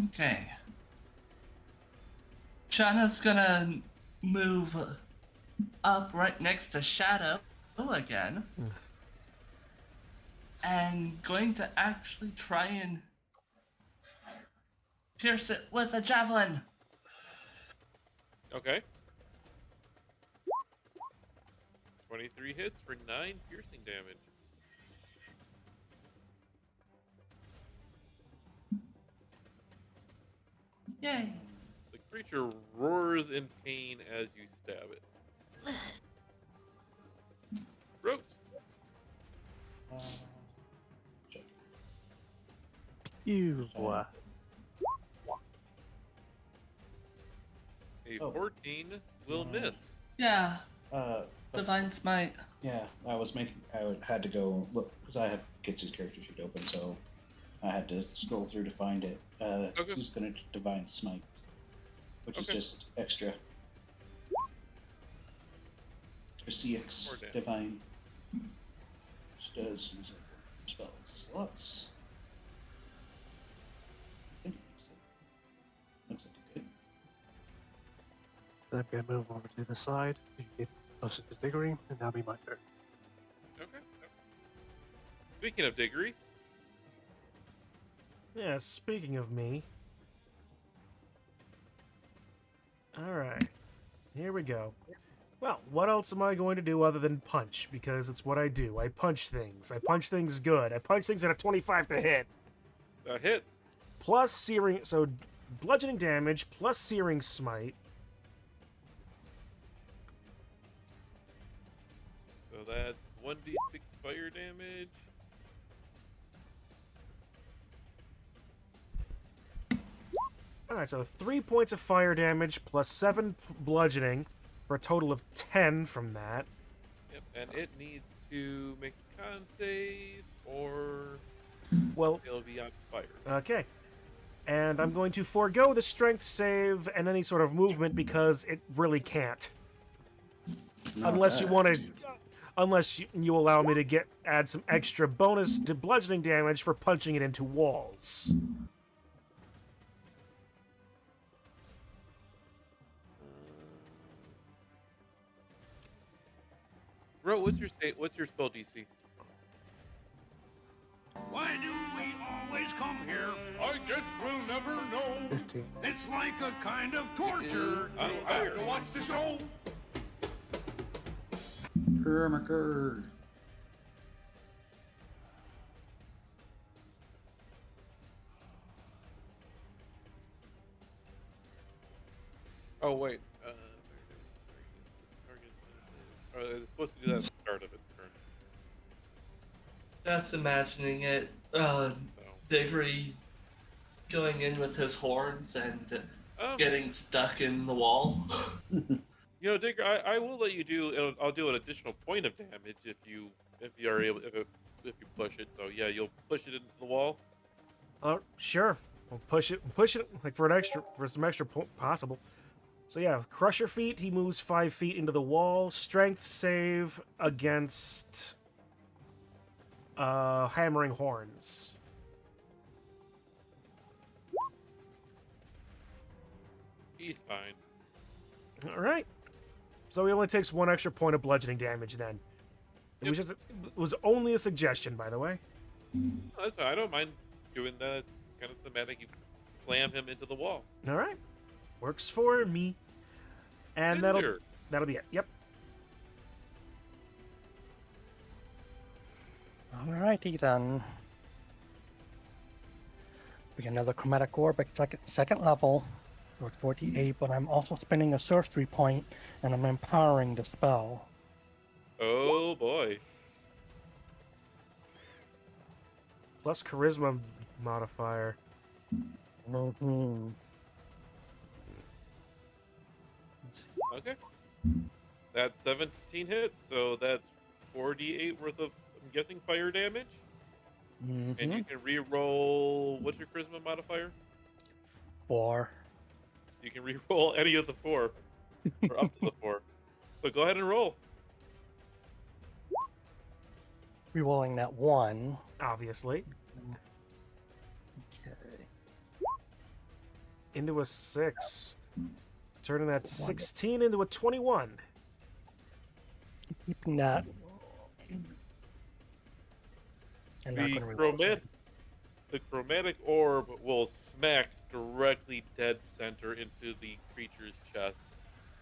Okay. Shana's gonna move up right next to Shadow again. And going to actually try and pierce it with a javelin. Okay. 23 hits for 9 piercing damage. Yay. The creature roars in pain as you stab it. Rote. Check. You Sorry. A Oh. 14 will miss. Yeah, But- Divine Smite. Yeah, had to go look because I have Kitsu's character sheet open, so I had to scroll through to find it. Okay. Who's going to divine smite, which is Okay. just extra. CX More damage. divine. does use it for spell slots. I think it uses it. Looks like it did. Then I'm going to move over to the side. You can get closer to Diggory, and that'll be my turn. Okay. Speaking of Diggory, Yeah, speaking of me. Alright. Here we go. Well, what else am I going to do other than punch? Because it's what I do. I punch things. I punch things good. I punch things at a 25 to hit. that hits. Plus searing... So, bludgeoning damage, plus searing smite. So that's 1d6 fire damage. Alright, so 3 points of fire damage, plus 7 bludgeoning, for a total of 10 from that. Yep, and it needs to make a con save, or Well, it'll be on fire. okay. And I'm going to forego the strength save and any sort of movement because it really can't. Not Unless you that, want to... dude. Unless you allow me to add some extra bonus to bludgeoning damage for punching it into walls. Bro, what's your spell DC? Why do we always come here? I guess we'll never know. 15. It's like a kind of torture to have to watch the show. Permacurd. Oh wait, it's supposed to do that at the start of its turn. Just imagining it, So, Diggory going in with his horns and um, getting stuck in the wall. you know, Digger, I will let you do. I'll do an additional point of damage if you are able if you push it. So yeah, you'll push it into the wall. Sure. We'll push it like for some extra possible. So yeah, Crusher Feet, he moves 5 feet into the wall. Strength save against Hammering Horns. He's fine. Alright. So he only takes 1 extra point of bludgeoning damage then. It was only a suggestion, by the way. Oh, that's fine. I don't mind doing that. It's kind of thematic. You slam him into the wall. Alright. Works for me. And Cinder. that'll be it. Yep. Alrighty then. We get another chromatic orb at second level. We're at 48, but I'm also spending a sorcery point and I'm empowering the spell. Oh boy. Plus charisma modifier. Mm-hmm. Okay. That's 17 hits, so that's 48 worth of, I'm guessing, fire damage. And you can re-roll. What's your charisma modifier? 4. You can re-roll any of the 4, or up to the 4. So go ahead and roll. Rerolling that 1. Obviously. Okay. Into a 6. Turning that 16 into a 21. Keeping that. I'm not gonna reroll that. The chromatic orb will smack directly dead center into the creature's chest.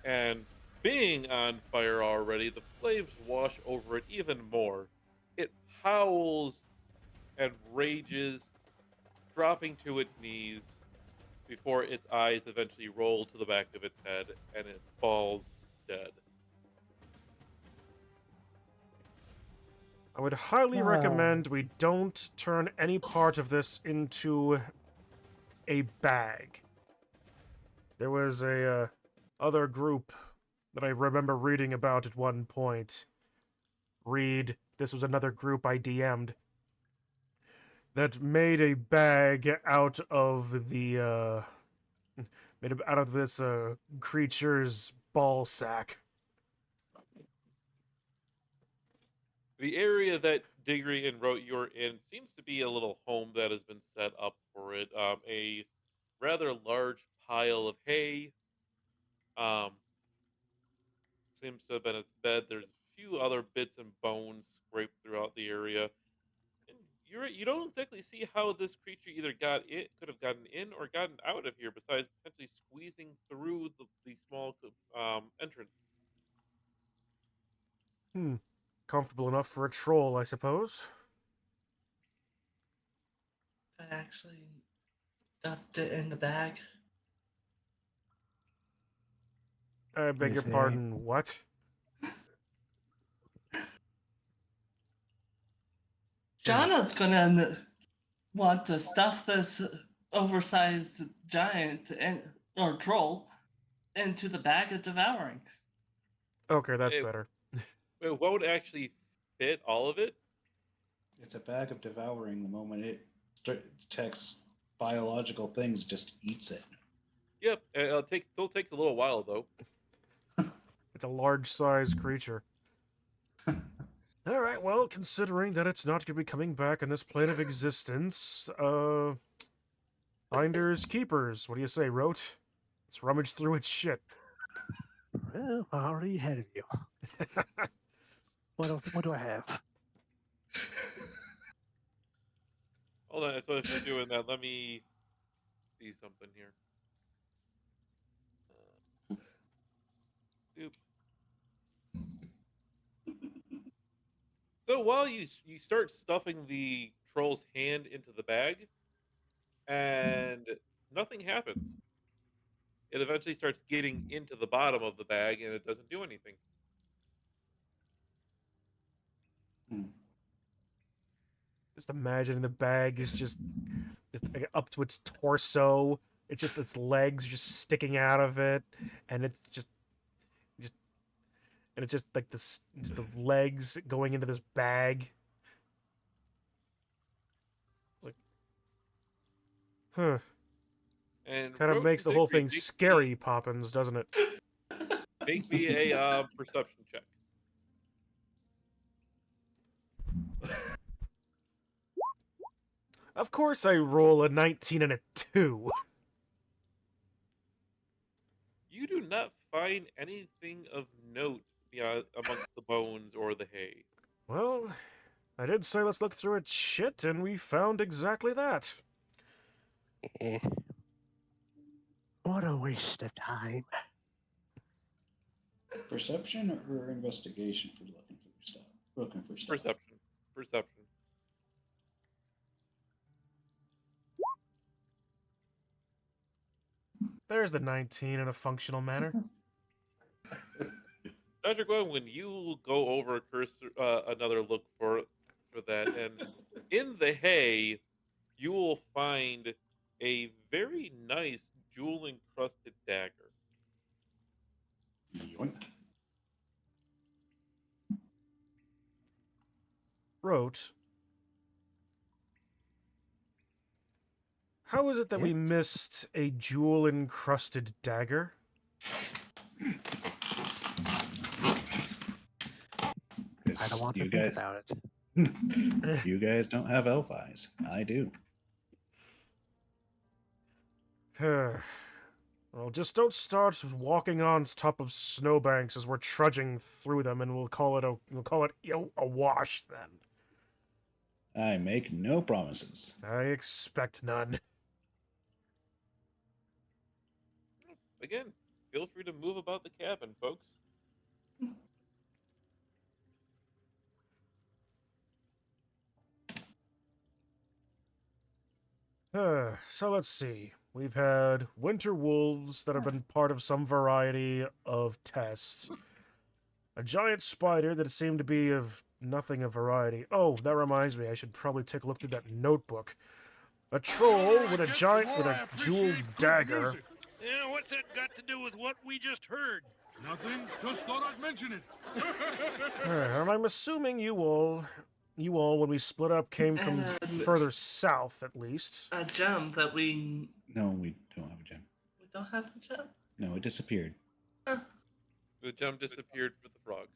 And being on fire already, the flames wash over it even more. It howls and rages, dropping to its knees before its eyes eventually roll to the back of its head and it falls dead. I would highly recommend we don't turn any part of this into a bag. There was a other group that I remember reading about at one point. This was another group I DM'd that made a bag out of the this creature's ball sack. The area that Diggory and wrote you're in seems to be a little home that has been set up for it. A rather large pile of hay. Um, seems to have been its bed. There's a few other bits and bones scraped throughout the area. And you don't exactly see how this creature either could have gotten in or gotten out of here, besides potentially squeezing through the small entrance. Hmm. Comfortable enough for a troll, I suppose. I actually stuffed it in the bag. I beg your Is there pardon, what? Shauna's gonna want to stuff this oversized giant or troll into the bag of devouring. Okay, that's It, better. it won't actually fit all of it. It's a bag of devouring. The moment it detects biological things, just eats it. Yep, still takes a little while though. It's a large-sized creature. All right, well, considering that it's not going to be coming back on this plane of existence, finders keepers. What do you say, Rote? Let's rummage through its shit. well, already ahead of you. What do I have? Hold on. So if you're doing that, let me see something here. Oop. So while you start stuffing the troll's hand into the bag, and nothing happens, it eventually starts getting into the bottom of the bag, and it doesn't do anything. Hmm. Just imagine the bag is just like, up to its torso. It's just its legs just sticking out of it, and it's just like this, just the legs going into this bag. Like, huh? And Kind of Roach makes and the whole Diggory, thing scary, Poppins, doesn't it? make me a perception check. Of course, I roll a 19 and a 2. You do not find anything of note amongst the bones or the hay. Well, I did say let's look through its shit, and we found exactly that. Eh. What a waste of time. Perception or investigation for looking for stuff? Looking for stuff. Perception. Perception. There's the 19 in a functional manner. Dr. Gwen, when you go over another look for that, and in the hay, you will find a very nice jewel encrusted dagger. Yoink. Wrote, how is it that we Yes? missed a jewel-encrusted dagger? I don't want to You think guys, about it. you guys don't have elf eyes. I do. Well, just don't start walking on top of snowbanks as we're trudging through them, and we'll call it a wash then. I make no promises. I expect none. Again, feel free to move about the cabin, folks. So let's see. We've had winter wolves that have been part of some variety of tests. A giant spider that seemed to be of nothing of variety. Oh, that reminds me, I should probably take a look through that notebook. A troll with a jeweled dagger. Yeah, what's that got to do with what we just heard? Nothing. Just thought I'd mention it. And I'm assuming you all, when we split up, came from further south, at least. A gem that we No, we don't have a gem. don't have the gem. No, it disappeared. The gem disappeared for the frogs.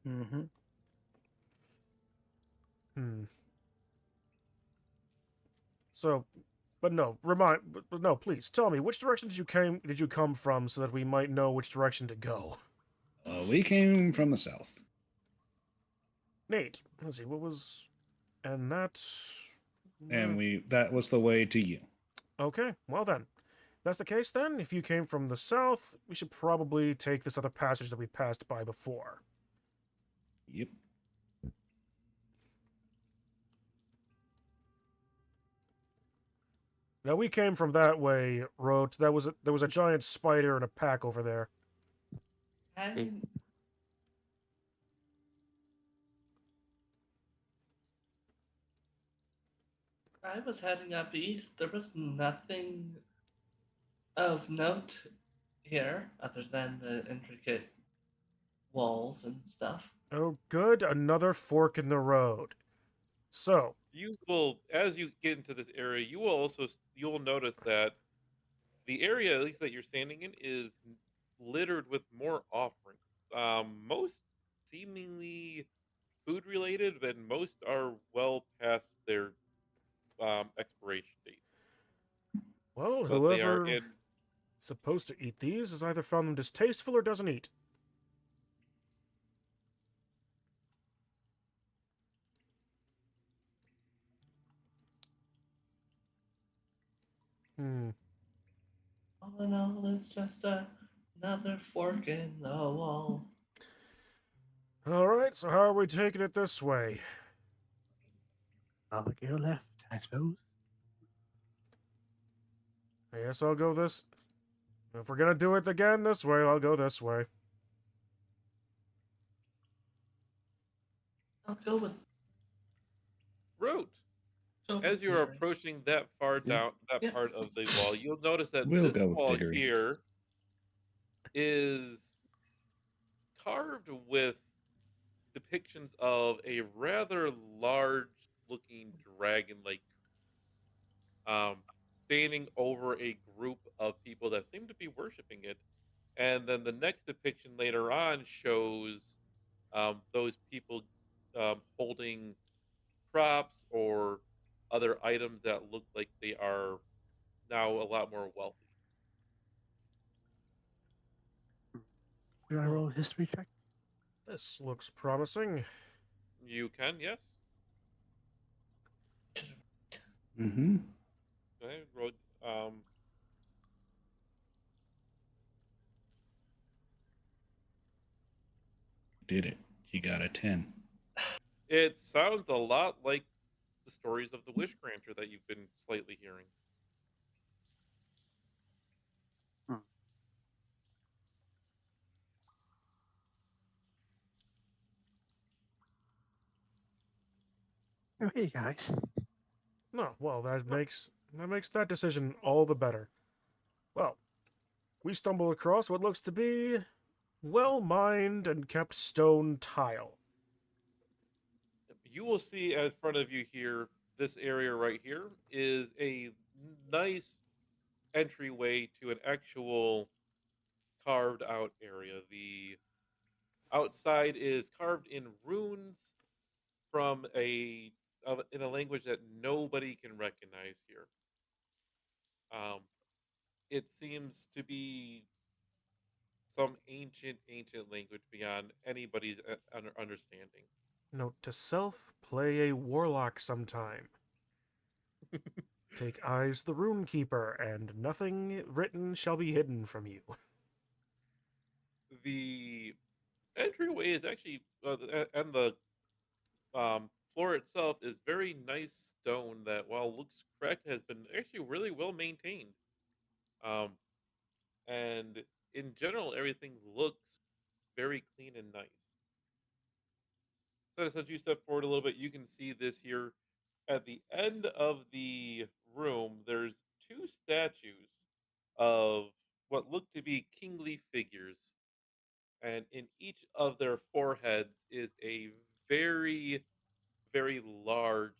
Mm-hmm. So, but no, but no, please tell me which direction did you come from, so that we might know which direction to go. We came from the south. Nate, let's see, what was, and that, And that was the way to you. okay, well then. If that's the case then, if you came from the south, we should probably take this other passage that we passed by before. Yep. Now we came from that way, Roach. There was a giant spider and a pack over there. I, I was heading up east. There was nothing of note here other than the intricate walls and stuff. Oh, good, another fork in the road. So, You will, as you get into this area, you'll notice that the area, at least that you're standing in, is littered with more offerings. Most seemingly food related, but most are well past their expiration date. well, But they are whoever is in. supposed to eat these has either found them distasteful or doesn't eat. All in all, it's just another fork in the wall. Alright, so how are we taking it this way? I'll go left, I suppose. I guess I'll go this. If we're gonna do it again this way, I'll go this way. I'll go with. Road. Go As with you are Gary. approaching that far down that Yeah. part of the wall, you'll notice that We'll this go with wall Diggory. here is carved with depictions of a rather large looking dragon like standing over a group of people that seem to be worshiping it. And then the next depiction later on shows those people holding props or other items that look like they are now a lot more wealthy. Could I roll a history check? This looks promising. You can, yes. Mm-hmm. Okay, roll, Did it. You got a 10. it sounds a lot like the stories of the Wish Granter that you've been slightly hearing. Okay, guys. No, well, that makes that decision all the better. Well, we stumble across what looks to be well-mined and kept stone tile. You will see in front of you here, this area right here is a nice entryway to an actual carved out area. The outside is carved in runes from in a language that nobody can recognize here. Um, it seems to be some ancient language beyond anybody's understanding. Note to self, play a warlock sometime. Take eyes the rune keeper, and nothing written shall be hidden from you. The entryway is actually, and the floor itself is very nice stone that, while looks cracked, has been actually really well maintained. Um, and in general, everything looks very clean and nice. So as you step forward a little bit, you can see this here. At the end of the room, there's two statues of what look to be kingly figures. And in each of their foreheads is a very, very large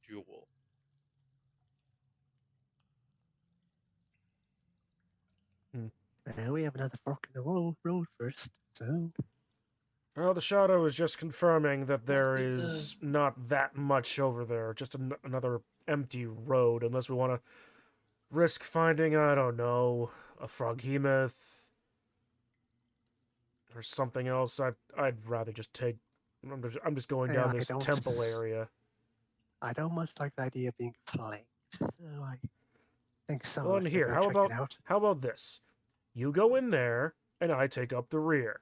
jewel. We have another fork in the road first, so. Well, the shadow is just confirming that Must there be is not that much over there. Just another empty road unless we want to risk finding, I don't know, a froghemoth or something else. I'd rather just take. I'm just going Yeah, down this temple area. I don't much like the idea of being flanked, so I think some Well, of us and should here, go check it out. how about this? You go in there, and I take up the rear.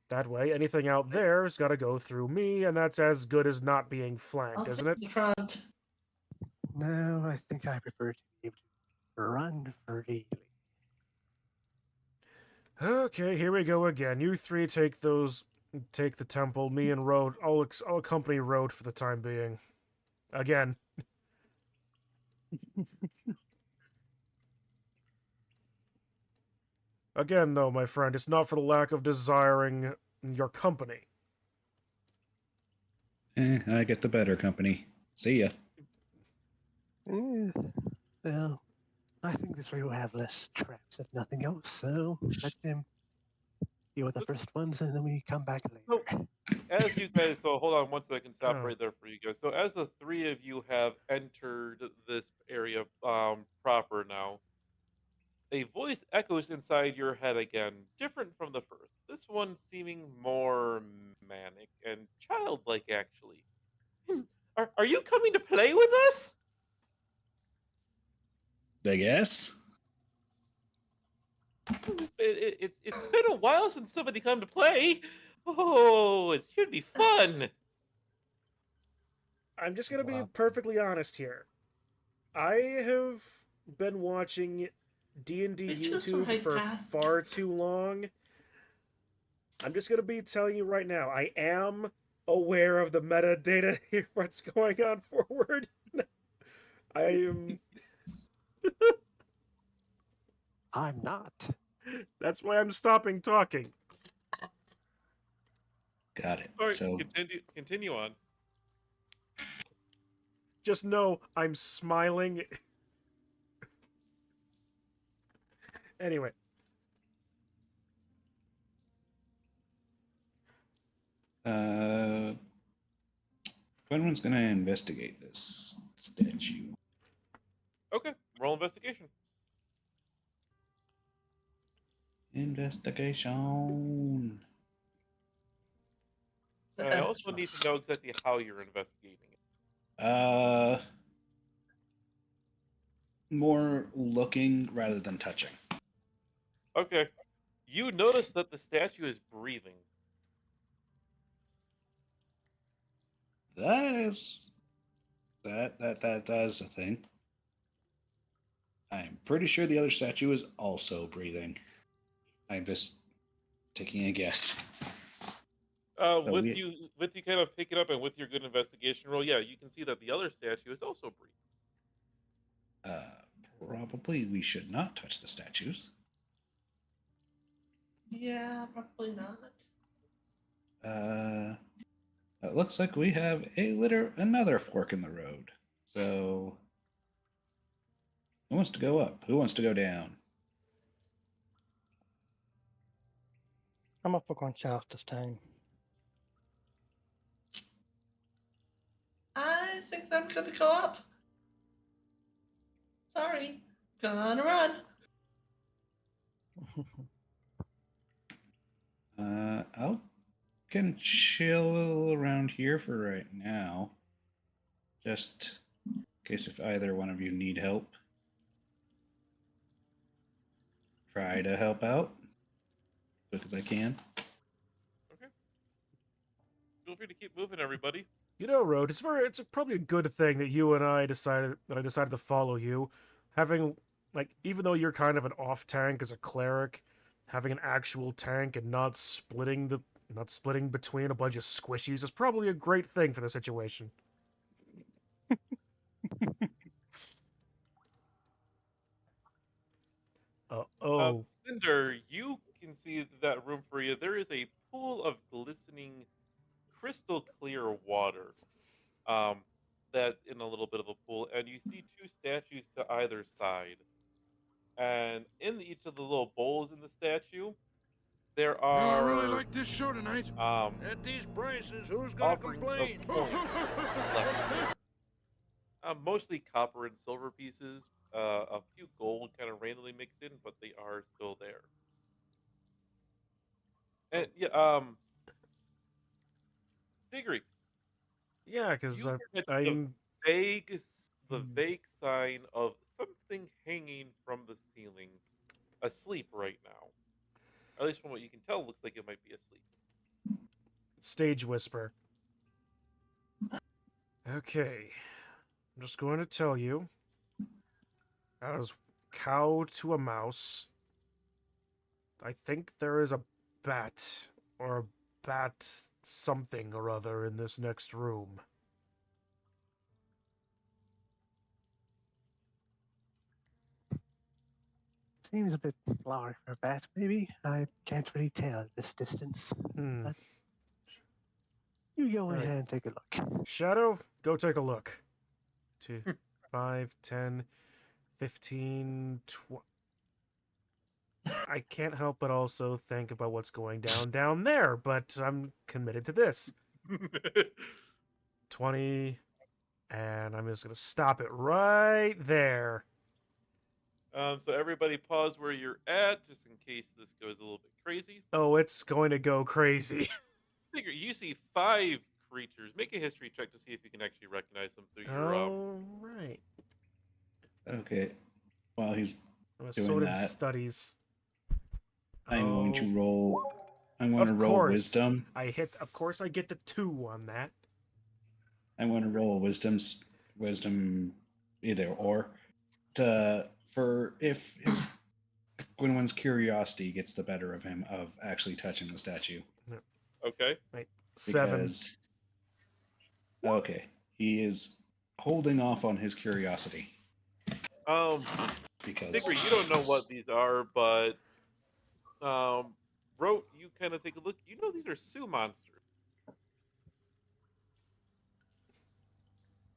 That way, anything out there's got to go through me, and that's as good as not being flanked, I'll isn't take it? the front. No, I think I prefer to be able to run freely. Okay, here we go again. You three take the temple. Me and Road, I'll accompany Road for the time being. Again. Again, though, my friend, it's not for the lack of desiring your company. I get the better company. See ya. Well, I think this way we'll have less traps if nothing else, so let them deal with the first ones and then we come back later. As you guys, so hold on one second, stop Oh. right there for you guys. So as the three of you have entered this area proper now, a voice echoes inside your head again, different from the first. This one seeming more manic and childlike, actually. Are you coming to play with us? I guess. It's been a while since somebody come to play. Oh, it should be fun. I'm just gonna be Wow. perfectly honest here. I have been watching D&D You chose the YouTube right for path. far too long. I'm just gonna be telling you right now, I am aware of the metadata here, what's going on forward. I am. I'm not. That's why I'm stopping talking. Got it. All right, So continue on. Just know I'm smiling. Anyway. Quenwin's gonna investigate this statue. Okay, roll investigation. Investigation. I also need to know exactly how you're investigating it. More looking rather than touching. Okay. You notice that the statue is breathing. That is that is a thing. I'm pretty sure the other statue is also breathing. I'm just taking a guess. With you kind of pick it up and with your good investigation roll, yeah, you can see that the other statue is also breathing. Probably we should not touch the statues. Yeah, probably not. It looks like we have another fork in the road. So, who wants to go up? Who wants to go down? I'm up for going south this time. I think I'm gonna go up. Sorry. Gonna run. I can chill around here for right now. Just in case if either one of you need help. Try to help out as quick as I can. Okay. Feel free to keep moving, everybody. You know, Road, it's probably a good thing that I decided to follow you. Having, like, even though you're kind of an off tank as a cleric, having an actual tank and not splitting between a bunch of squishies is probably a great thing for the situation. Cinder, you can see that room for you. There is a pool of glistening, crystal clear water. That's in a little bit of a pool, and you see two statues to either side. And in each of the little bowls in the statue, there Well, I are really like this show tonight. At these prices, who's gonna offerings complain? of coins left. Mostly copper and silver pieces. A few gold kind of randomly mixed in, but they are still there. And yeah, Diggory, Yeah, because you get I'm the vague sign of something hanging from the ceiling, asleep right now. At least from what you can tell, it looks like it might be asleep. stage whisper. Okay, I'm just going to tell you, as cow to a mouse, I think there is a bat or a bat something or other in this next room. Seems a bit large for a bat, maybe. I can't really tell at this distance. Hmm. You go Right. ahead and take a look. Shadow, go take a look. 2, 5, 10, 15, 20. I can't help but also think about what's going down there, but I'm committed to this. 20, and I'm just going to stop it right there. So everybody pause where you're at, just in case this goes a little bit crazy. Oh, it's going to go crazy. Figure you see 5 creatures. Make a history check to see if you can actually recognize them through your. All right. Okay. While he's I'm a doing sword that, studies. I'm going to roll. I'm going Of to roll course. wisdom. Of course, I get the 2 on that. I'm going to roll wisdom, either or, for if Gwynwyn's curiosity gets the better of him of actually touching the statue. Okay. Right. 7. Because, okay, he is holding off on his curiosity. Because Diggory, you don't know what these are, but Wrote, you kind of take a look. You know these are Sioux monsters.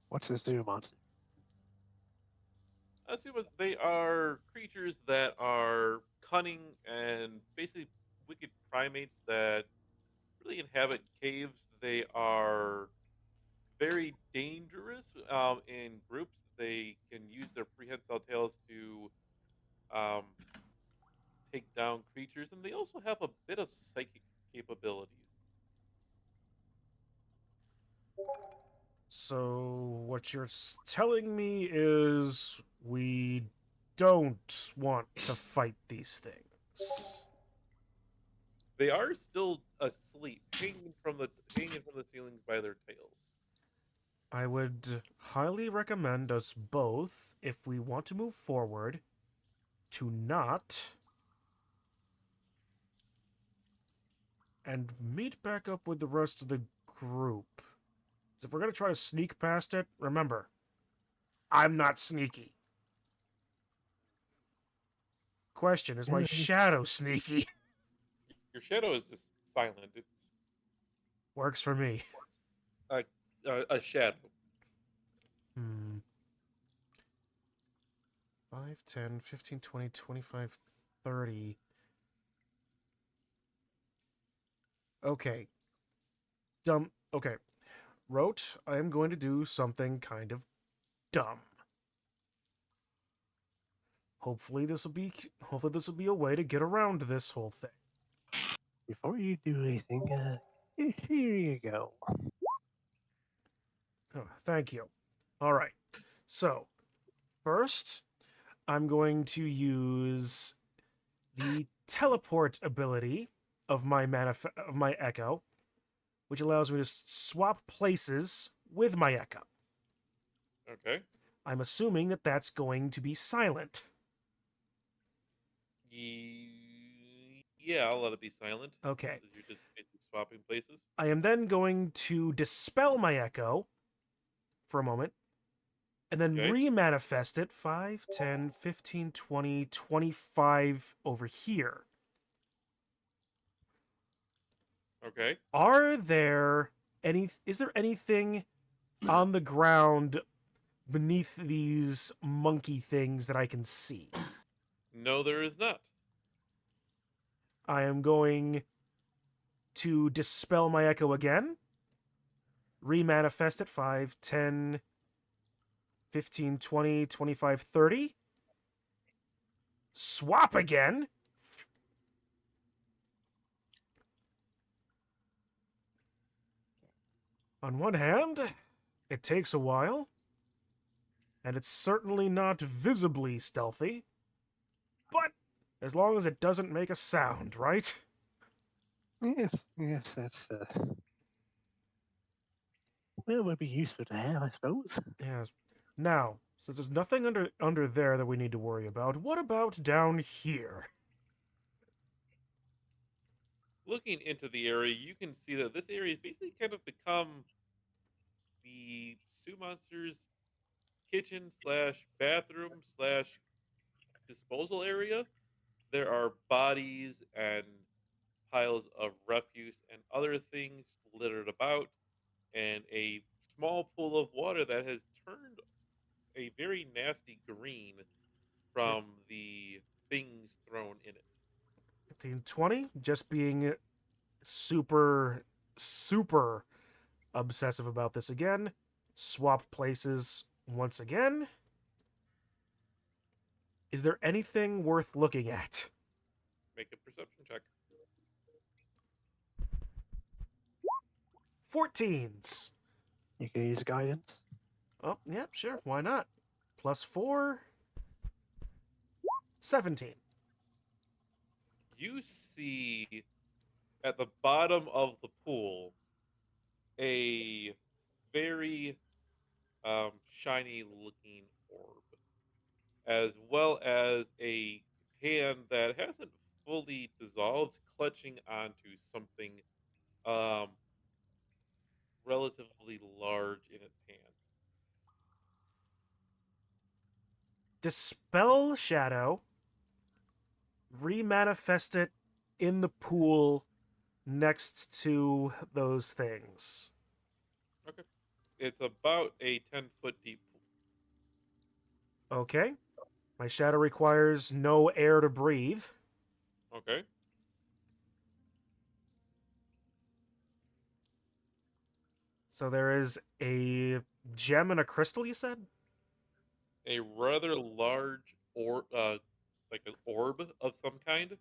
What's this do, monster? They are creatures that are cunning and basically wicked primates that really inhabit caves. They are very dangerous in groups. They can use their prehensile tails to take down creatures, and they also have a bit of psychic capabilities. So, what you're telling me is we don't want to fight these things. They are still asleep, hanging from the ceilings by their tails. I would highly recommend us both, if we want to move forward, to not and meet back up with the rest of the group. So if we're going to try to sneak past it, remember, I'm not sneaky. Question, is my shadow sneaky? Your shadow is just silent. It's Works for me. a shadow. 5, 10, 15, 20, 25, 30. Okay. Okay. Wrote, I am going to do something kind of dumb. Hopefully this will be a way to get around this whole thing. Before you do anything, here you go. Oh, thank you. All right. So, first, I'm going to use the teleport ability of my echo, which allows me to swap places with my echo. Okay. I'm assuming that that's going to be silent. Yeah, I'll let it be silent. Okay. You're just basically swapping places. I am then going to dispel my echo for a moment, and then remanifest it 5, 10, 15, 20, 25 over here. Okay. Is there anything on the ground beneath these monkey things that I can see? No, there is not. I am going to dispel my echo again. Remanifest it 5, 10, 15, 20, 25, 30. Swap again. On one hand, it takes a while, and it's certainly not visibly stealthy. But as long as it doesn't make a sound, right? Yes, that's well, would be useful to have, I suppose. Yes. Now, since there's nothing under there that we need to worry about, what about down here? Looking into the area, you can see that this area has basically kind of become the Sue Monster's kitchen slash bathroom slash disposal area. There are bodies and piles of refuse and other things littered about, and a small pool of water that has turned a very nasty green from the things thrown in it. 15, 20, just being super, super obsessive about this again. Swap places once again. Is there anything worth looking at? Make a perception check. 14s. You can use guidance. Oh, yeah, sure. Why not? +4. 17. You see at the bottom of the pool a very shiny looking orb, as well as a hand that hasn't fully dissolved, clutching onto something um, relatively large in its hand. Dispel shadow. Remanifest it in the pool next to those things. Okay. It's about a 10-foot deep pool. Okay. My shadow requires no air to breathe. Okay. So there is a gem and a crystal, you said? A rather large like an orb of some kind,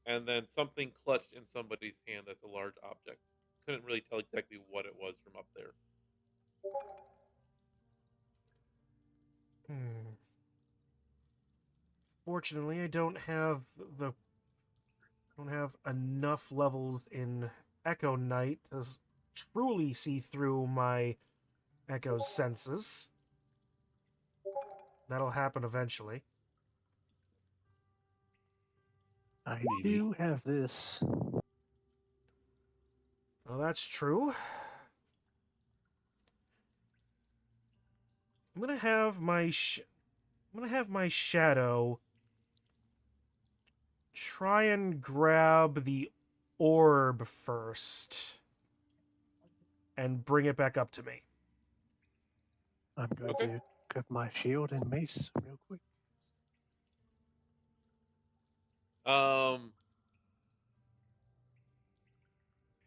and then something clutched in somebody's hand that's a large object. Couldn't really tell exactly what it was from up there. Fortunately, I don't have enough levels in Echo Knight to truly see through my Echo's senses. That'll happen eventually. I Maybe. do have this. Well, that's true. I'm gonna have my shadow try and grab the orb first and bring it back up to me. I'm going Okay. to grab my shield and mace real quick.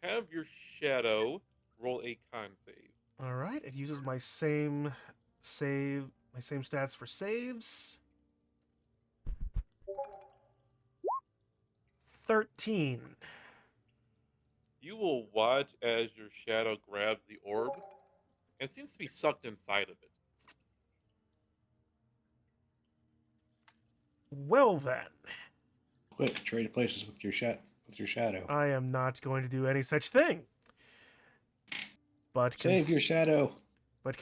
Have your shadow roll a con save. All right, it uses my same stats for saves. 13. You will watch as your shadow grabs the orb and seems to be sucked inside of it. Well then, Quick, trade places with your shadow. I am not going to do any such thing. But Save your shadow. But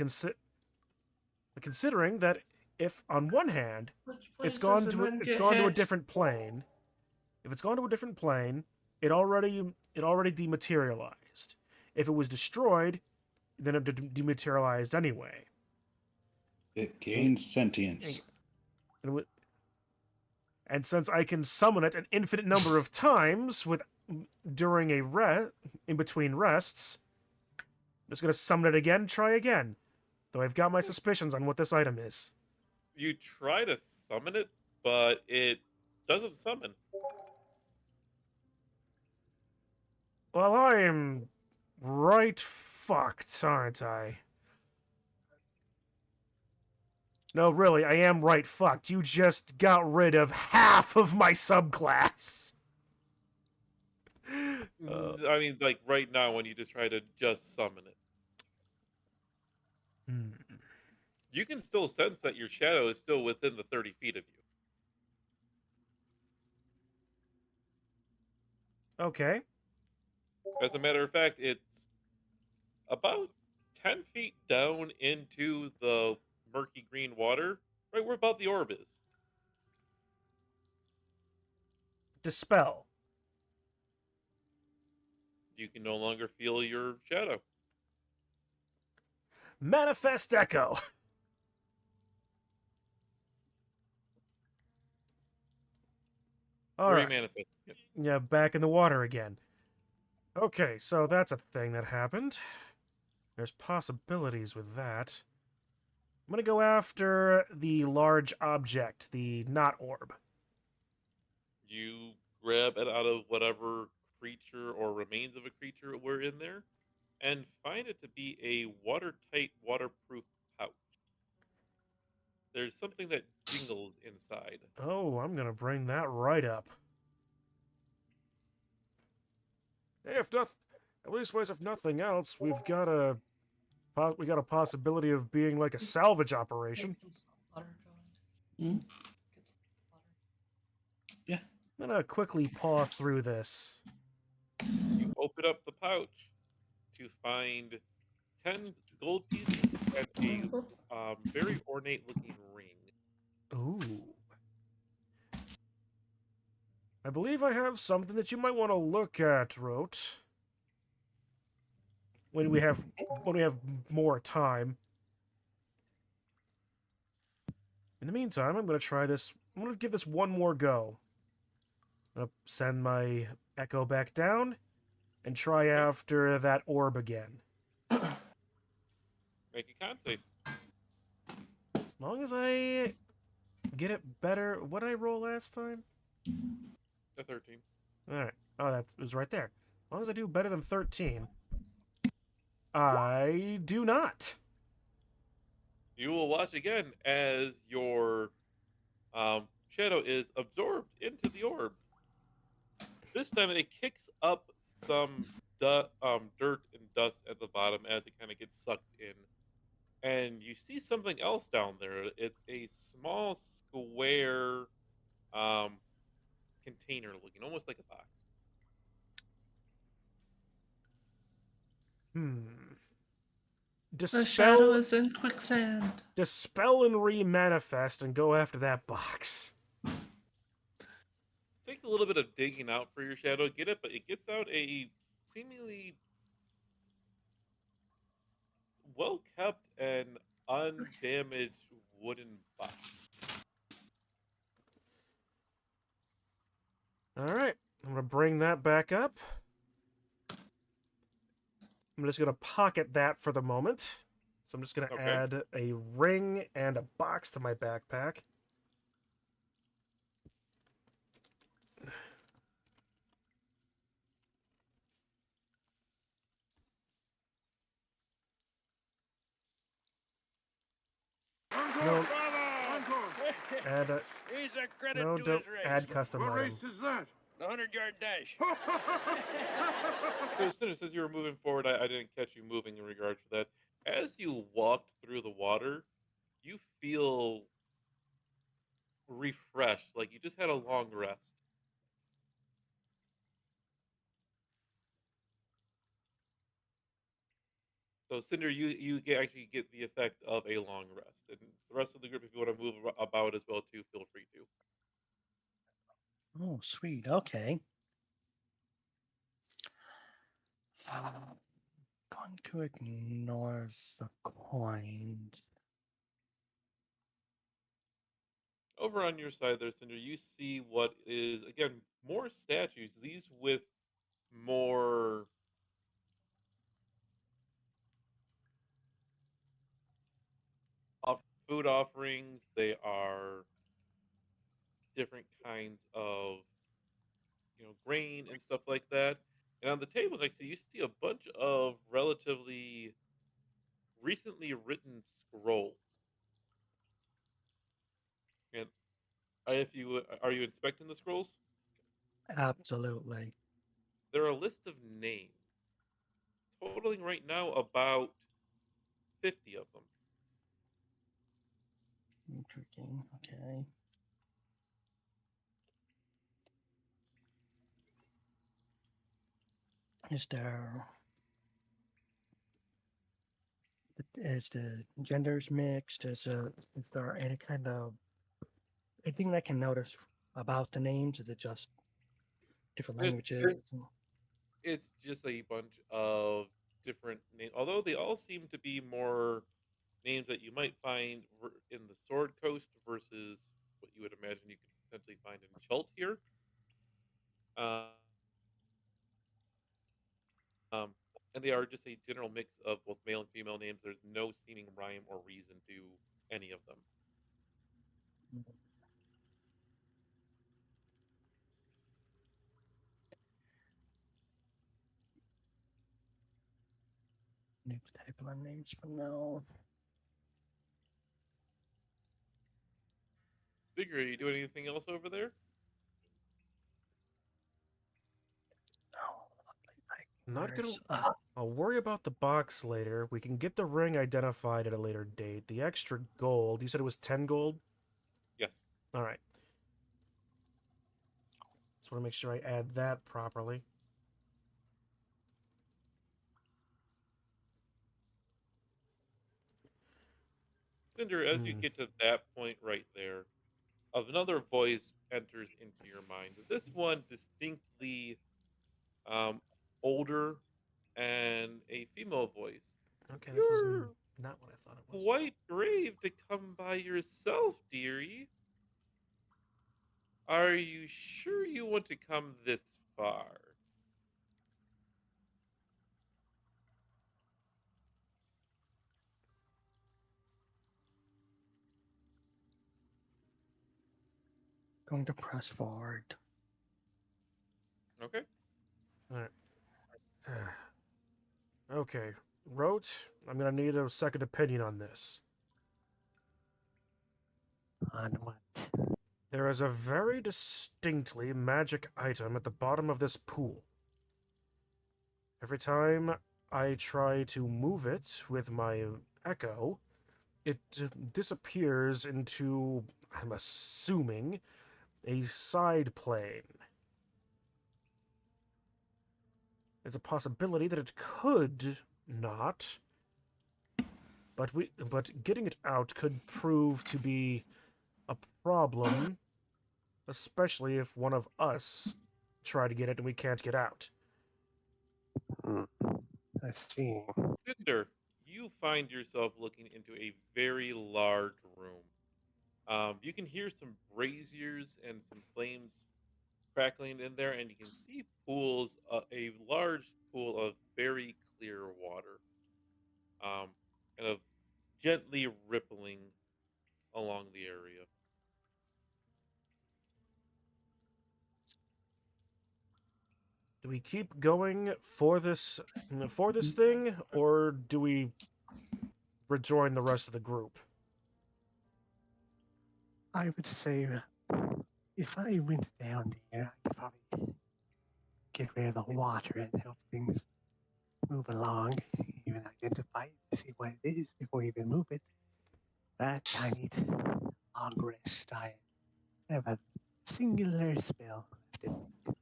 considering that if on one hand it's Places gone and to then it's get gone to a hit. different plane, if it's gone to a different plane, it already dematerialized. If it was destroyed, then it dematerialized anyway. It gains sentience. And since I can summon it an infinite number of times during in between rests, I'm just gonna summon it again, try again. Though I've got my suspicions on what this item is. You try to summon it, but it doesn't summon. Well, I am right fucked, aren't I? No, really, I am right fucked. You just got rid of half of my subclass. I mean, like right now when you just try to just summon it, Hmm. you can still sense that your shadow is still within the 30 feet of you. Okay. As a matter of fact, it's about 10 feet down into the murky green water, right where about the orb is. Dispel. You can no longer feel your shadow. Manifest Echo. All right. Remanifest. Yep. Yeah, back in the water again. Okay, so that's a thing that happened. There's possibilities with that. I'm gonna go after the large object, the knot orb. You grab it out of whatever creature or remains of a creature were in there and find it to be a watertight, waterproof pouch. There's something that jingles inside. Oh, I'm gonna bring that right up. Hey, if not, at least ways if nothing else, we've got a possibility of being like a salvage operation. Hmm? I'm gonna quickly paw through this. You open up the pouch to find 10 gold pieces and a very ornate looking ring. Ooh. I believe I have something that you might want to look at, Rote. When we have more time. In the meantime, I'm gonna try this. I'm gonna give this one more go. I'm gonna send my echo back down and try after that orb again. Make a con save. As long as I get it better. What did I roll last time? A 13. Alright. Oh, that was right there. As long as I do better than 13. I do not. You will watch again as your shadow is absorbed into the orb. This time it kicks up some dirt and dust at the bottom as it kind of gets sucked in. And you see something else down there. It's a small square um, container looking, almost like a box. The shadow Dispel, is in quicksand. dispel and remanifest and go after that box. Take a little bit of digging out for your shadow, get it, but it gets out a seemingly well kept and undamaged wooden box. Alright. I'm gonna bring that back up. I'm just gonna pocket that for the moment. So I'm just gonna Okay. add a ring and a box to my backpack. No, add a, He's a credit no, to don't his race. add custom What item. race is that? The 100-yard dash. So as soon as you were moving forward, I didn't catch you moving in regards to that. As you walked through the water, you feel refreshed, like you just had a long rest. So Cinder, actually get the effect of a long rest, and the rest of the group, if you want to move about as well too, feel free to. Oh, sweet. Okay. Going to ignore the coins. Over on your side there, Cinder, you see what is again more statues. These with more food offerings. They are different kinds of grain and stuff like that. And on the table next to you, you see a bunch of relatively recently written scrolls. And if you are you inspecting the scrolls? Absolutely. They're a list of names, totaling right now about 50 of them. Interesting. Okay. Is there is the genders mixed? Is there any kind of anything I can notice about the names? Is it just different There's languages? it's just a bunch of different names, although they all seem to be more names that you might find in the Sword Coast versus what you would imagine you could potentially find in Chult here. Um, and they are just a general mix of both male and female names. There's no seeming rhyme or reason to any of them. New table of names for now. Figure, are you doing anything else over there? No, Not gonna. there's I'll worry about the box later. We can get the ring identified at a later date. The extra gold. You said it was 10 gold? Yes. All right. Just want to make sure I add that properly. Cinder, as you get to that point right there, another voice enters into your mind. This one distinctly um, older and a female voice. Okay, this is You're not what I thought it was. quite brave to come by yourself, dearie. Are you sure you want to come this far? going to press forward. Okay. All right. Okay. Wrote, I'm going to need a second opinion on this. On what? There is a very distinctly magic item at the bottom of this pool. Every time I try to move it with my echo, it disappears into, I'm assuming, a side plane. There's a possibility that it could not, but getting it out could prove to be a problem, especially if one of us try to get it and we can't get out. Hmm. I see. Cinder, you find yourself looking into a very large room. You can hear some braziers and some flames crackling in there, and you can see pools, a large pool of very clear water, kind of gently rippling along the area. Do we keep going for this thing, or do we rejoin the rest of the group? I would say if I went down there, I could probably get rid of the water and help things move along, even identify it to see what it is before you even move it. But I need long rest. I have a singular spell left in me.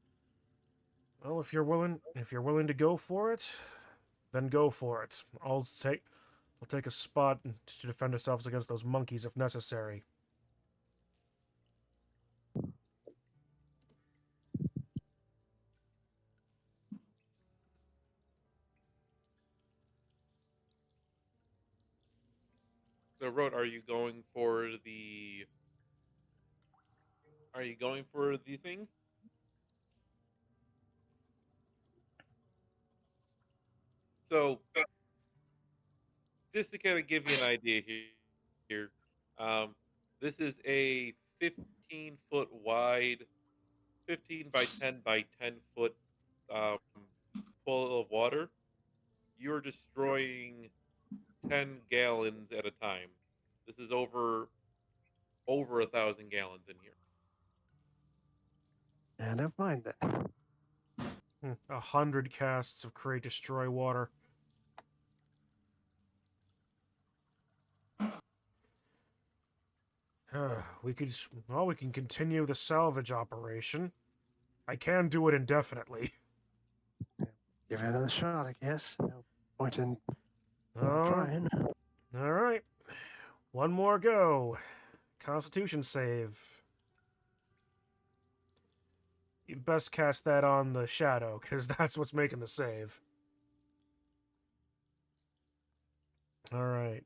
Well, if you're willing to go for it, then go for it. I'll take a spot to defend ourselves against those monkeys if necessary. So, Road, are you going for the? Are you going for the thing? So, just to kind of give you an idea here, um, this is a 15-foot wide, 15 by 10 by 10 foot um, full of water, you're destroying 10 gallons at a time. This is over 1,000 gallons in here. Yeah, never mind that. 100 casts of Create Destroy Water. We can continue the salvage operation. I can do it indefinitely. Give it another shot, I guess. No point in not Oh, trying. all right. One more go. Constitution save. You best cast that on the shadow, because that's what's making the save. All right.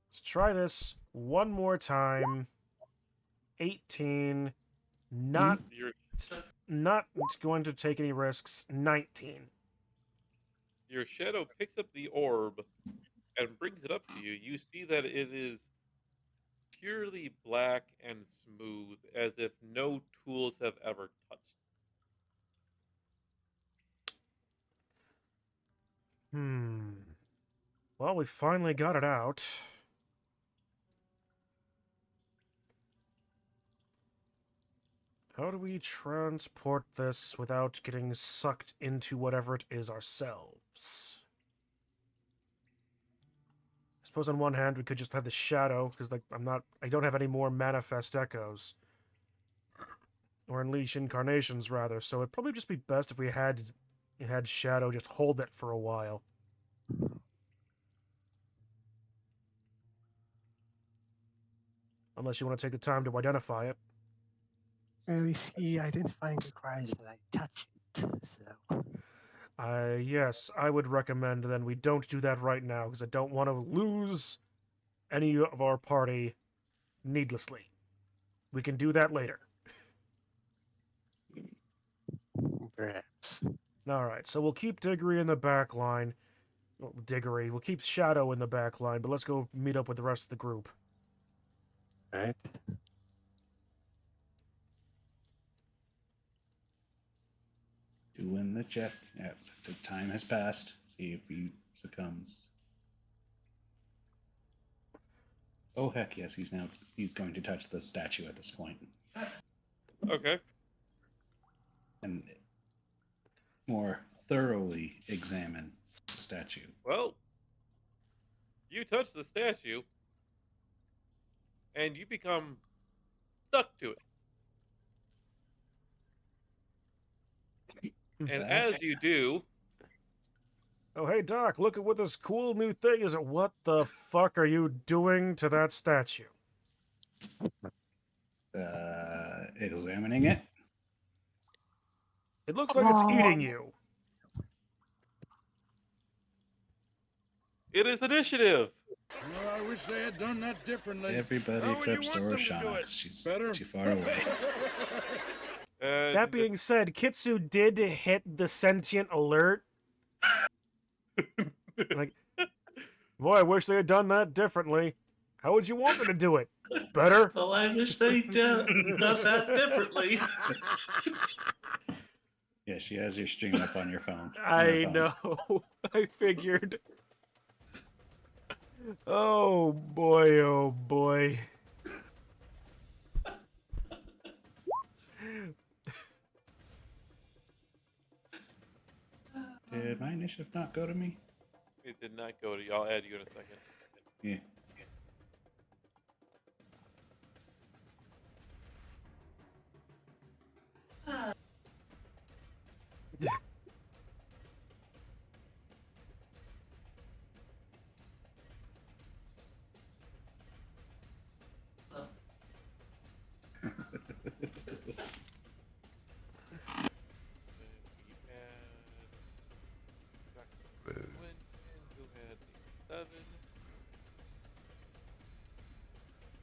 Let's try this one more time. 18. Not going to take any risks. 19. Your shadow picks up the orb and brings it up to you. You see that it is purely black and smooth, as if no tools have ever touched. Well, we finally got it out. How do we transport this without getting sucked into whatever it is ourselves? I suppose on one hand we could just have the shadow, because like I don't have any more manifest echoes. Or unleash incarnations rather, so it'd probably just be best if we had shadow just hold it for a while. Unless you want to take the time to identify it. Well, you see, identifying requires that I touch it, so... Yes, I would recommend then we don't do that right now, because I don't want to lose any of our party needlessly. We can do that later. Perhaps. Alright, so we'll keep Diggory in the back line. Well, Diggory, we'll keep Shadow in the back line, but let's go meet up with the rest of the group. Right. Doing the check. Yeah, so time has passed. See if he succumbs. Oh heck yes, he's going to touch the statue at this point. Okay. And more thoroughly examine the statue. Well, you touch the statue, and you become stuck to it. And as you do... Oh, hey, Doc, look at what this cool new thing is. What the fuck are you doing to that statue? Examining it. It looks like it's eating you. It is initiative! Well, I wish they had done that differently. Everybody How would you except want them to do Storoshana, it? 'cause she's Better? too far away. That being said, Kitsu did hit the sentient alert. Like, boy, I wish they had done that differently. How would you want me to do it? Better? Well, I wish they done that differently. Yeah, she has your stream up on your phone. I know. I figured. Oh boy, oh boy. Did my initiative not go to me? It did not go to you. I'll add you in a second. Yeah.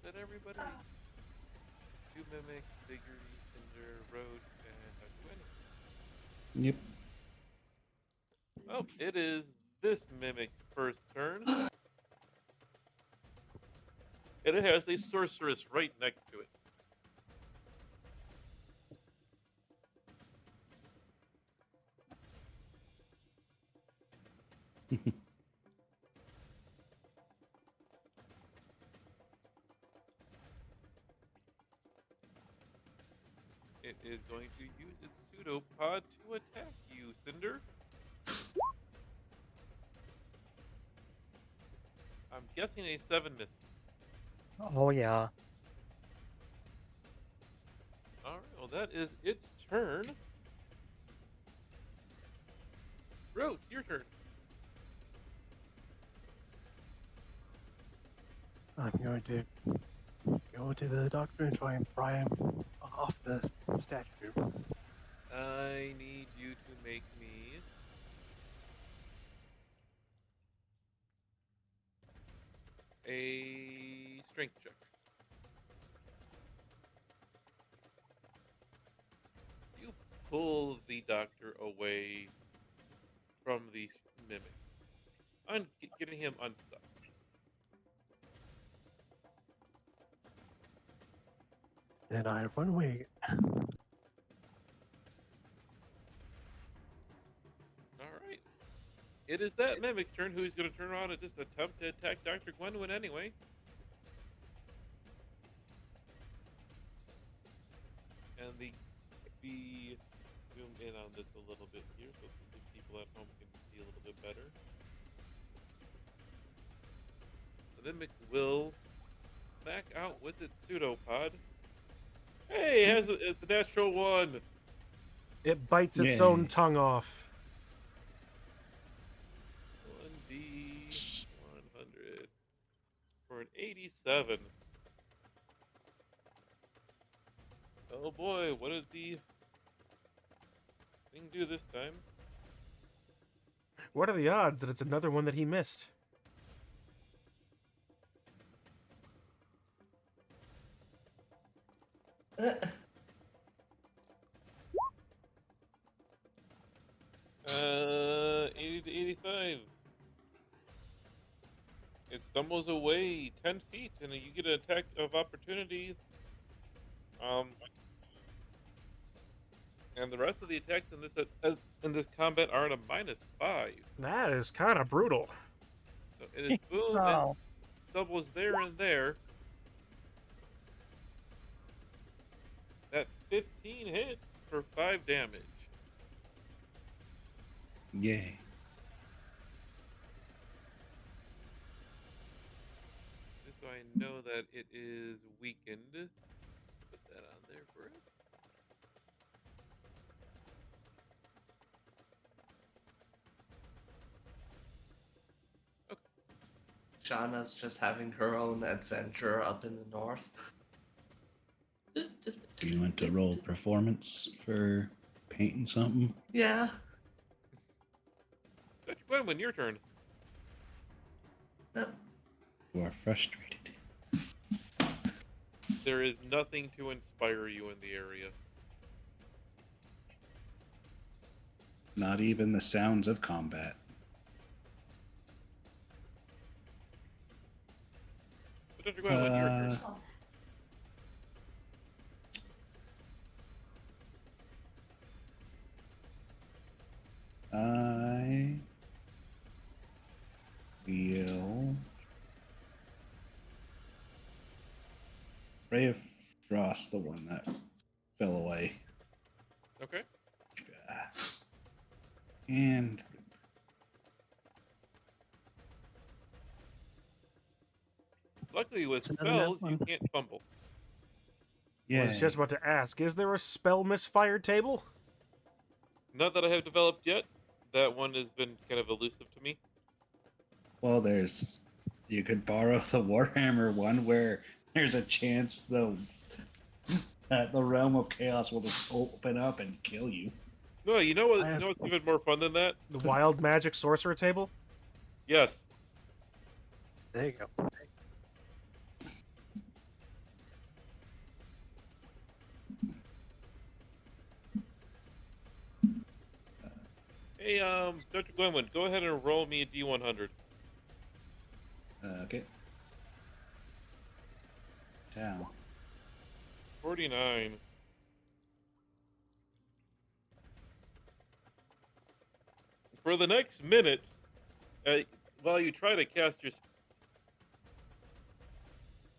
That everybody? Two mimics, Diggory, Cinder, Road, and Gwyn. Yep. Oh, it is this mimic's first turn. And it has a sorceress right next to it. It is going to use its pseudopod to attack you, Cinder. I'm guessing a 7 miss. Oh yeah. Alright, well, that is its turn. Rote, your turn. I'm going to go to the doctor and try and pry him off the statue. I need you to make me a strength check. You pull the doctor away from the mimic, getting him unstuck. Then I run away. Alright. It is that mimic's turn, who's going to turn around and just attempt to attack Dr. Gwenwyn anyway. And the zoom in on this a little bit here so the people at home can see a little bit better. The mimic will back out with its pseudopod. Hey, it's a natural one. It bites its Yay. own tongue off. 1d100 for an 87. Oh boy, what did the thing do this time? What are the odds that it's another one that he missed? Uh, 80 to 85. It stumbles away 10 feet, and you get an attack of opportunity. And the rest of the attacks in this combat are at a -5. That is kind of brutal. So it is boom and Oh, doubles there and there. That 15 hits for 5 damage. Yay. Just so I know that it is weakened. Put that on there for it. Shauna's just having her own adventure up in the north. Do you want to roll performance for painting something? Yeah. Dr. Gwenwyn, your turn. No. You are frustrated. There is nothing to inspire you in the area. Not even the sounds of combat. But Dr. Gwenwyn, your turn. I will Ray of Frost, the one that fell away. Okay. And Luckily, with It's another spells, nat you one. can't fumble. I was just about to ask, is there a spell misfire table? Not that I have developed yet. That one has been kind of elusive to me. Well, you could borrow the Warhammer one where there's a chance that the realm of chaos will just open up and kill you. No, you know what? I You have- know what's even more fun than that? The wild magic sorcerer table? Yes. There you go. Hey, Dr. Gwenwyn, go ahead and roll me a D100. Okay. Down. 49. For the next minute, while you try to cast your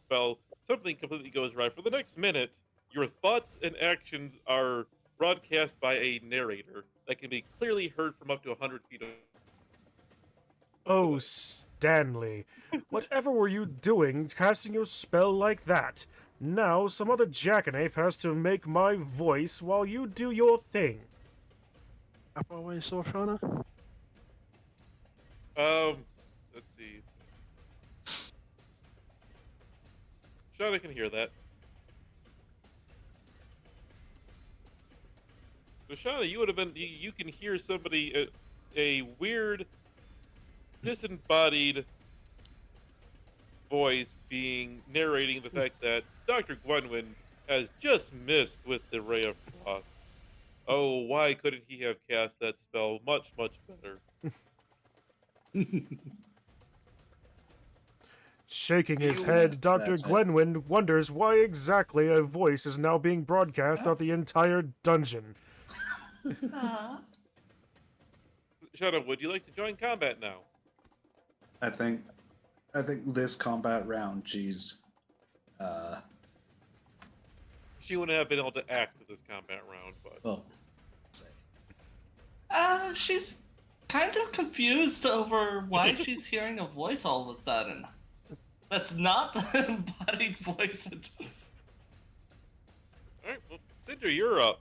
spell, something completely goes right. For the next minute, your thoughts and actions are broadcast by a narrator that can be clearly heard from up to 100 feet away. Oh, Stanley, whatever were you doing casting your spell like that? Now some other jackanape has to make my voice while you do your thing. Up always saw Shauna? Let's see. Shauna can hear that. So Shauna, you would have been. You can hear somebody, a weird, disembodied voice being narrating the fact that Dr. Gwenwyn has just missed with the Ray of Frost. Oh, why couldn't he have cast that spell much, much better? Shaking his You- head, Dr. That's it. Gwenwyn wonders why exactly a voice is now being broadcast throughout the entire dungeon. Shauna, would you like to join combat now? I think this combat round, she's She wouldn't have been able to act this combat round, but well, She's kind of confused over why she's hearing a voice all of a sudden. That's not the embodied voice. alright, well, Cinder, you're up.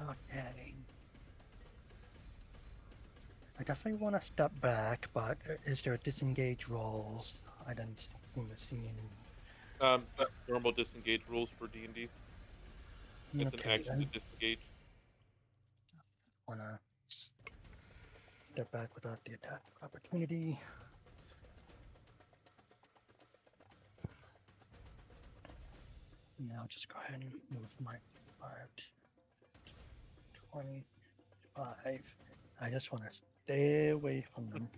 Okay. I definitely want to step back, but is there disengage rolls? I didn't seem to see any. Normal disengage rules for D&D. It's an Okay, action to then. disengage. Wanna step back without the attack opportunity. Now just go ahead and move my 5, 25. I just want to stay away from them.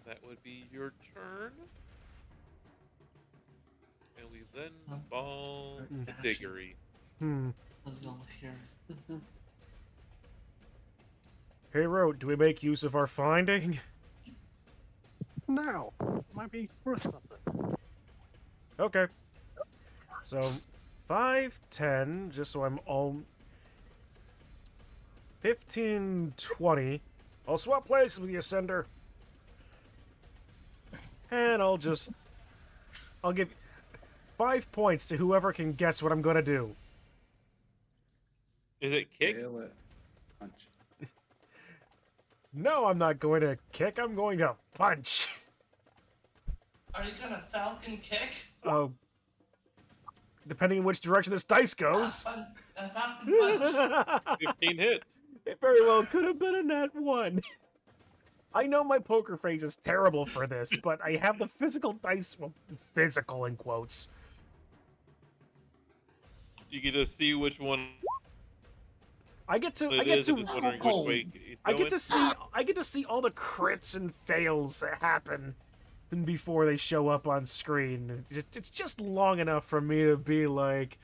That would be your turn. And we then Oh. fall to Gotcha. Diggory. Hey, Rote, do we make use of our finding? No. Might be worth something. Okay. So, 5, 10, just so I'm all... 15, 20. I'll swap places with you, Cinder. And I'll give 5 points to whoever can guess what I'm gonna do. Is it kick? kill it. Punch. No, I'm not going to kick, I'm going to punch. Are you gonna falcon kick? Oh, depending on which direction this dice goes. A falcon punch. 15 hits. It very well could have been a nat 1. I know my poker face is terrible for this, but I have the physical dice, well, physical in quotes. You can just see which one I get to it is and just wondering which way it's I going. get to see all the crits and fails that happen before they show up on screen. It's just long enough for me to be like,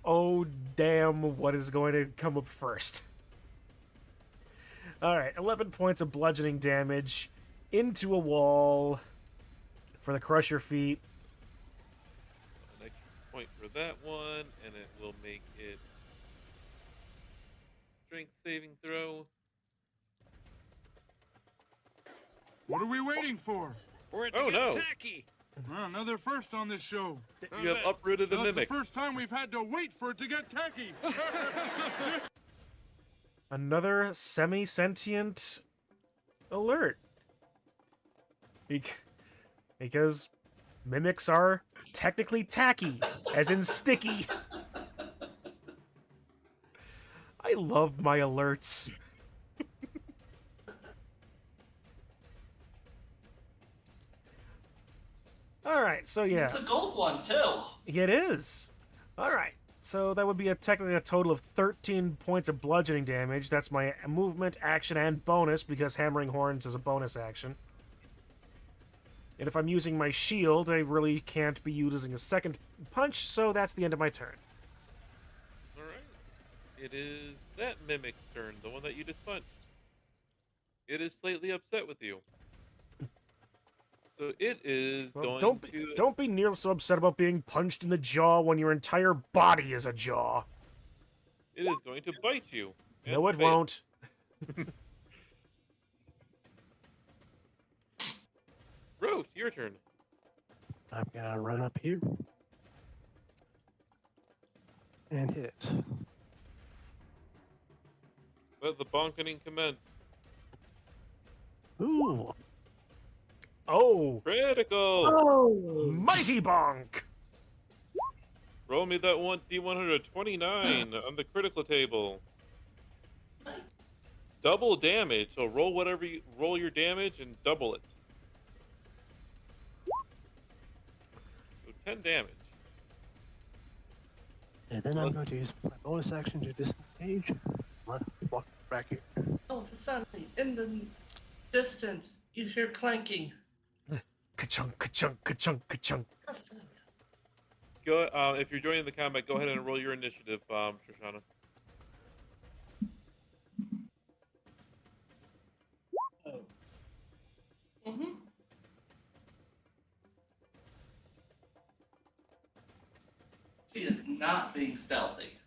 oh damn, what is going to come up first? Alright, 11 points of bludgeoning damage into a wall for the Crusher feat. An extra point for that one, and it will make it strength saving throw. What are we waiting for? For it Oh, to get no. tacky. Well, another first on this show. You have uprooted the That's the mimic. first time we've had to wait for it to get tacky. Another semi-sentient alert. Because mimics are technically tacky, as in sticky. I love my alerts. Alright, so yeah. It's a gold one too. It is. Alright, so that would be technically a total of 13 points of bludgeoning damage. That's my movement, action, and bonus, because Hammering Horns is a bonus action. And if I'm using my shield, I really can't be using a second punch, so that's the end of my turn. All right. It is that mimic's turn, the one that you just punched. It is slightly upset with you. So it is Well, going to. don't be nearly so upset about being punched in the jaw when your entire body is a jaw. It is going to bite you. And No, it fail. won't. Rose, your turn. I'm gonna run up here and hit it. Let the bonkening commence. Ooh, Oh, Critical! Oh! mighty bonk! Roll me that one D129 on the critical table. Double damage. So roll whatever you roll your damage and double it. So 10 damage. and then I'm going to use my bonus action to disengage. Walk back here. Oh, suddenly, in the distance, you hear clanking. Ka-chunk, ka-chunk, ka-chunk, ka-chunk. Go. If you're joining the combat, go ahead and roll your initiative, Shoshana. Oh, Mm-hmm. She is not being stealthy.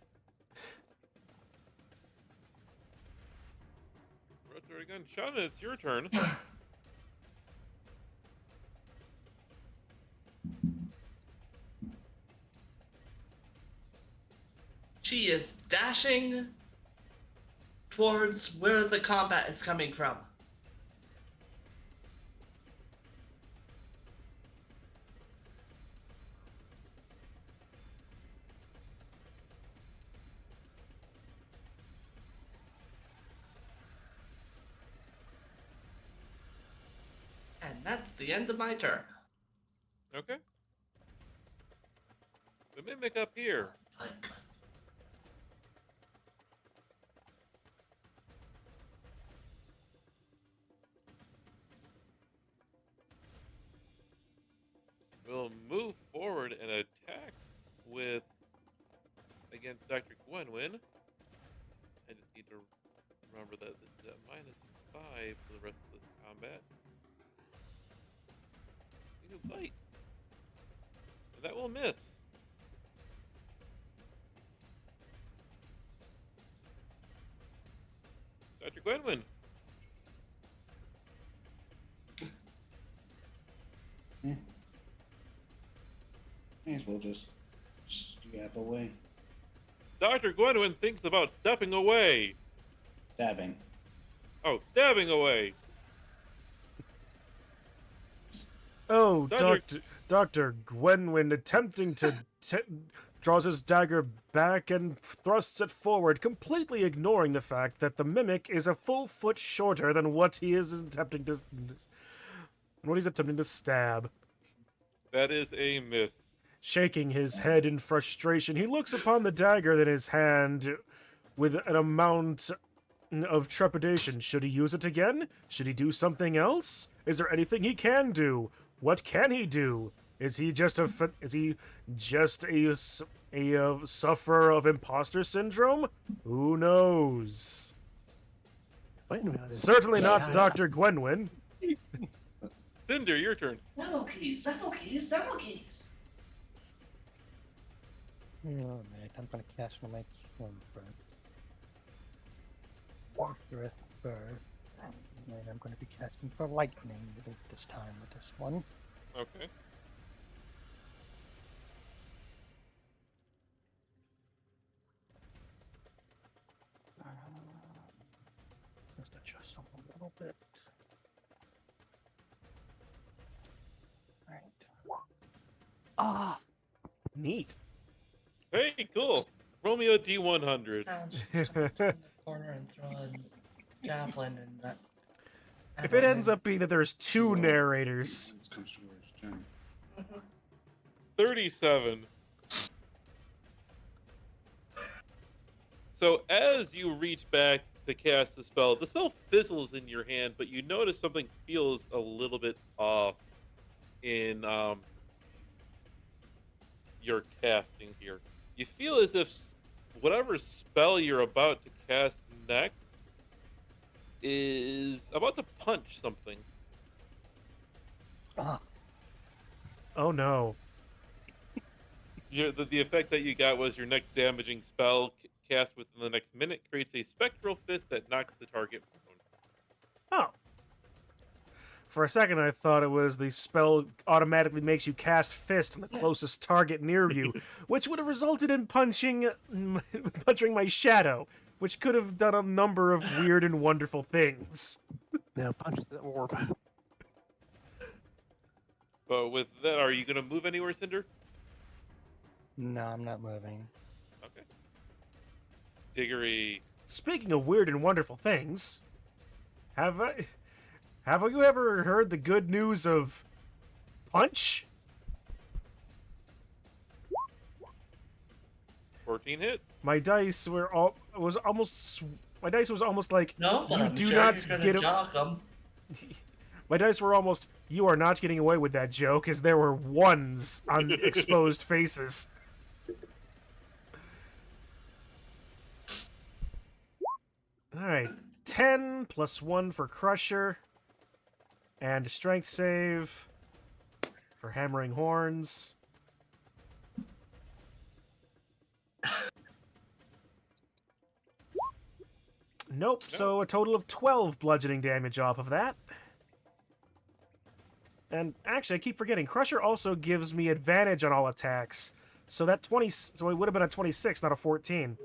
Rotor again. Shauna, it's your turn. She is dashing towards where the combat is coming from. And that's the end of my turn. Okay. The mimic up here. Will move forward and attack with against Dr. Gwenwyn. I just need to remember that this is at -5 for the rest of this combat. You can bite. And that will miss. Dr. Gwenwyn. may as well just gap away. Dr. Gwenwyn thinks about stepping away. Stabbing. Oh, stabbing away. Oh, Dr. Dr. Gwenwyn attempting to draws his dagger back and thrusts it forward, completely ignoring the fact that the mimic is a full foot shorter than what he is attempting to stab. That is a miss. Shaking his head in frustration, he looks upon the dagger in his hand with an amount of trepidation. Should he use it again? Should he do something else? Is there anything he can do? What can he do? Is he just a sufferer of imposter syndrome? Who knows? Wait a minute. Certainly not Dr. Gwenwyn. Cinder, your turn. No keys, no keys, no keys. Alright, I'm gonna cast my one first. Breath first. And I'm gonna be casting for lightning this time with this one. Okay. Just adjust them a little bit. Alright. Ah! Neat. Hey, cool. Roll me a D100. Just turn the corner and throw a javelin and that. If it ends up being that there's two narrators. It's Consular's turn. 37. So as you reach back to cast the spell fizzles in your hand, but you notice something feels a little bit off in your casting here. You feel as if whatever spell you're about to cast next is about to punch something. Ah, Oh no. The effect that you got was your next damaging spell cast within the next minute creates a spectral fist that knocks the target prone. Oh. For a second, I thought it was the spell automatically makes you cast fist on the closest target near you, which would have resulted in punching my shadow, which could have done a number of weird and wonderful things. Now punch the orb. But with that, are you going to move anywhere, Cinder? no, I'm not moving. Okay. Diggory. Speaking of weird and wonderful things, have you ever heard the good news of punch? 14 hits. My dice was almost like No, but you I'm do sure not you're get gonna a- jog them. My dice were almost, you are not getting away with that joke, as there were ones on exposed faces. Alright, 10 plus 1 for Crusher, and a strength save for Hammering Horns. Nope, so a total of 12 bludgeoning damage off of that. And actually, I keep forgetting, Crusher also gives me advantage on all attacks. So that 20, so it would have been a 26, not a 14.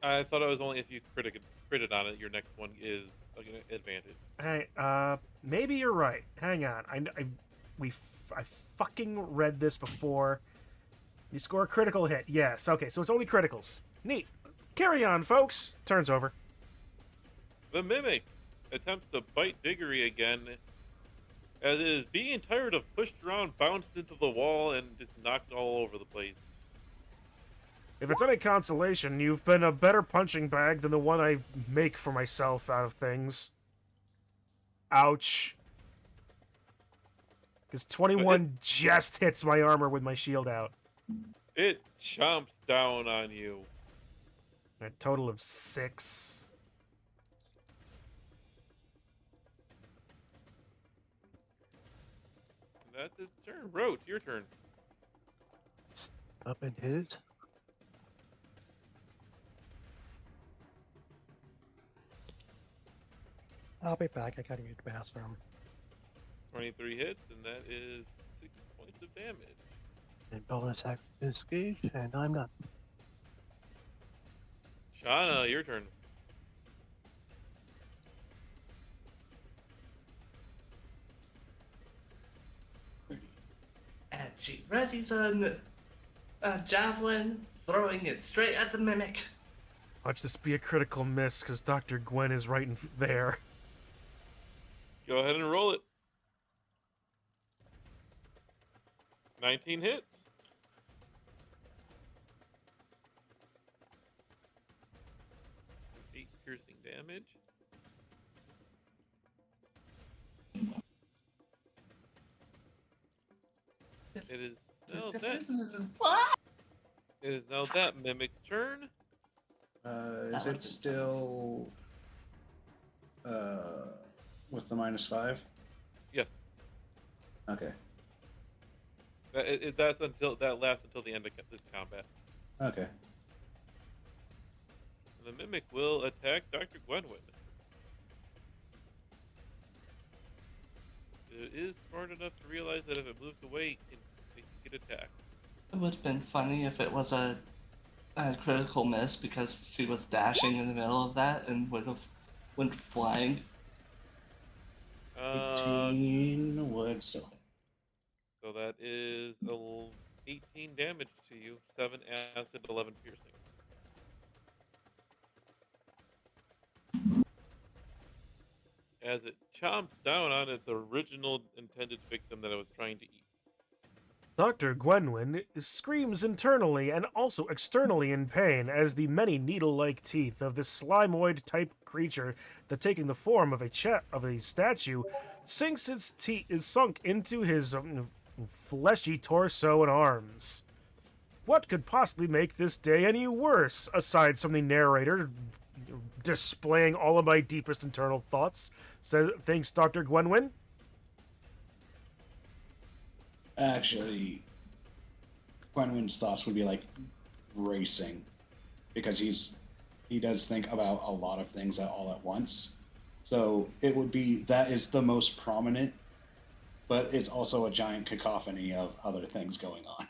I thought it was only if you critted on it, your next one is an advantage. Hey, maybe you're right. Hang on, I fucking read this before. You score a critical hit, yes. Okay, so it's only criticals. Neat. Carry on, folks. Turns over. The Mimic attempts to bite Diggory again, as it is being tired of pushed around, bounced into the wall, and just knocked all over the place. If it's any consolation, you've been a better punching bag than the one I make for myself out of things. Ouch. Because 21 just hits my armor with my shield out. It chomps down on you. A total of 6. That's its turn. Rote, your turn. Up and hit it. I'll be back. I gotta use the bathroom. 23 hits, and that is 6 points of damage. And bonus action disengage, and I'm done. Shauna, your turn. And she readies a javelin, throwing it straight at the mimic. Watch this be a critical miss, because Dr. Gwen is right in there. Go ahead and roll it. 19 hits. Eight piercing damage. It is now that. What? It is now that mimic's turn. Is it still with the -5? Yes, Okay. that's until that lasts until the end of this combat. Okay. And the mimic will attack Dr. Gwenwyn. It is smart enough to realize that if it moves away, it can get attacked. It would have been funny if it was a critical miss because she was dashing in the middle of that and would have went flying. 18 would still hit. So that is 18 damage to you, 7 acid, 11 piercing. As it chomps down on its original intended victim that it was trying to eat. Dr. Gwenwyn screams internally and also externally in pain as the many needle-like teeth of this slimoid-type creature that taking the form of a statue is sunk into his fleshy torso and arms. What could possibly make this day any worse, aside from the narrator displaying all of my deepest internal thoughts? Thanks, Dr. Gwenwyn. Actually, Gwenwyn's thoughts would be like racing, because he does think about a lot of things all at once. So it would be, that is the most prominent, but it's also a giant cacophony of other things going on.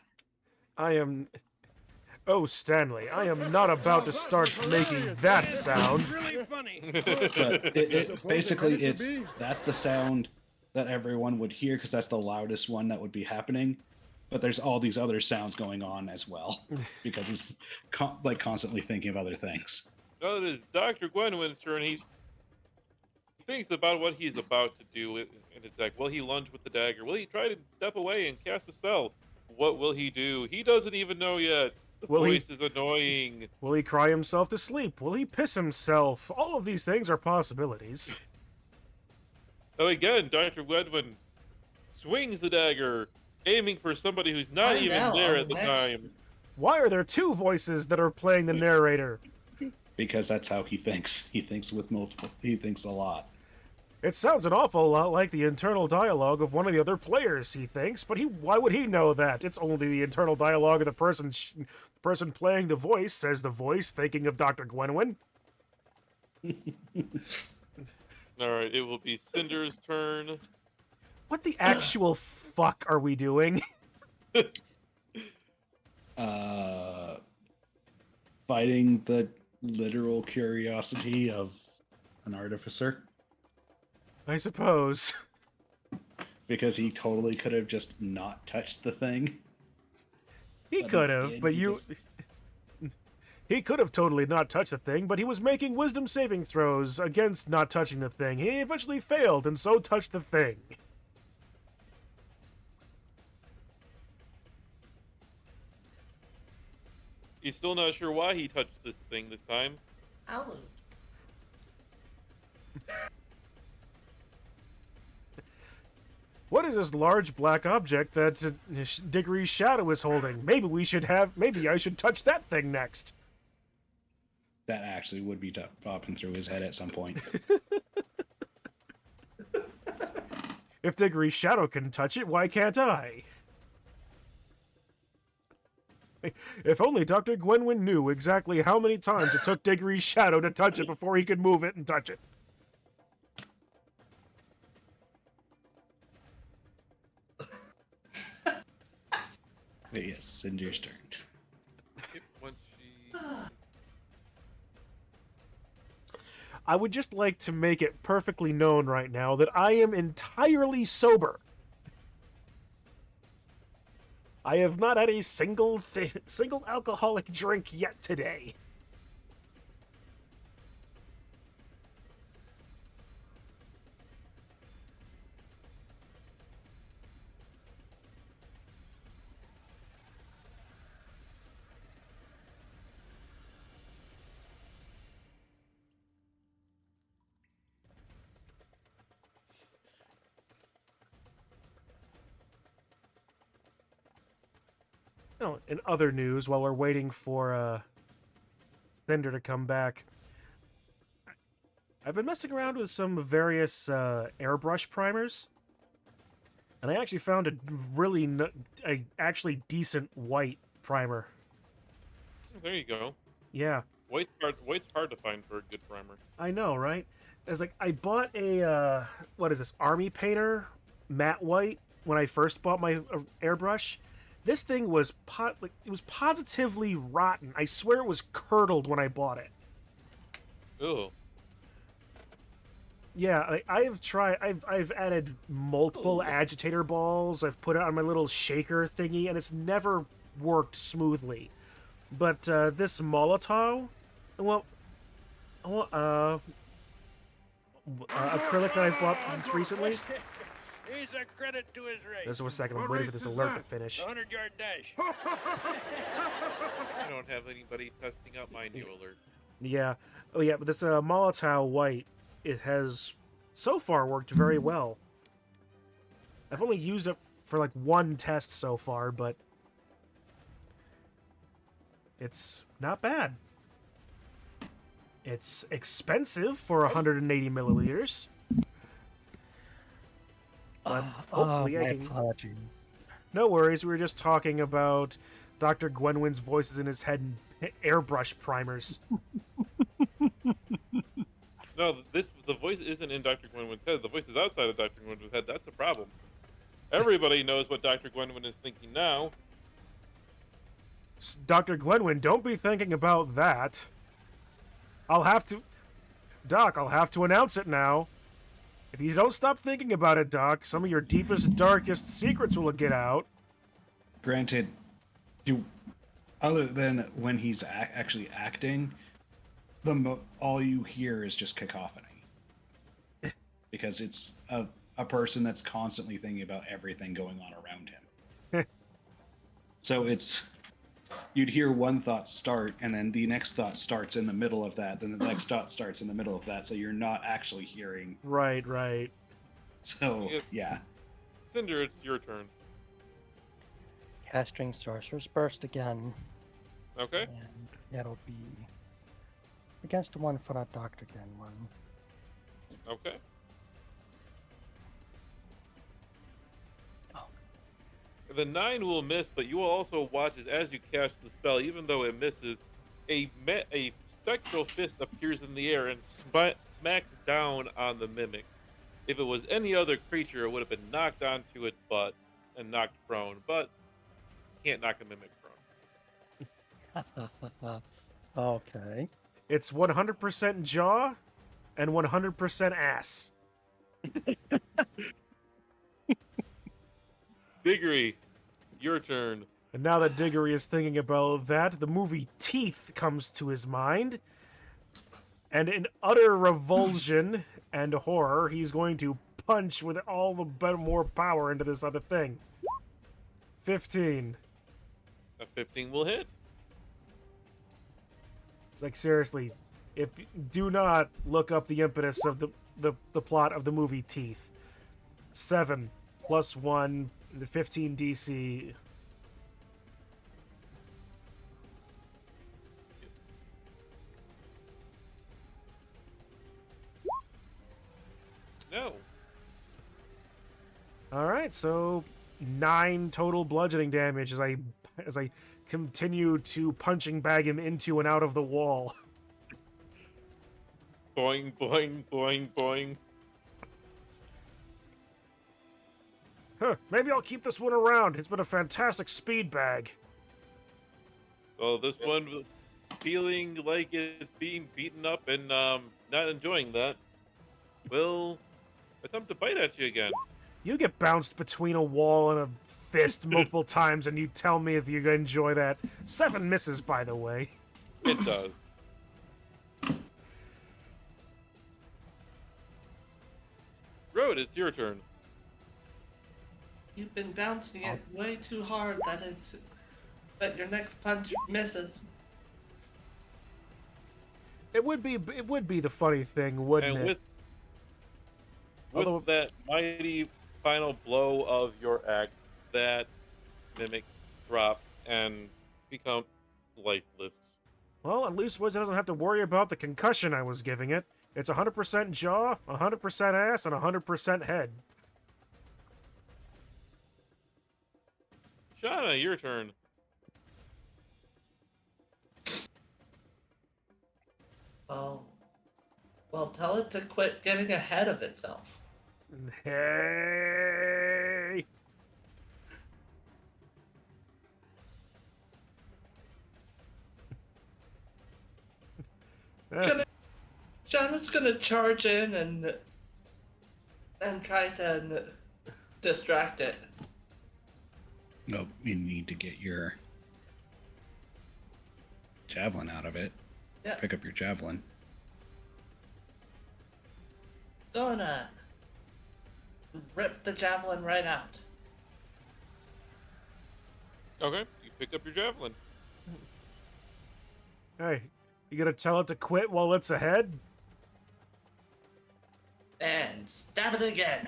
Oh, Stanley, I am not about to start making that sound. Really funny. But that's the sound that everyone would hear, because that's the loudest one that would be happening. But there's all these other sounds going on as well, because he's constantly thinking of other things. No, it is Dr. Gwenwyn's turn. He thinks about what he's about to do, and it's like, will he lunge with the dagger? Will he try to step away and cast a spell? What will he do? He doesn't even know yet. The voice is annoying. Will he cry himself to sleep? Will he piss himself? All of these things are possibilities. So again, Dr. Gwenwyn swings the dagger, aiming for somebody who's not Find even out there on at the next- time. Why are there two voices that are playing the narrator? Because that's how he thinks. He thinks with multiple. He thinks a lot. It sounds an awful lot like the internal dialogue of one of the other players, he thinks, but why would he know that? It's only the internal dialogue of the person playing the voice, says the voice, thinking of Dr. Gwenwyn. Alright, it will be Cinder's turn. What the actual fuck are we doing? Fighting the literal curiosity of an artificer. I suppose. Because he totally could have just not touched the thing. He could have, but he could have totally not touched the thing, but he was making wisdom saving throws against not touching the thing. He eventually failed, and so touched the thing. He's still not sure why he touched this thing this time. Ouch. What is this large black object that Diggory's shadow is holding? Maybe I should touch that thing next. That actually would be popping through his head at some point. If Diggory's shadow can touch it, why can't I? If only Dr. Gwenwyn knew exactly how many times it took Diggory's shadow to touch it before he could move it and touch it. But yes, Cinder's turn. Once she... I would just like to make it perfectly known right now that I am entirely sober. I have not had a single alcoholic drink yet today. Oh, in other news, while we're waiting for Cinder to come back, I've been messing around with some various airbrush primers, and I actually found a actually decent white primer. There you go. Yeah, White's hard to find for a good primer. I know, right? It's like I bought a what is this, Army Painter matte white when I first bought my airbrush. This thing was it was positively rotten. I swear it was curdled when I bought it. Ew. Yeah, I've added multiple agitator balls. I've put it on my little shaker thingy, and it's never worked smoothly. But this Molotov, acrylic that I bought recently. He's a credit to his race. Just a second, I'm waiting for this alert to finish. The 100-yard dash. I don't have anybody testing out my new alert. Yeah, oh yeah, but this Molotov white, it has so far worked very well. I've only used it for like one test so far, but It's not bad. It's expensive for 180 milliliters. But hopefully I my can... apologies. No worries, we were just talking about Dr. Gwenwyn's voices in his head and airbrush primers. No, the voice isn't in Dr. Gwenwyn's head. The voice is outside of Dr. Gwenwyn's head. That's the problem. Everybody knows what Dr. Gwenwyn is thinking now. Dr. Gwenwyn, don't be thinking about that. I'll have to... Doc, I'll have to announce it now. If you don't stop thinking about it, Doc, some of your deepest, darkest secrets will get out. Granted, other than when he's actually acting, all you hear is just cacophony. Because it's a person that's constantly thinking about everything going on around him. So you'd hear one thought start, and then the next thought starts in the middle of that, then the next thought starts in the middle of that, so you're not actually hearing. Right. So, yeah. Cinder, it's your turn. Casting Sorcerer's Burst again. Okay. And that'll be against the one for that Dr. Genwin. Okay. The 9 will miss, but you will also watch as you cast the spell, even though it misses, a spectral fist appears in the air and smacks down on the mimic. If it was any other creature, it would have been knocked onto its butt and knocked prone, but can't knock a mimic prone. Okay. It's 100% jaw and 100% ass. Diggory, your turn. And now that Diggory is thinking about that, the movie Teeth comes to his mind. And in utter revulsion and horror, he's going to punch with all the more power into this other thing. 15. A 15 will hit. It's like, seriously, do not look up the impetus of the plot of the movie Teeth. 7 plus 1, the 15 DC. No. All right, so 9 total bludgeoning damage as I continue to punching bag him into and out of the wall. Boing, boing, boing, boing. Huh, maybe I'll keep this one around. It's been a fantastic speed bag. Well, this one feeling like it's being beaten up and not enjoying that will attempt to bite at you again. You get bounced between a wall and a fist multiple times, and you tell me if you enjoy that. 7 misses, by the way. It does. Road, it's your turn. You've been bouncing it way too hard that your next punch misses. It would be the funny thing, wouldn't And it? with Although- that mighty final blow of your axe, that mimic drops and becomes lifeless. Well, at least Wiz doesn't have to worry about the concussion I was giving it. It's 100% jaw, 100% ass, and 100% head. Shauna, your turn. Well, tell it to quit getting ahead of itself. Hey! Jonathan's gonna charge in and try to distract it. No, you need to get your javelin out of it. Yeah. Pick up your javelin. Gonna rip the javelin right out. Okay, you pick up your javelin. Hey, you gonna tell it to quit while it's ahead? And stab it again.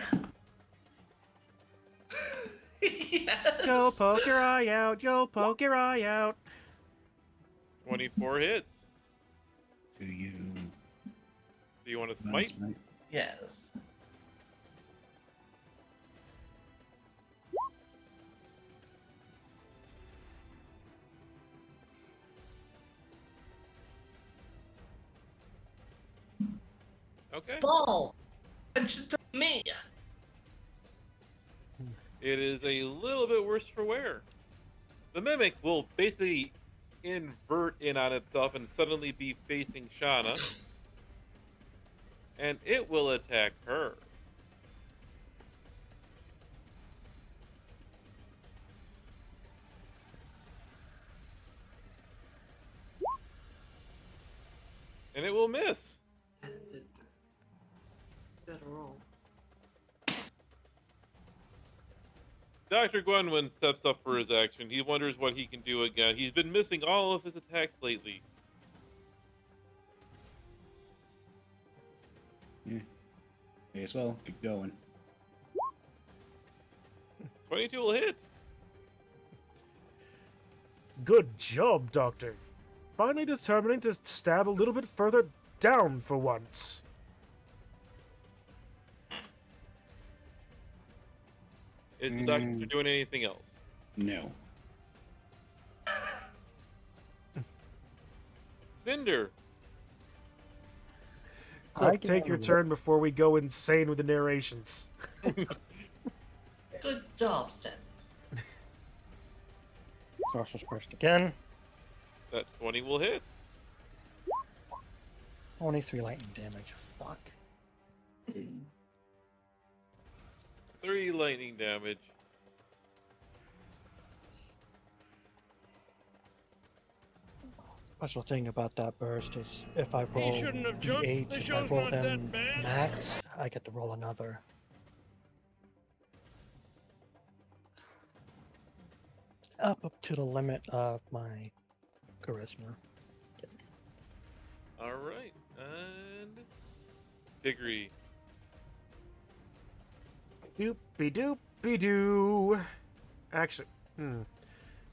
Yes. You'll poke your eye out, you'll poke your eye out. 24 hits. Do you Do you want to smite? smite? Yes. Okay. Ball! Attention to me! It is a little bit worse for wear. The mimic will basically invert in on itself and suddenly be facing Shauna. And it will attack her. And it will miss. Better roll. Dr. Gwenwyn steps up for his action. He wonders what he can do again. He's been missing all of his attacks lately. Yeah. May as well keep going. 22 will hit. Good job, Doctor. Finally determining to stab a little bit further down for once. Is the doctor doing anything else? No. Cinder. Quick, can take your handle turn before we go insane with the narrations. Good job, Stan. Sorcerer's Burst again. That 20 will hit. Only 3 lightning damage. Fuck. 3 lightning damage. Special thing about that burst is if I He roll shouldn't have jumped. D8, The if I show's roll not them that bad. max, I get to roll another. Up to the limit of my charisma. All right. And Diggory. Doopy-doopy-doo. Actually,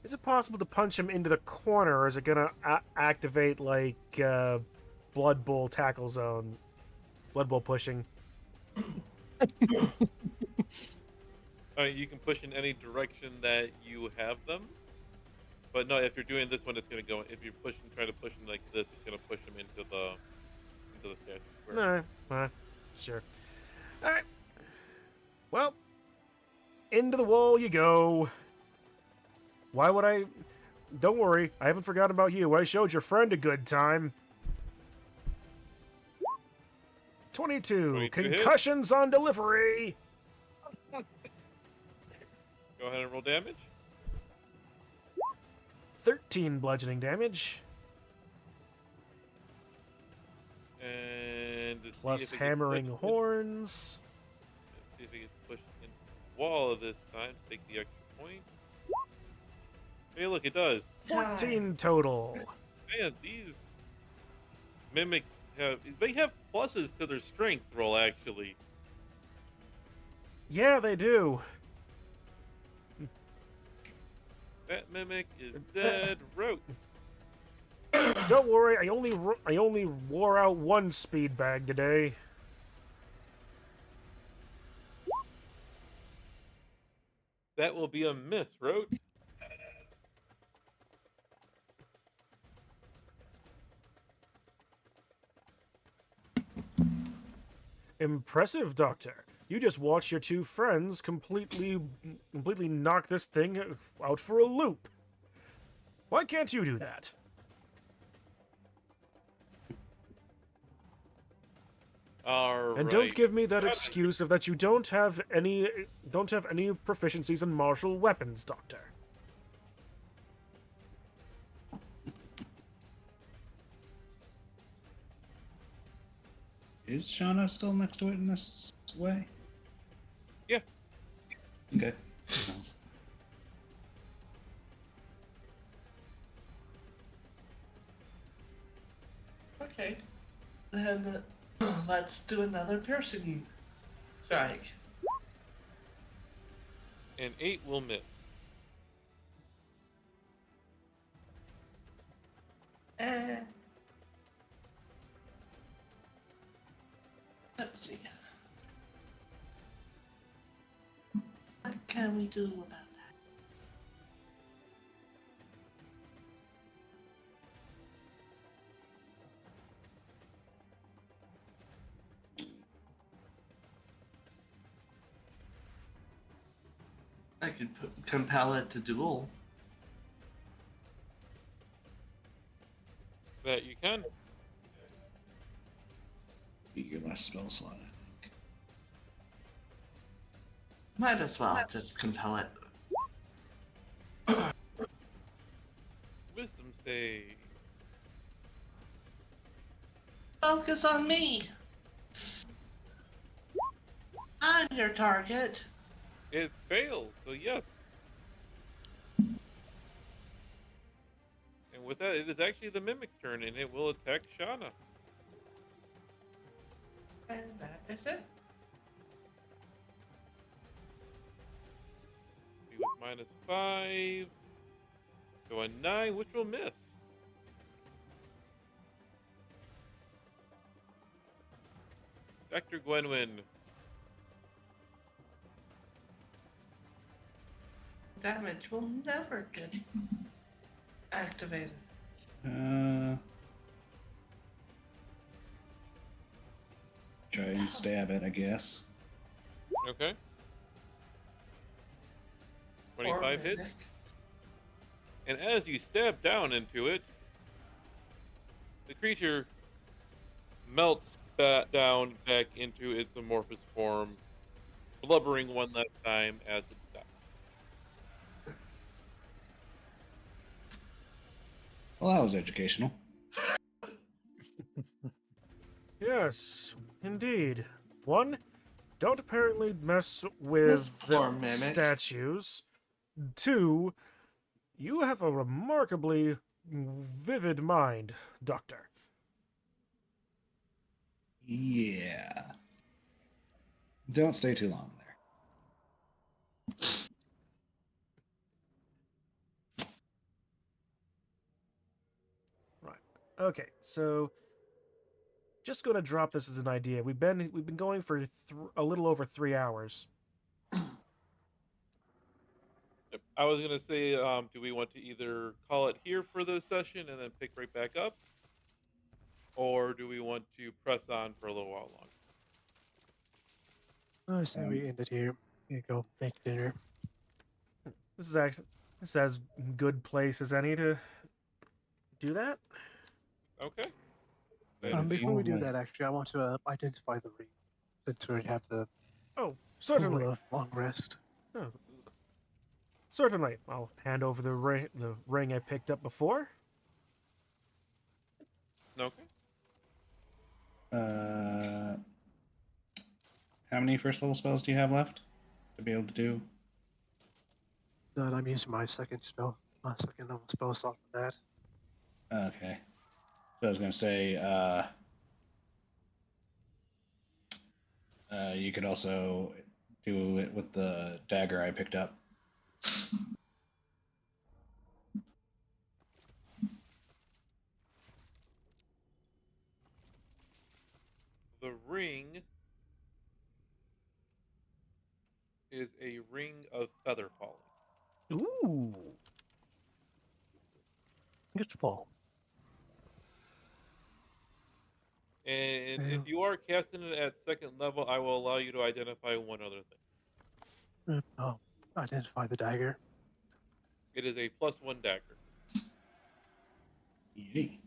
is it possible to punch him into the corner, or is it gonna activate, like, Blood Bowl tackle zone? Blood Bowl pushing. You can push in any direction that you have them. But no, if you're doing this one, it's going to go. If you're trying to push him like this, it's going to push him into the statue square. Sure. Alright. Well, into the wall you go. Why would I... Don't worry, I haven't forgotten about you. I showed your friend a good time. 22. 22 hits. Concussions on delivery. Go ahead and roll damage. 13 bludgeoning damage. And to see Plus if it gets hammering pushed horns. Let's see if it gets pushed into the wall this time. Take the extra point. Hey, look, it does. 14 total. Man, these mimics have pluses to their strength roll, actually. Yeah, they do. That mimic is dead rote. Don't worry, I only wore out one speed bag today. That will be a miss, rote. Impressive, Doctor. You just watched your two friends completely knock this thing out for a loop. Why can't you do that? All And right. don't give me that excuse of that you don't have any proficiencies in martial weapons, Doctor. Is Shauna still next to it in this way? Yeah. Okay. Okay. Then let's do another piercing strike. And 8 will miss. can we do about that? I could compel it to duel. That you can. Be your last spell slot, I think. Might as well just compel it. Wisdom save. Focus on me. I'm your target. It fails, so yes. And with that, it is actually the Mimic's turn, and it will attack Shauna. And that is it. Be with -5. So a 9, which will miss. Dr. Gwenwyn. Damage will never get activated. Try and stab it, I guess. Okay. 25 hits. And as you stab down into it, the creature melts down back into its amorphous form, blubbering one last time as it dies. Well, that was educational. Yes, indeed. One, don't apparently mess with poor the mimic. statues. Two, you have a remarkably vivid mind, Doctor. Yeah. Don't stay too long there. Right. Okay, so just going to drop this as an idea. We've been going for a little over 3 hours. Yep. I was going to say, do we want to either call it here for the session and then pick right back up? Or do we want to press on for a little while longer? I say we end it here. You go make dinner. This is as good place as any to do that. Okay. Before we do that, actually, I want to identify the ring, since we have the Oh, certainly. long rest. Oh, certainly. I'll hand over the ring I picked up before. Okay. How many first level spells do you have left to be able to do? That I'm using my second level spell slot for that. Okay. So I was gonna say, you could also do it with the dagger I picked up. The ring is a ring of feather falling. Ooh. It's full. And Yeah. if you are casting it at second level, I will allow you to identify one other thing. Oh, identify the dagger. It is a +1 dagger. Yay.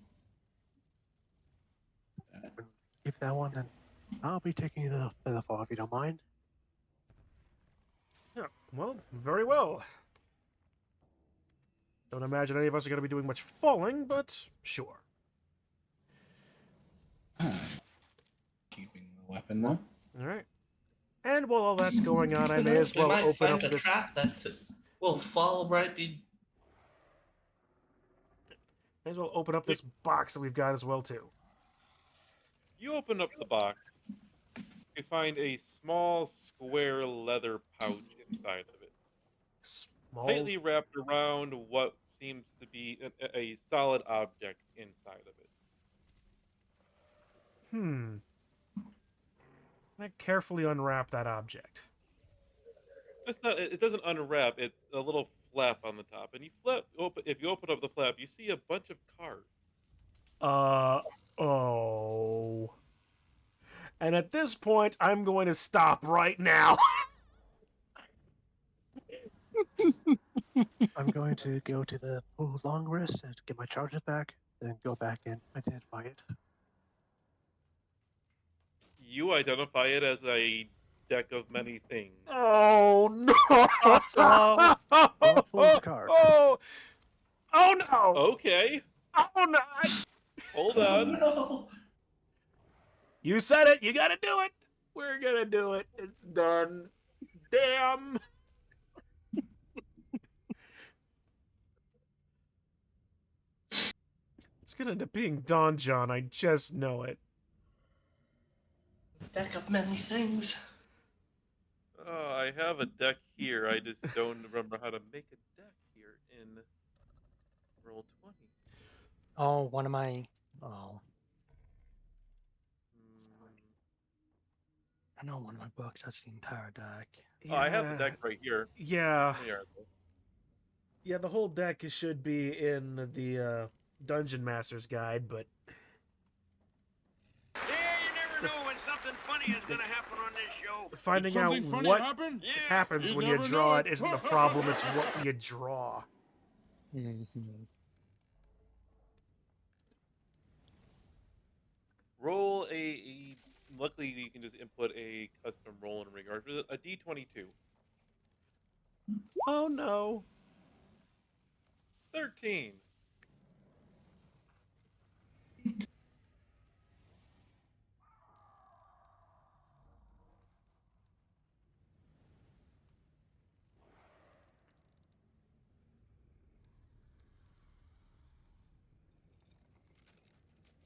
Keep that one, and I'll be taking the fall if you don't mind. Yeah, well, very well. Don't imagine any of us are going to be doing much falling, but sure. Keeping the weapon though. All right. And while all that's going on, I may as well we might open find up a this. trap that will fall right be. May as well open up this box that we've got as well too. You open up the box. You find a small square leather pouch inside of it, Small. tightly wrapped around what seems to be a solid object inside of it. I carefully unwrap that object. It's not. It doesn't unwrap. It's a little flap on the top, and you flip. If you open up the flap, you see a bunch of cards. Oh. And at this point, I'm going to stop right now. I'm going to go to the long rest and get my charges back, then go back and identify it. You identify it as a deck of many things. Oh no! Also, Well, pulls a card. Oh no! Okay, Oh no! hold Oh on. no! You said it. You gotta do it. We're gonna do it. It's done. Damn. It's gonna end up being Don John. I just know it. Deck of many things. I have a deck here. I just don't remember how to make a deck here in Roll 20. oh, one of my. Oh, Mm. I know one of my books has the entire deck. Oh, I have the deck right here. Yeah. There you are, though. Yeah, the whole deck should be in the Dungeon Master's Guide, but Yeah, you never know when something funny is gonna happen on this show. finding out Something funny what happen? Yeah. happens You when you never draw know it it. isn't the problem, it's what you draw. Mhm. Roll luckily, you can just input a custom roll in regard to a D22. Oh no. 13.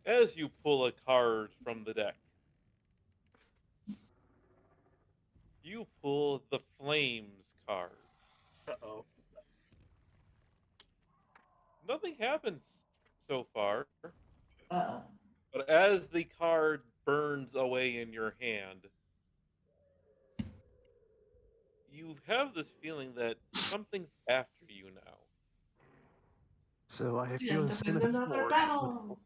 As you pull a card from the deck, you pull the Flames card. Uh-oh. Nothing happens so far, Uh-oh. but as the card burns away in your hand, you have this feeling that something's after you now. So I The feel end the of same as another before. battle.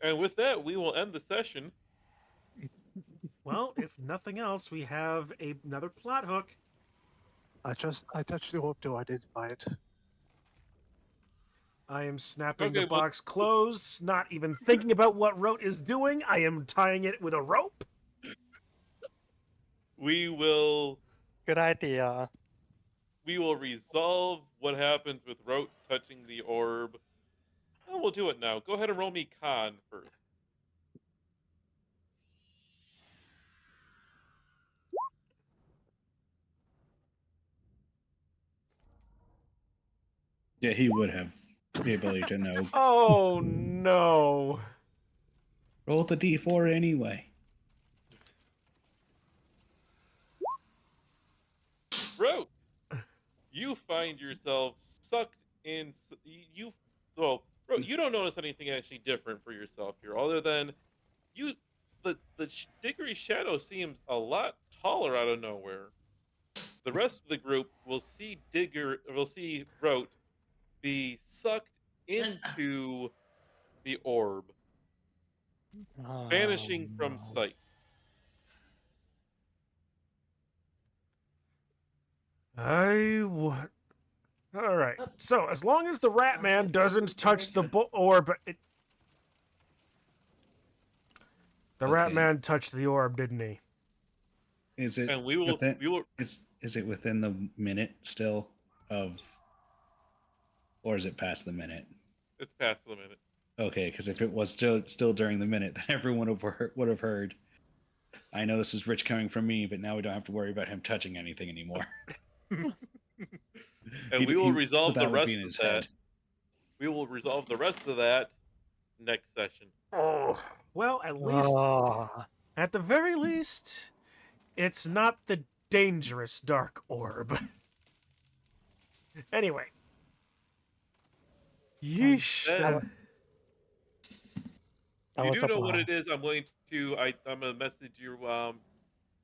And with that, we will end the session. Well, if nothing else, we have another plot hook. I touched the orb to identify it. I am snapping Okay, the well- box closed, not even thinking about what Rote is doing. I am tying it with a rope. We will Good idea. resolve what happens with Rote touching the orb. And we'll do it now. Go ahead and roll me con first. Yeah, he would have the ability to know. Oh no. Roll the d4 anyway. Rote, you find yourself sucked in. Rote, you don't notice anything actually different for yourself here, other than you. The Diggory shadow seems a lot taller out of nowhere. The rest of the group will see Rote be sucked into the orb, vanishing Oh, from no. sight. All right. So as long as the Rat Man doesn't touch the orb, the Rat Okay. Man touched the orb, didn't he? Is it And we will is it within the minute still of, or is it past the minute? It's past the minute. Okay, because if it was still during the minute, then everyone would have heard. I know this is Rich coming from me, but now we don't have to worry about him touching anything anymore. And we will resolve that the would rest be in of his that. head. We will resolve the rest of that next session. Oh. Well, Oh, at the very least, it's not the dangerous dark orb. Anyway. Yeesh. That- I you was do know hoping what I- it is, I'm going to I'm gonna message you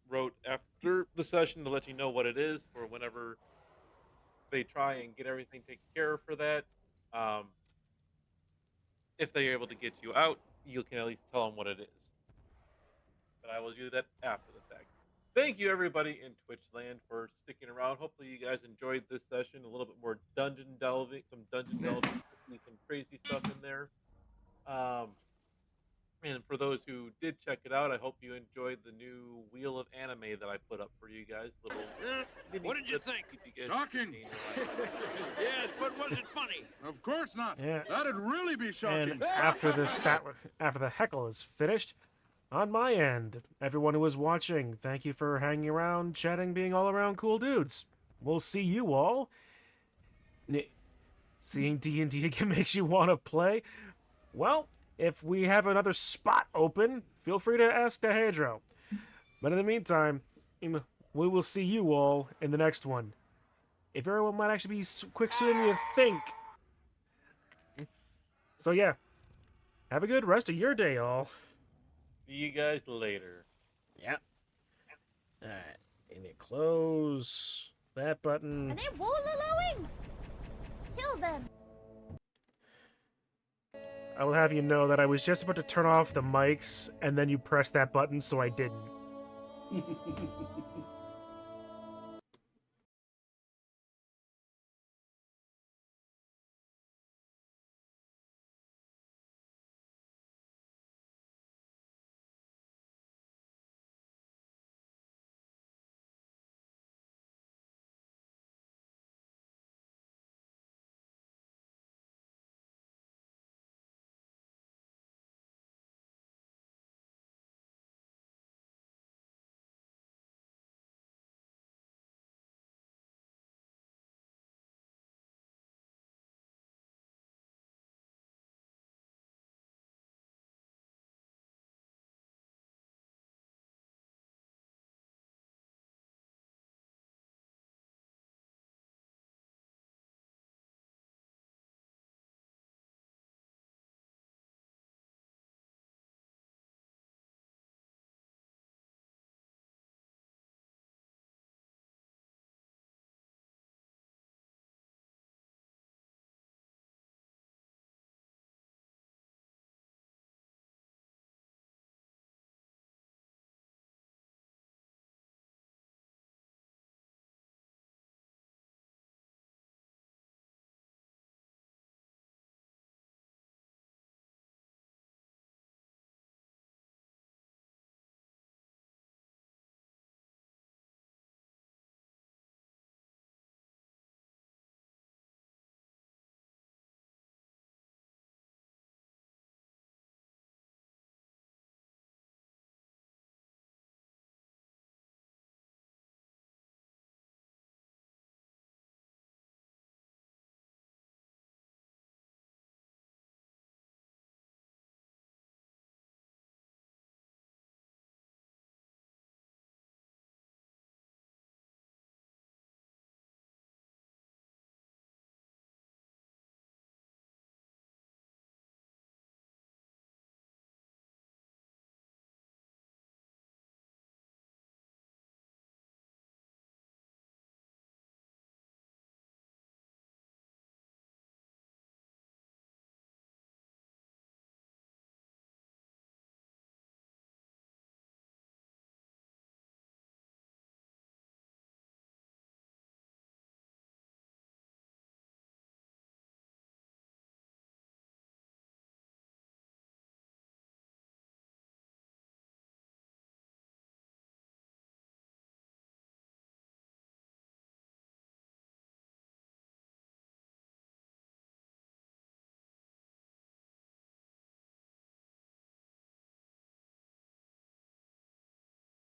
wrote after the session to let you know what it is for whenever they try and get everything taken care of for that. Um, if they're able to get you out, you can at least tell them what it is. But I will do that after the fact. Thank you, everybody in Twitch land, for sticking around. Hopefully, you guys enjoyed this session. A little bit more dungeon delving, some crazy stuff in there. And for those who did check it out, I hope you enjoyed the new Wheel of Anime that I put up for you guys. Little mini What did you clips think? to keep you guys Shocking. entertained while Yes, but was it funny? Of course not. Yeah. That'd really be shocking. And after the heckle is finished, on my end, everyone who was watching, thank you for hanging around, chatting, being all around cool dudes. We'll see you all. Seeing D&D again makes you want to play? Well, if we have another spot open, feel free to ask Dehedro. But in the meantime, we will see you all in the next one. If everyone might actually be quick sooner than you think. So yeah, have a good rest of your day, all. see you guys later. Yep. Alright, and you close that button. Are they wallowing? Kill them. I will have you know that I was just about to turn off the mics, and then you pressed that button, so I didn't.